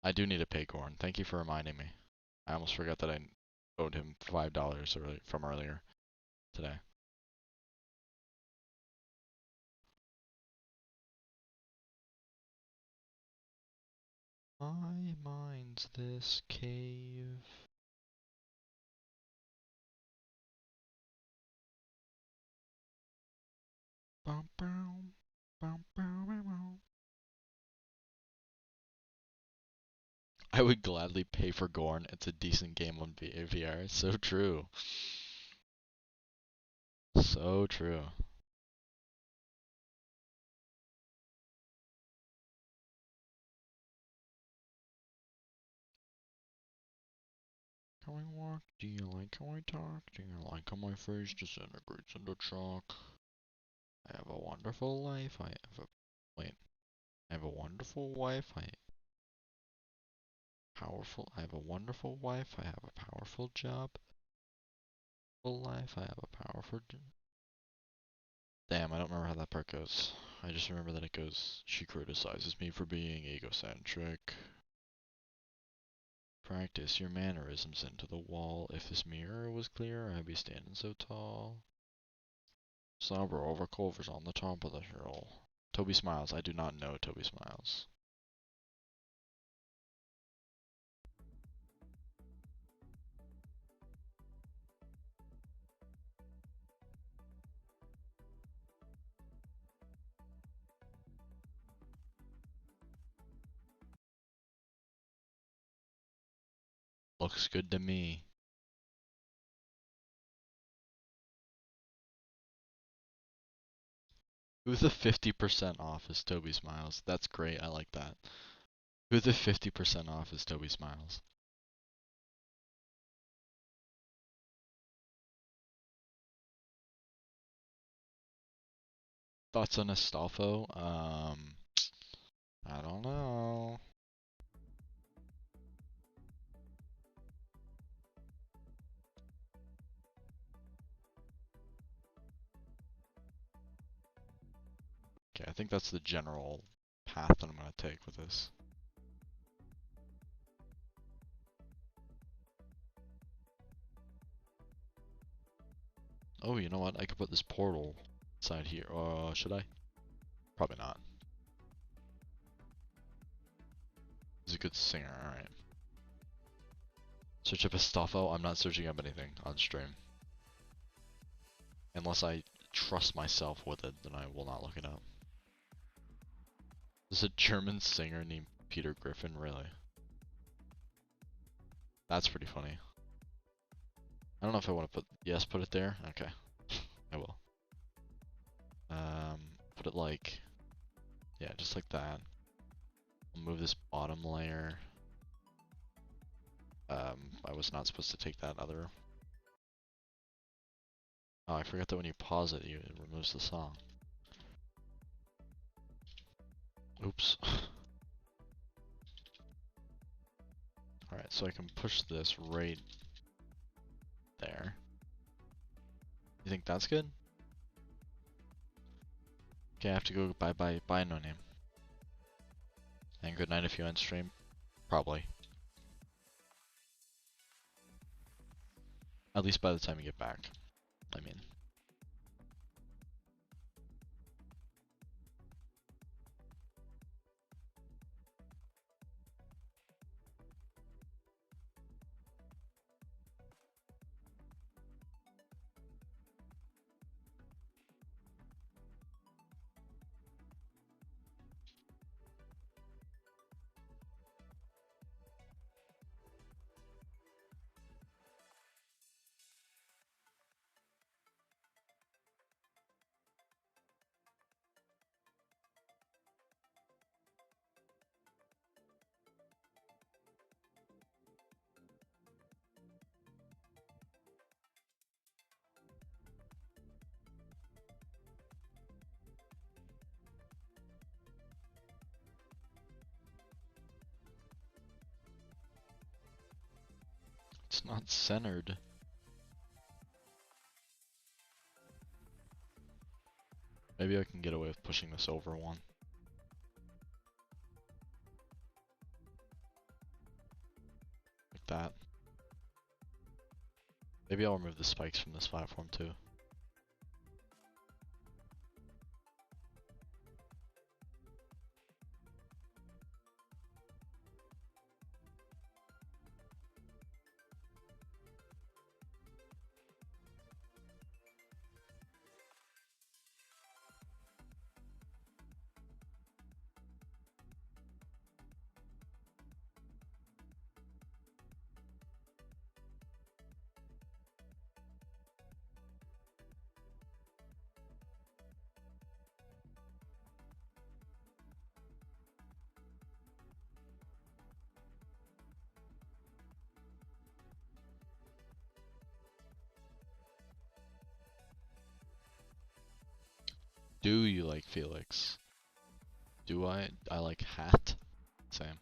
S2: I do need a Paygorn. Thank you for reminding me. I almost forgot that I owed him $5 from earlier today. My mind's this cave. Bum, bum, bum, bum, bum, bum. I would gladly pay for Gorn. It's a decent game on VR. So true. So true. How I walk? Do you like how I talk? Do you like how my face disintegrates into chalk? I have a wonderful life. I have a wonderful wife. I have a wonderful wife. I have a powerful job. Full life. I have a powerful. Damn, I don't remember how that part goes. I just remember that it goes. She criticizes me for being egocentric. Practice your mannerisms into the wall. If this mirror was clear, I'd be standing so tall. Somber overcovers on the top of the hill. Toby Smiles. I do not know Toby Smiles. Looks good to me. Who the 50% off is Toby Smiles? That's great. I like that. Who the 50% off is Toby Smiles? Thoughts on Astolfo? I don't know. Okay, I think that's the general path that I'm going to take with this. Oh, you know what? I could put this portal inside here. Should I? Probably not. He's a good singer, alright. Search up Astolfo? I'm not searching up anything on stream. Unless I trust myself with it, then I will not look it up. There's a German singer named Peter Griffin, really? That's pretty funny. I don't know if I want to put, yes, put it there? Okay, I will. Put it like, yeah, just like that. I'll move this bottom layer. I was not supposed to take that other. Oh, I forgot that when you pause it, it removes the song. Oops. Alright, so I can push this right there. You think that's good? Okay, I have to go bye no name. And good night if you end stream. Probably. At least by the time you get back. I mean. It's not centered. Maybe I can get away with pushing this over one. Like that. Maybe I'll remove the spikes from this platform too. Do you like Felix? Do I? I like Hat. Same.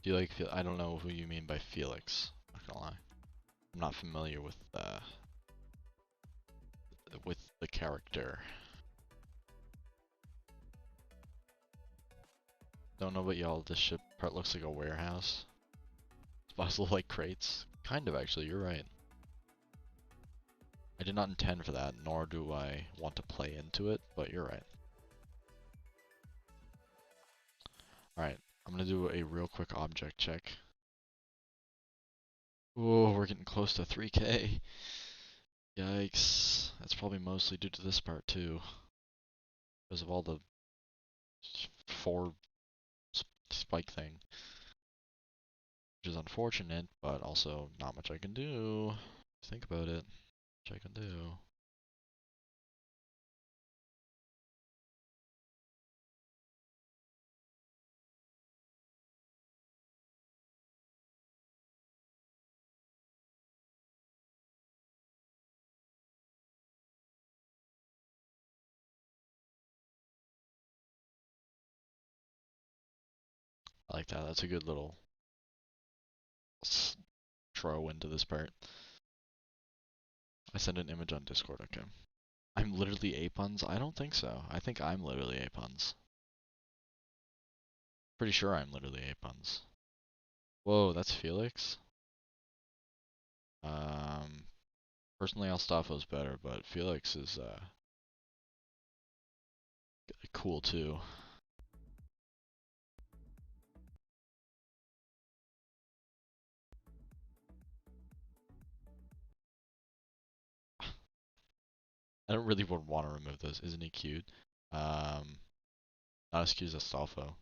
S2: Do you like Felix? I don't know who you mean by Felix. Not gonna lie. I'm not familiar with the character. Don't know about y'all. This ship part looks like a warehouse. Spots look like crates. Kind of actually. You're right. I did not intend for that, nor do I want to play into it, but you're right. Alright, I'm gonna do a real quick object check. Oh, we're getting close to 3K. Yikes. That's probably mostly due to this part too. Because of all the 4 spike thing. Which is unfortunate, but also not much I can do. Think about it. Much I can do. I like that. That's a good little throw into this part. I sent an image on Discord, okay. I'm literally Apuns? I don't think so. I think I'm literally Apuns. Pretty sure I'm literally Apuns. Whoa, that's Felix? Personally, Alstafo's better, but Felix is cool too. I don't really want to remove this. Isn't he cute? Not as cute as Astolfo.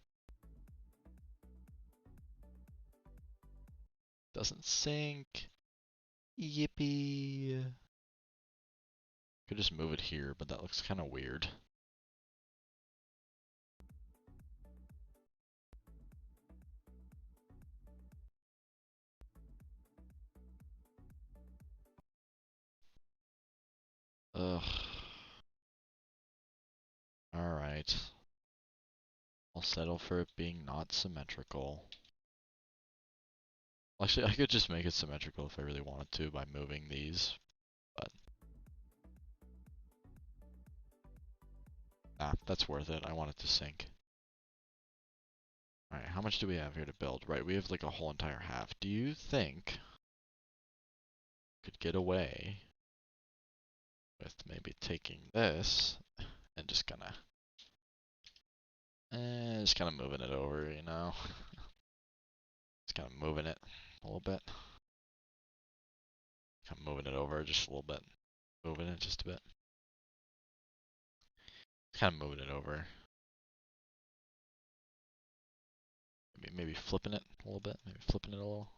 S2: Doesn't sink. Yippee. Could just move it here, but that looks kind of weird. Ugh. Alright. I'll settle for it being not symmetrical. Actually, I could just make it symmetrical if I really wanted to by moving these, but... Nah, that's worth it. I want it to sink. Alright, how much do we have here to build? Right, we have like a whole entire half. Do you think could get away with maybe taking this and just kind of moving it over, you know? Just kind of moving it a little bit. Kind of moving it over just a little bit. Moving it just a bit. Kind of moving it over. Maybe flipping it a little bit. Maybe flipping it a little.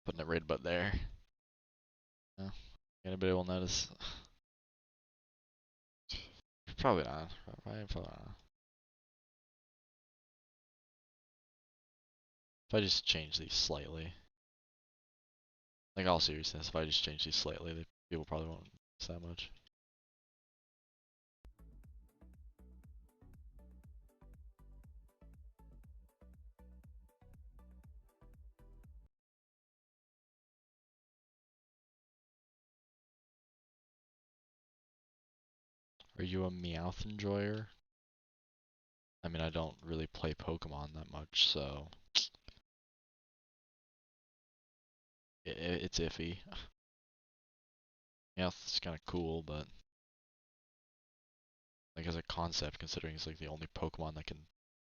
S2: Putting it right about there. No? Anybody will notice? Probably not. Probably not. If I just change these slightly. Like all seriousness, if I just change these slightly, people probably won't notice that much. Are you a Meowth enjoyer? I mean, I don't really play Pokemon that much, so it's iffy. Meowth's kind of cool, but like as a concept, considering it's like the only Pokemon that can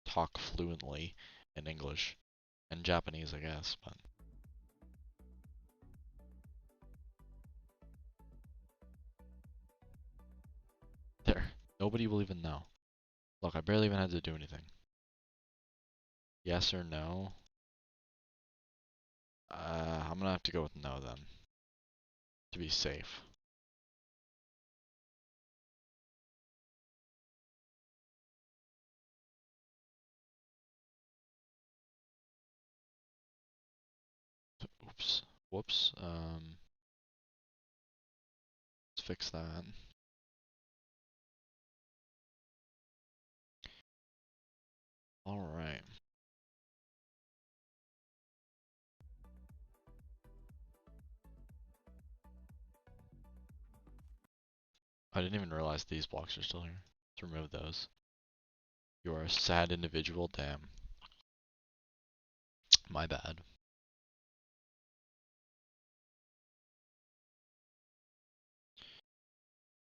S2: talk fluently in English and Japanese, I guess, but there. Nobody will even know. Look, I barely even had to do anything. Yes or no? I'm gonna have to go with no then, to be safe. Oops. Whoops. Let's fix that. Alright. I didn't even realize these blocks are still here. Let's remove those. You are a sad individual, damn. My bad.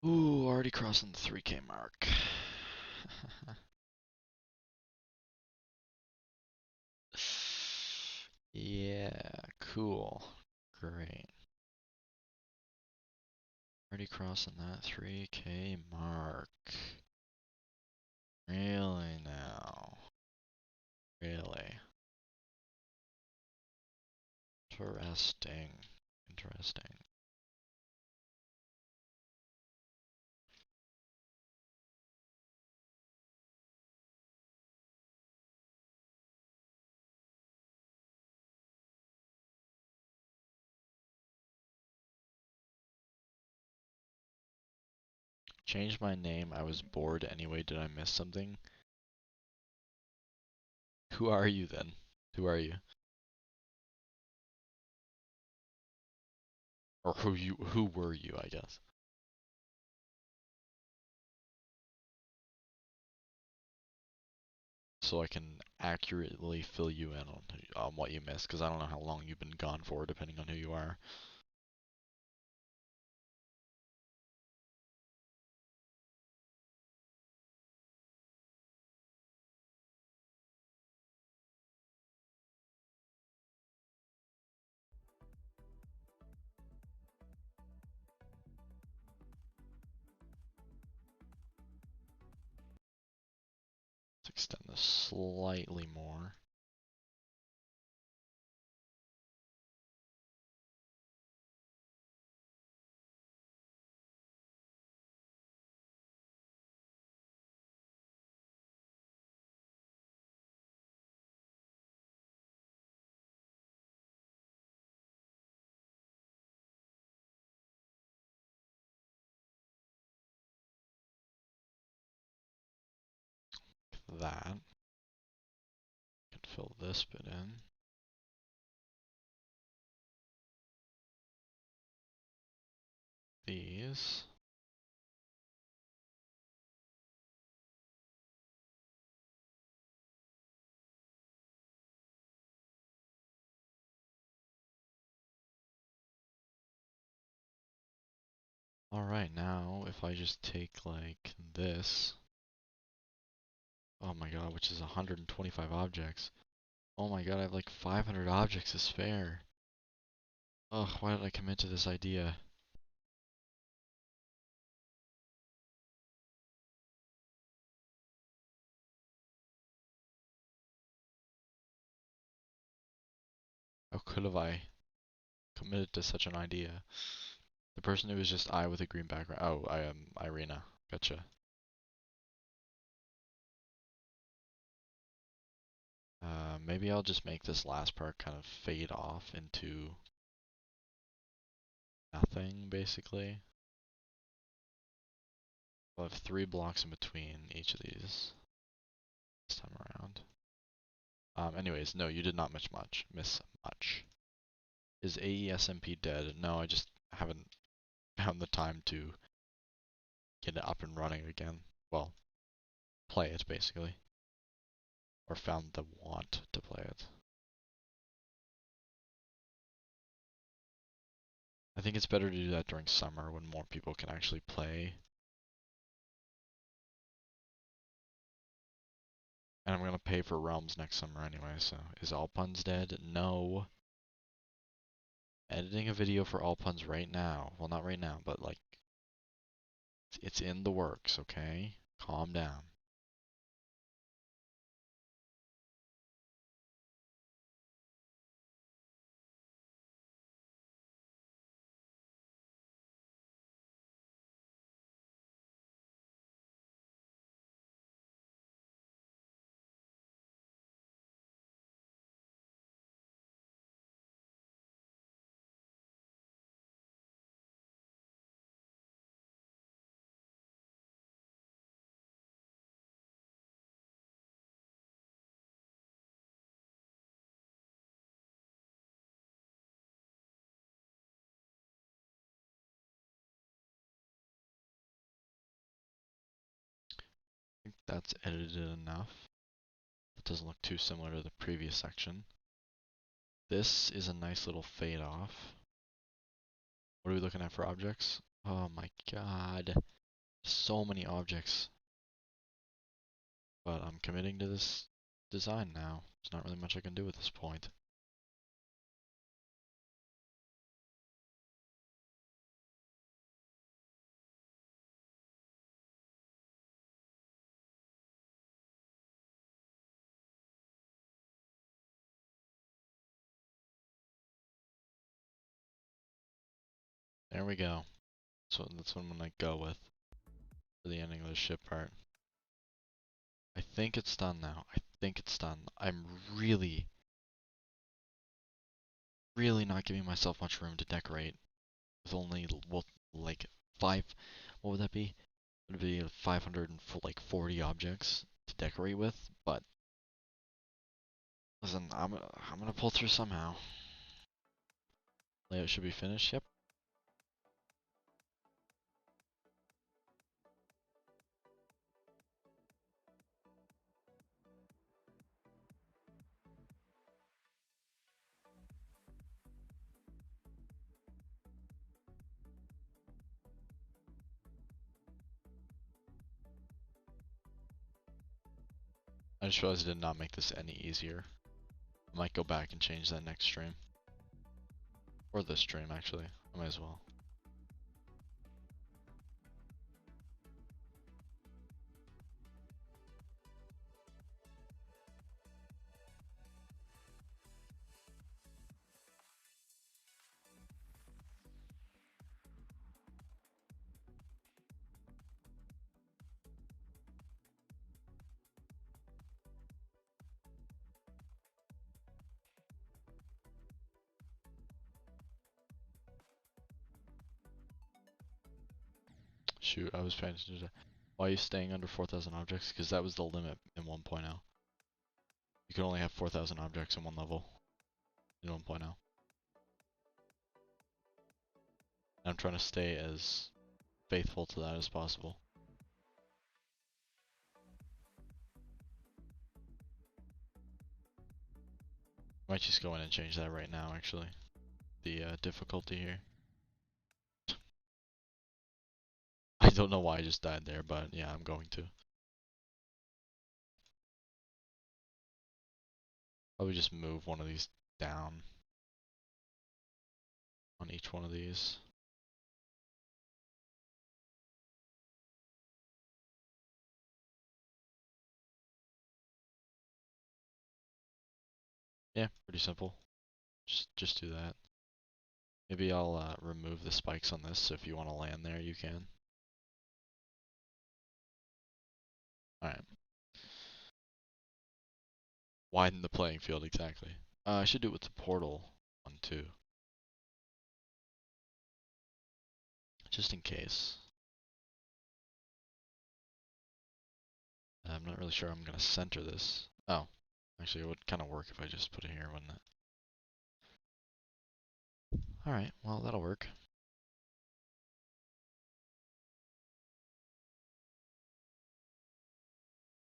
S2: Ooh, already crossing the 3K mark. Yeah, cool. Great. Already crossing that 3K mark. Really now? Really? Interesting. Interesting. Changed my name. I was bored anyway. Did I miss something? Who are you then? Who are you? Or who were you, I guess. So I can accurately fill you in on what you missed, because I don't know how long you've been gone for, depending on who you are. Let's extend this slightly more. That. Can fill this bit in. These. Alright, now if I just take like this. Oh my god, which is 125 objects. Oh my god, I have like 500 objects to spare. Ugh, why did I commit to this idea? How could have I committed to such an idea? The person who was just I with a green background. Oh, I am Irina. Gotcha. Maybe I'll just make this last part kind of fade off into nothing, basically. I'll have 3 blocks in between each of these this time around. Anyways, no, you did not miss much. Miss much. Is AESMP dead? No, I just haven't found the time to get it up and running again. Well, play it basically. Or found the want to play it. I think it's better to do that during summer when more people can actually play. And I'm gonna pay for Realms next summer anyway, so is All Puns dead? No. Editing a video for All Puns right now. Well, not right now, but like, it's in the works, okay? Calm down. I think that's edited enough. It doesn't look too similar to the previous section. This is a nice little fade off. What are we looking at for objects? Oh my god. So many objects. But I'm committing to this design now. There's not really much I can do at this point. There we go. So that's what I'm gonna go with for the ending of the ship part. I think it's done now. I think it's done. I'm really not giving myself much room to decorate with only, well, like 5, what would that be? It would be 540 objects to decorate with, but listen, I'm gonna pull through somehow. Layout should be finished, yep. I just realized I did not make this any easier. I might go back and change that next stream. Or this stream, actually. I might as well. Shoot, I was trying to do that. Why are you staying under 4,000 objects? Because that was the limit in 1.0. You can only have 4,000 objects in one level in 1.0. I'm trying to stay as faithful to that as possible. Might just go in and change that right now, actually. The difficulty here. I don't know why I just died there, but yeah, I'm going to. Probably just move one of these down on each one of these. Yeah, pretty simple. Just do that. Maybe I'll remove the spikes on this, so if you want to land there, you can. Alright. Widen the playing field, exactly. I should do it with the portal one, too. Just in case. I'm not really sure I'm going to center this. Oh, actually it would kind of work if I just put it here, wouldn't it? Alright, well that'll work.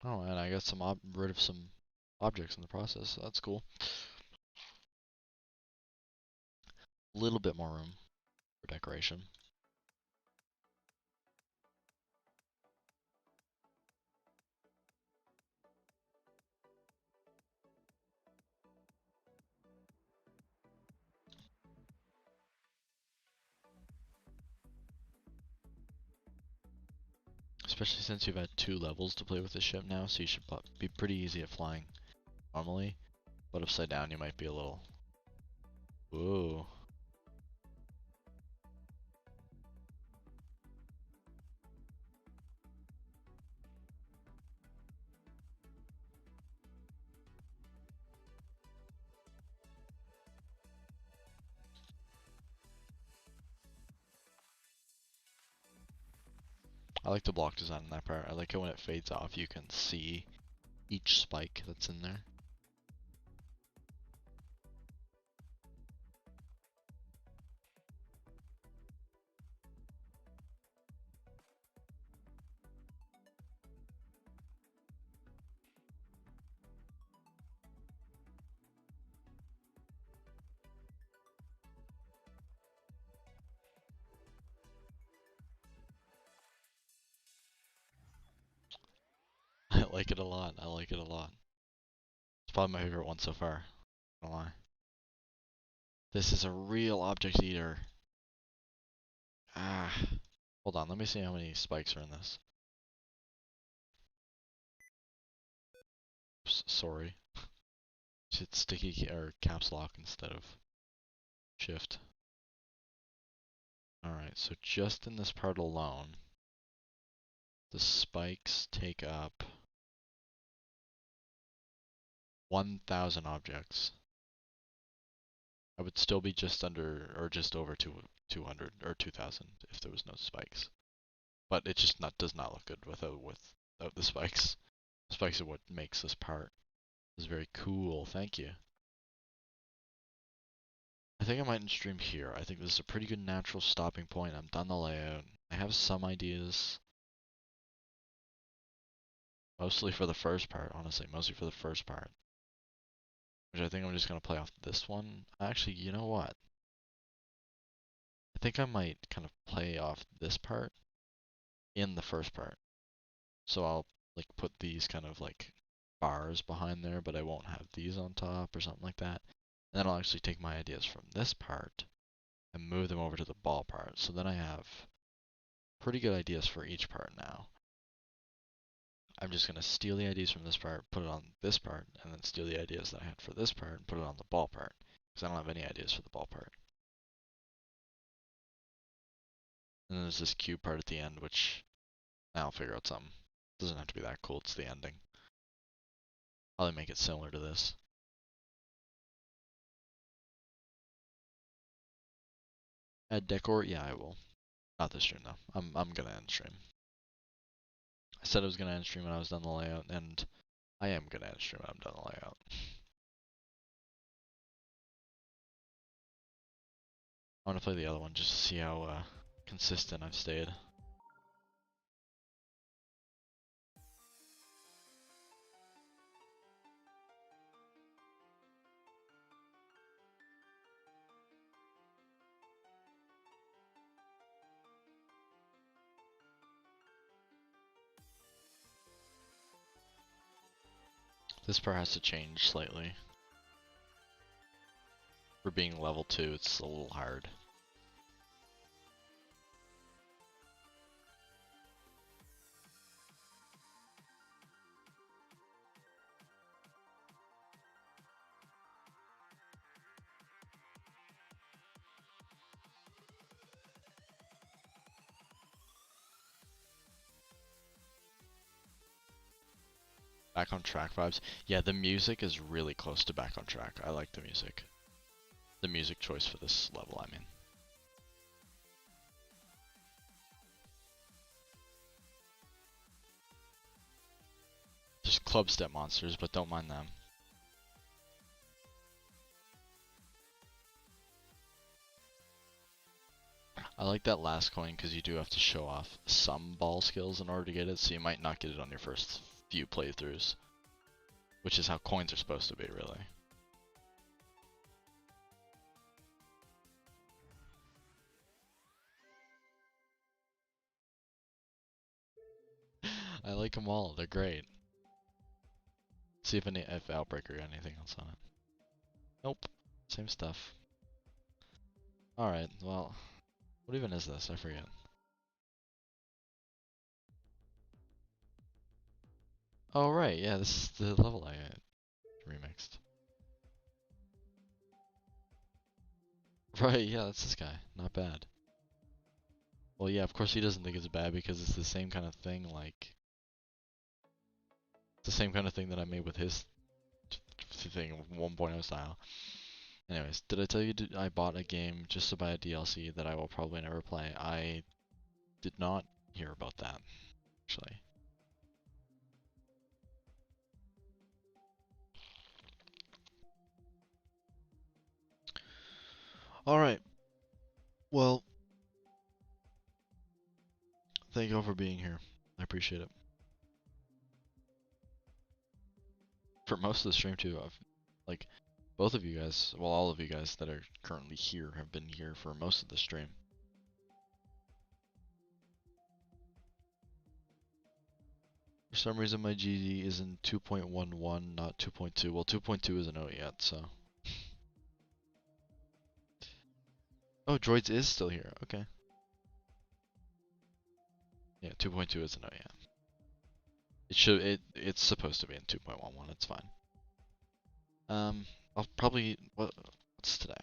S2: Oh, and I got some rid of some objects in the process, so that's cool. A little bit more room for decoration. Especially since you've had 2 levels to play with the ship now, so you should be pretty easy at flying normally. But upside down you might be a little... Whoa. I like the block design in that part. I like it when it fades off, you can see each spike that's in there. I like it a lot. I like it a lot. It's probably my favorite one so far. Not gonna lie. This is a real object eater. Ah. Hold on, let me see how many spikes are in this. Sorry. Hit sticky key or caps lock instead of shift. Alright, so just in this part alone, the spikes take up 1,000 objects. I would still be just under or just over 200 or 2,000 if there was no spikes. But it just does not look good without the spikes. The spikes are what makes this part. It's very cool. Thank you. I think I might stream here. I think this is a pretty good natural stopping point. I'm done the layout. I have some ideas. Mostly for the first part, honestly. Mostly for the first part. Which I think I'm just going to play off this one. Actually, you know what? I think I might kind of play off this part in the first part. So I'll like put these kind of like bars behind there, but I won't have these on top or something like that. And then I'll actually take my ideas from this part and move them over to the ball part. So then I have pretty good ideas for each part now. I'm just going to steal the ideas from this part, put it on this part, and then steal the ideas that I had for this part and put it on the ball part. Because I don't have any ideas for the ball part. And then there's this cube part at the end, which I'll figure out something. Doesn't have to be that cool, it's the ending. Probably make it similar to this. Add decor? Yeah, I will. Not this stream though. I'm gonna end stream. I said I was gonna end stream when I was done the layout, and I am gonna end stream when I'm done the layout. I wanna play the other one just to see how consistent I've stayed. This part has to change slightly. For being level 2, it's a little hard. Back on track vibes. Yeah, the music is really close to Back on Track. I like the music. The music choice for this level, I mean. There's club step monsters, but don't mind them. I like that last coin because you do have to show off some ball skills in order to get it, so you might not get it on your first few playthroughs, which is how coins are supposed to be, really. I like them all. They're great. See if Outbreaker got anything else on it. Nope. Same stuff. Alright, well, what even is this? I forget. Oh right, yeah, this is the level I remixed. Right, yeah, that's this guy. Not bad. Well, yeah, of course he doesn't think it's bad because it's the same kind of thing, like... It's the same kind of thing that I made with his thing, 1.0 style. Anyways, did I tell you I bought a game just to buy a DLC that I will probably never play? I did not hear about that, actually. Alright. Well, thank you all for being here. I appreciate it. For most of the stream too, like, both of you guys, well, all of you guys that are currently here have been here for most of the stream. For some reason my GD is in 2.11, not 2.2. Well, 2.2 isn't out yet, so. Oh, Droids is still here. Okay. Yeah, 2.2 isn't out yet. It's supposed to be in 2.11. It's fine. I'll probably what's today?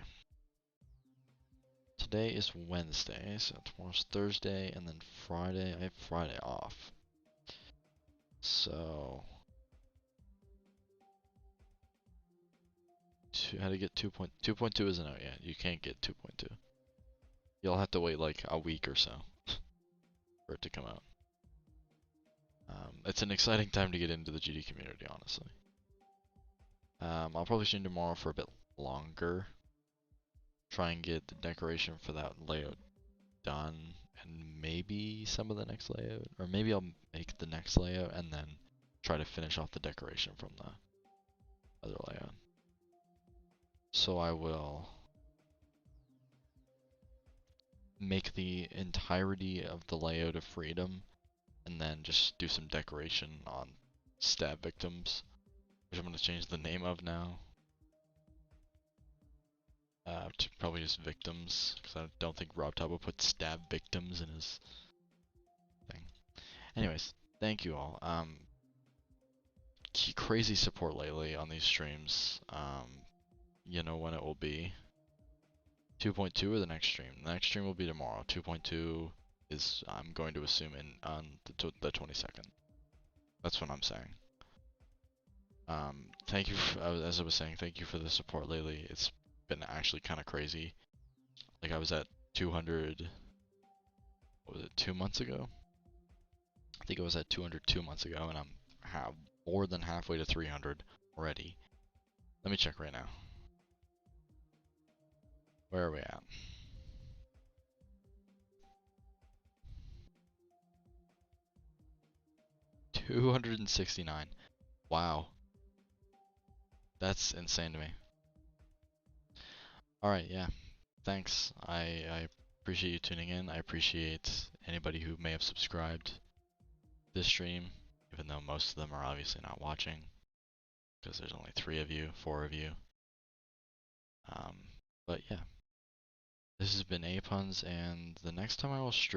S2: Today is Wednesday, so tomorrow's Thursday, and then Friday. I have Friday off. So how to get 2.2 isn't out yet. You can't get 2.2. You'll have to wait like a week or so for it to come out. It's an exciting time to get into the GD community, honestly. I'll probably stream tomorrow for a bit longer. Try and get the decoration for that layout done, and maybe some of the next layout, or maybe I'll make the next layout and then try to finish off the decoration from the other layout. So I will make the entirety of the layout of Freedom, and then just do some decoration on Stab Victims, which I'm going to change the name of now. To probably just Victims, because I don't think Rob Top will put Stab Victims in his thing. Anyways, thank you all. Crazy support lately on these streams. You know when it will be. 2.2 or the next stream? The next stream will be tomorrow. 2.2 is, I'm going to assume, on the 22nd. That's what I'm saying. Thank you, as I was saying, thank you for the support lately. It's been actually kind of crazy. Like I was at 200, what was it, 2 months ago? I think I was at 200 2 months ago, and I'm more than halfway to 300 already. Let me check right now. Where are we at? $269. Wow. That's insane to me. Alright, yeah. Thanks. I appreciate you tuning in. I appreciate anybody who may have subscribed this stream, even though most of them are obviously not watching, because there's only 3 of you, 4 of you. But yeah. This has been Apuns, and the next time I will stream